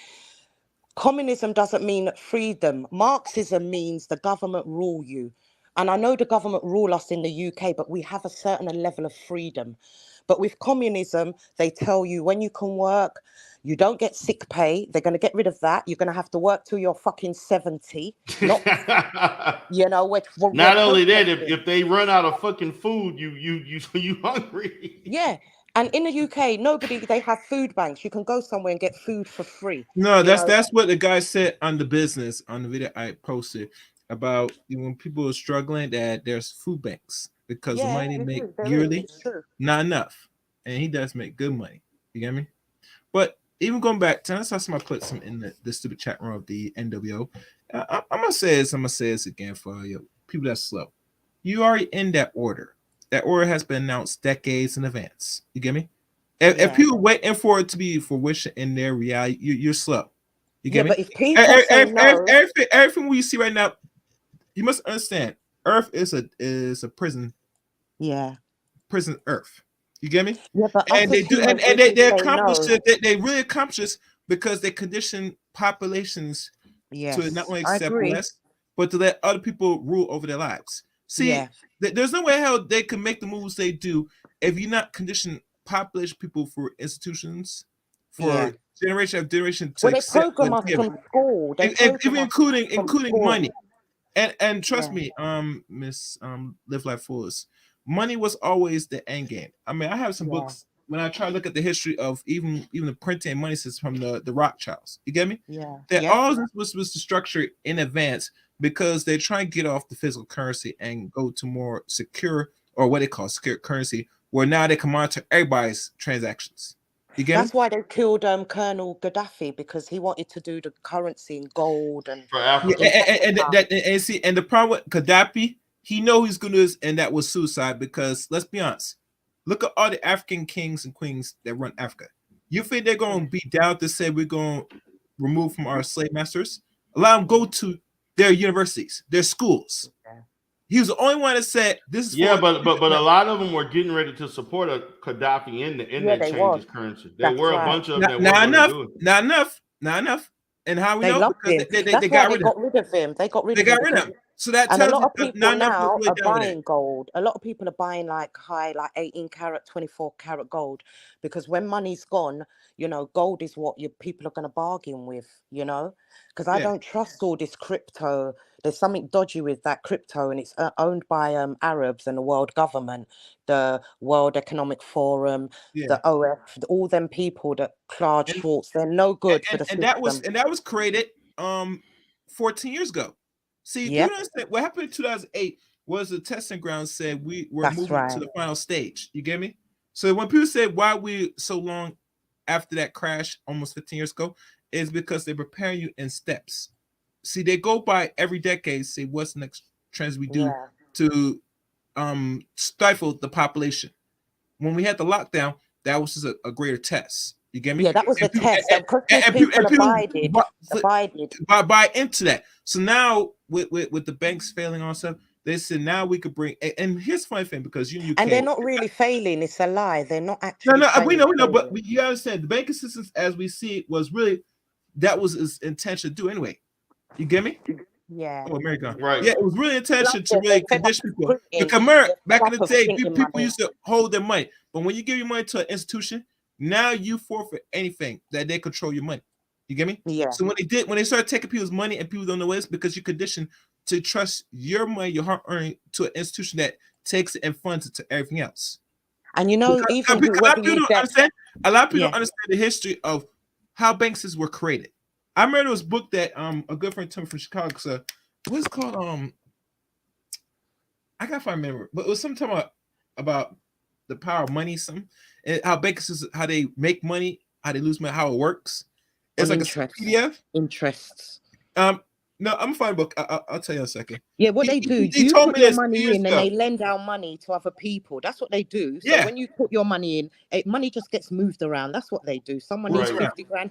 Communism doesn't mean freedom. Marxism means the government rule you. And I know the government rule us in the UK, but we have a certain level of freedom. But with communism, they tell you when you can work, you don't get sick pay. They're going to get rid of that. You're going to have to work till you're fucking 70. Not, Not only that, if they run out of fucking food, you hungry. Yeah. And in the UK, they have food banks. You can go somewhere and get food for free. No, that's what the guy said on the business on the video I posted about when people are struggling that there's food banks because the money they make yearly not enough, and he does make good money. You get me? But even going back to, I saw somebody put some in the stupid chat room of the NWO. I'm gonna say this again for you people that's slow. You already in that order. that order has been announced decades in advance. You get me? If Yeah. people waiting for it to be fruition in their reality, you're slow. You Yeah, get me? but if people say no, Everything we see right now, you must understand. Earth is a prison yeah. Earth. You get me? Yeah, but us And they as do, humans, and if we they say accomplish no, it. They really accomplish this because they condition populations to not yes, only I accept agree. less, but to let other people rule over their lives. See, Yeah, there's no way how they can make the moves they do if you're not condition population people for institutions, yeah. for generation after generation to Well, they accept program what's us given, from school. They and program even us from including money. school. And trust Yeah, me, Miss Live Life Fullest, money was always the end game. I mean, I have some yeah, books when I try to look at the history of even the printing and money system from the Rothschilds. You get me? yeah, That yeah. all this was the structure in advance because they try and get off the physical currency and go to more secure or what they call secure currency, where now they can monitor everybody's transactions. You get me? That's why they killed Colonel Gaddafi, because he wanted to do the currency in gold and For Yeah, Africa. in and Africa. and see, and the problem with Gaddafi, he know he's gonna do this, and that was suicide because let's be honest, look at all the African kings and queens that run Africa. You think they're gonna be down to say we're gonna remove from our slave masters? Allow them go to their universities, their schools. Yeah. He was the only one that said this is Yeah, for but a lot of them were getting ready to support a Gaddafi in Yeah, that they change was. his currency. There That's were a right. bunch of them that were not going to enough, do it. not enough. And how we They know? loved Because him. they That's why got they rid of him. got rid of him. They got rid They of him got rid of because, him. So that and a tells lot you of that people not enough was now really are down with it. buying gold. A lot of people are buying like high, like 18 karat, 24 karat gold, because when money's gone, gold is what your people are going to bargain with, because I Yeah. don't trust all this crypto. There's something dodgy with that crypto, and it's owned by Arabs and the world government, the World Economic Forum, Yeah. the OF, all them people that charge And shorts. They're no good for the system. that was created 14 years ago. See, people Yep, don't understand what happened in 2008 was the testing ground said we were that's moving to right. the final stage. You get me? So when people said why we so long after that crash almost 15 years ago, is because they're preparing you in steps. See, they go by every decade, say what's the next trends we do Yeah. to stifle the population. When we had the lockdown, that was just a greater test. You get me? Yeah, that was the And people, test. Because these and people, people abided. buy into that. So now with the banks failing on stuff, they said now we could bring. And here's the funny thing because you in And they're UK, not really failing. It's a lie. They're not no, actually no, we know, but failing. you understand the banking systems as we see it was really that was his intention to do anyway. You get me? Yeah. Oh, America. Right. Yeah, it was really intention to They're really fed up condition of people. printing. Because They're back fed in up the of day, printing people money. used to hold their money. But when you give your money to an institution, now you forfeit anything that they control your money. You get me? Yeah. So when they started taking people's money and people don't know what it's because you're conditioned to trust your money, your hard earned to an institution that takes it and funds it to everything else. And Because even a lot whoever of people you don't get, understand. A lot of people yeah, don't understand the history of how banks were created. I remember there was a book that a good friend told me from Chicago. So what's it called? I gotta find remember, but it was some time about the power of money, some and how banks how they make money, how they lose money, how it works. It's on like interest. a PDF. Interests. No, I'm gonna find a book. I'll tell you in a second. Yeah, what they do, He you told put me your this money years in and ago. they lend out money to other people. That's what they do. So Yeah. when you put your money in, money just gets moved around. That's what they do. Someone needs Right. 50 grand.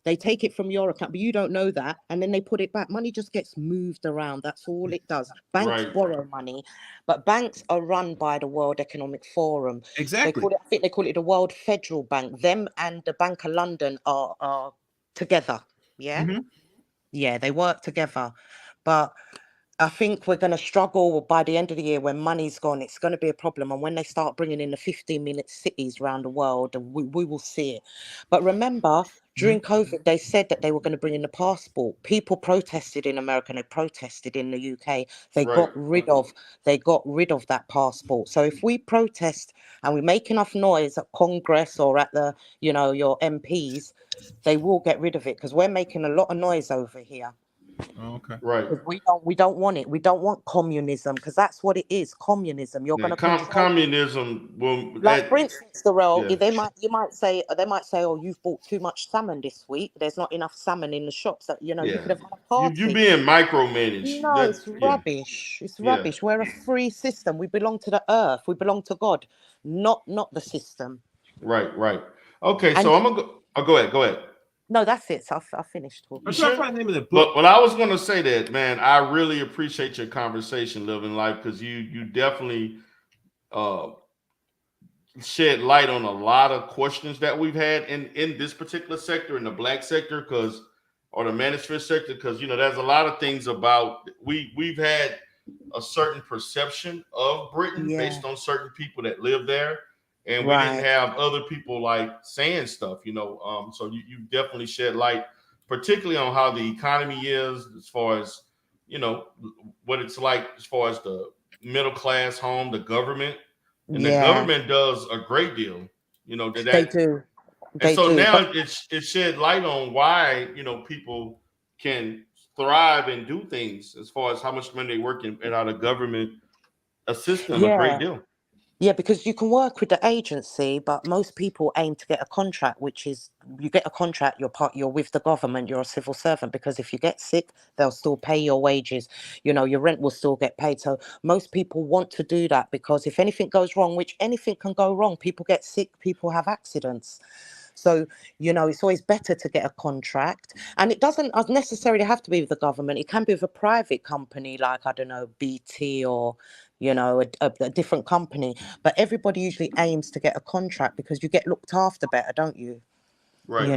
They take it from your account, but you don't know that. And then they put it back. Money just gets moved around. That's all it does. Banks Right. borrow money, but banks are run by the World Economic Forum. Exactly. I think they call it the World Federal Bank. Them and the Bank of London are together. Yeah. Mhm. Yeah, they work together. But I think we're going to struggle by the end of the year when money's gone. It's going to be a problem. And when they start bringing in the 15-minute cities around the world, we will see it. But remember, during COVID, they said that they were going to bring in the passport. People protested in America and they protested in the UK. They Right. got rid of that passport. So if we protest and we make enough noise at Congress or at the, your MPs, they will get rid of it because we're making a lot of noise over here. Oh, okay. Right. We don't want it. We don't want communism, because that's what it is. Communism. You're going to control. Communism will Like, for instance, yeah. they might say, oh, you've bought too much salmon this week. There's not enough salmon in the shops. That you Yeah. could have had a party. You being micromanaged. No, it's rubbish. It's rubbish. We're a free system. We belong to the earth. We belong to God, not the system. Right. Okay, so I'm gonna go. Oh, go ahead. No, that's it. So I finished talking. I'm trying to find the name of the book. But I was gonna say that, man, I really appreciate your conversation, Living Life, because you definitely shed light on a lot of questions that we've had in this particular sector, in the black sector, or the Manosphere sector, because there's a lot of things about we've had a certain perception of Britain based on certain people that live there, and we didn't have other people like saying stuff, so you definitely shed light, particularly on how the economy is, as far as what it's like as far as the middle class home, the government. And the government does a great deal, They do. And so now it shed light on why, people can thrive and do things as far as how much money they work in, and how the government assists them a great deal. Yeah, because you can work with the agency, but most people aim to get a contract, which is you get a contract, you're with the government, you're a civil servant, because if you get sick, they'll still pay your wages, your rent will still get paid. So most people want to do that, because if anything goes wrong, which anything can go wrong, people get sick, people have accidents. So, it's always better to get a contract, and it doesn't necessarily have to be with the government. It can be with a private company, like, I don't know, BT, or a different company. But everybody usually aims to get a contract, because you get looked after better, don't you? Right.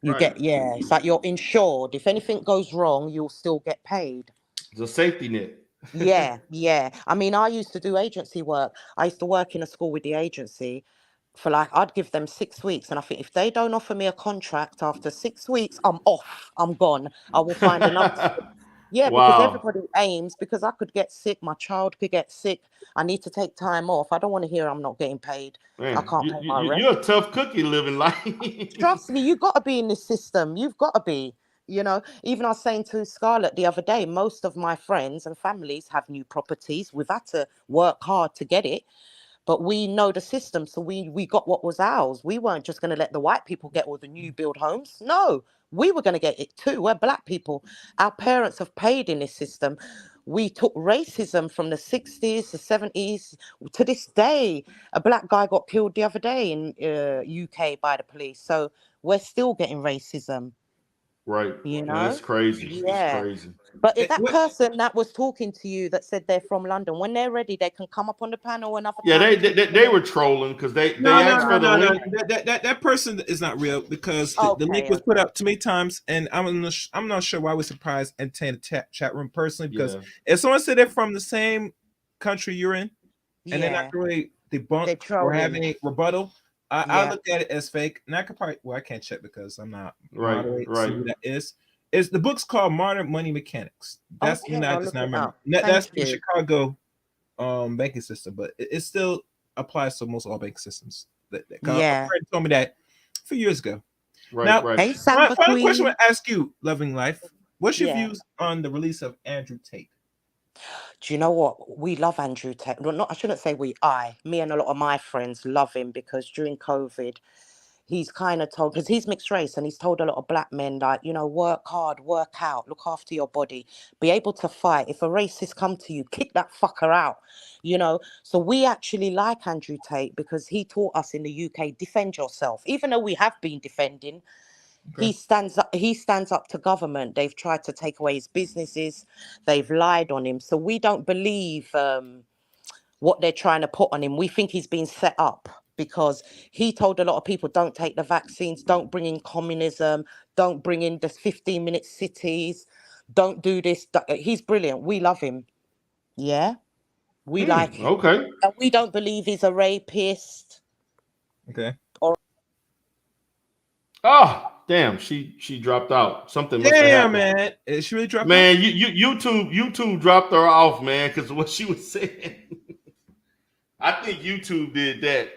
You get, it's like you're insured. If anything goes wrong, you'll still get paid. It's a safety net. Yeah. I mean, I used to do agency work. I used to work in a school with the agency for I'd give them 6 weeks. And I think if they don't offer me a contract after 6 weeks, I'm off. I'm gone. I will find another school. Yeah, because everybody aims, because I could get sick, my child could get sick. I need to take time off. I don't want to hear I'm not getting paid. Man, I can't pay my rent. You're a tough cookie, Living Life. Trust me, you've got to be in this system. You've got to be. Even I was saying to Scarlett the other day, most of my friends and families have new properties. We've had to work hard to get it, but we know the system, so we got what was ours. We weren't just going to let the white people get all the new build homes. No, we were going to get it too. We're black people. Our parents have paid in this system. We took racism from the 60s, the 70s. To this day, a black guy got killed the other day in UK by the police. So we're still getting racism. Right. That's crazy. Yeah. It's crazy. But if that person that was talking to you that said they're from London, when they're ready, they can come up on the panel another time. They were trolling, because they asked for the link. That person is not real, because the link was put up too many times, and I'm not sure why we're surprised and in the chat room personally, because if someone said they're from the same country you're in, and they're not really debunked or have any rebuttal, I look at it as fake. And I could probably, I can't check because I'm not right. Who that is. The book's called Modern Money Mechanics. That's Okay, I just not remember. That's the Chicago banking system, but it still applies to most all banking systems. A friend told me that a few years ago. Now, Hey, my final question I want to ask you, Loving Life. What's your views on the release of Andrew Tate? Do you know what? We love Andrew Tate. Well, I shouldn't say me and a lot of my friends love him, because during COVID, he's kind of told, because he's mixed race, and he's told a lot of black men, like, work hard, work out, look after your body, be able to fight. If a racist come to you, kick that fucker out, So we actually like Andrew Tate, because he taught us in the UK, defend yourself. Even though we have been defending, he stands up to government. They've tried to take away his businesses. They've lied on him. So we don't believe what they're trying to put on him. We think he's been set up, because he told a lot of people, don't take the vaccines, don't bring in communism, don't bring in the 15-minute cities, don't do this. He's brilliant. We love him. Yeah, we like him. Okay. And we don't believe he's a rapist. Okay. Oh, damn, she dropped out. Something must have happened. Man. Is she really dropped out? Man, YouTube dropped her off, man, because of what she was saying. I think YouTube did that.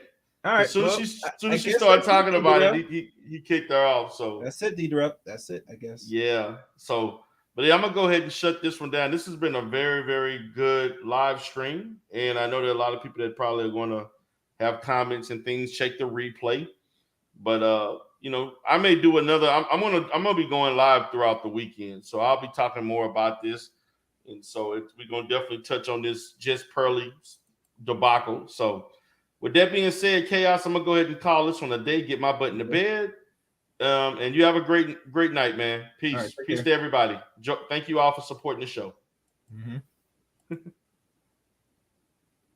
All right. As soon as she started talking about it, he kicked her off. So that's it, D-Drop. That's it, I guess. Yeah. So But yeah, I'm gonna go ahead and shut this one down. This has been a very, very good live stream, and I know there are a lot of people that probably are going to have comments and things. Check the replay, but you know, I may do another. I'm gonna be going live throughout the weekend, so I'll be talking more about this, and so we're gonna definitely touch on this just Pearly debacle. So, with that being said, Chaos, I'm gonna go ahead and call this one a day. Get my butt in the bed. And you have a great night, man. Peace. All right, Peace to everybody. Thank you all for supporting the show. Mm-hmm.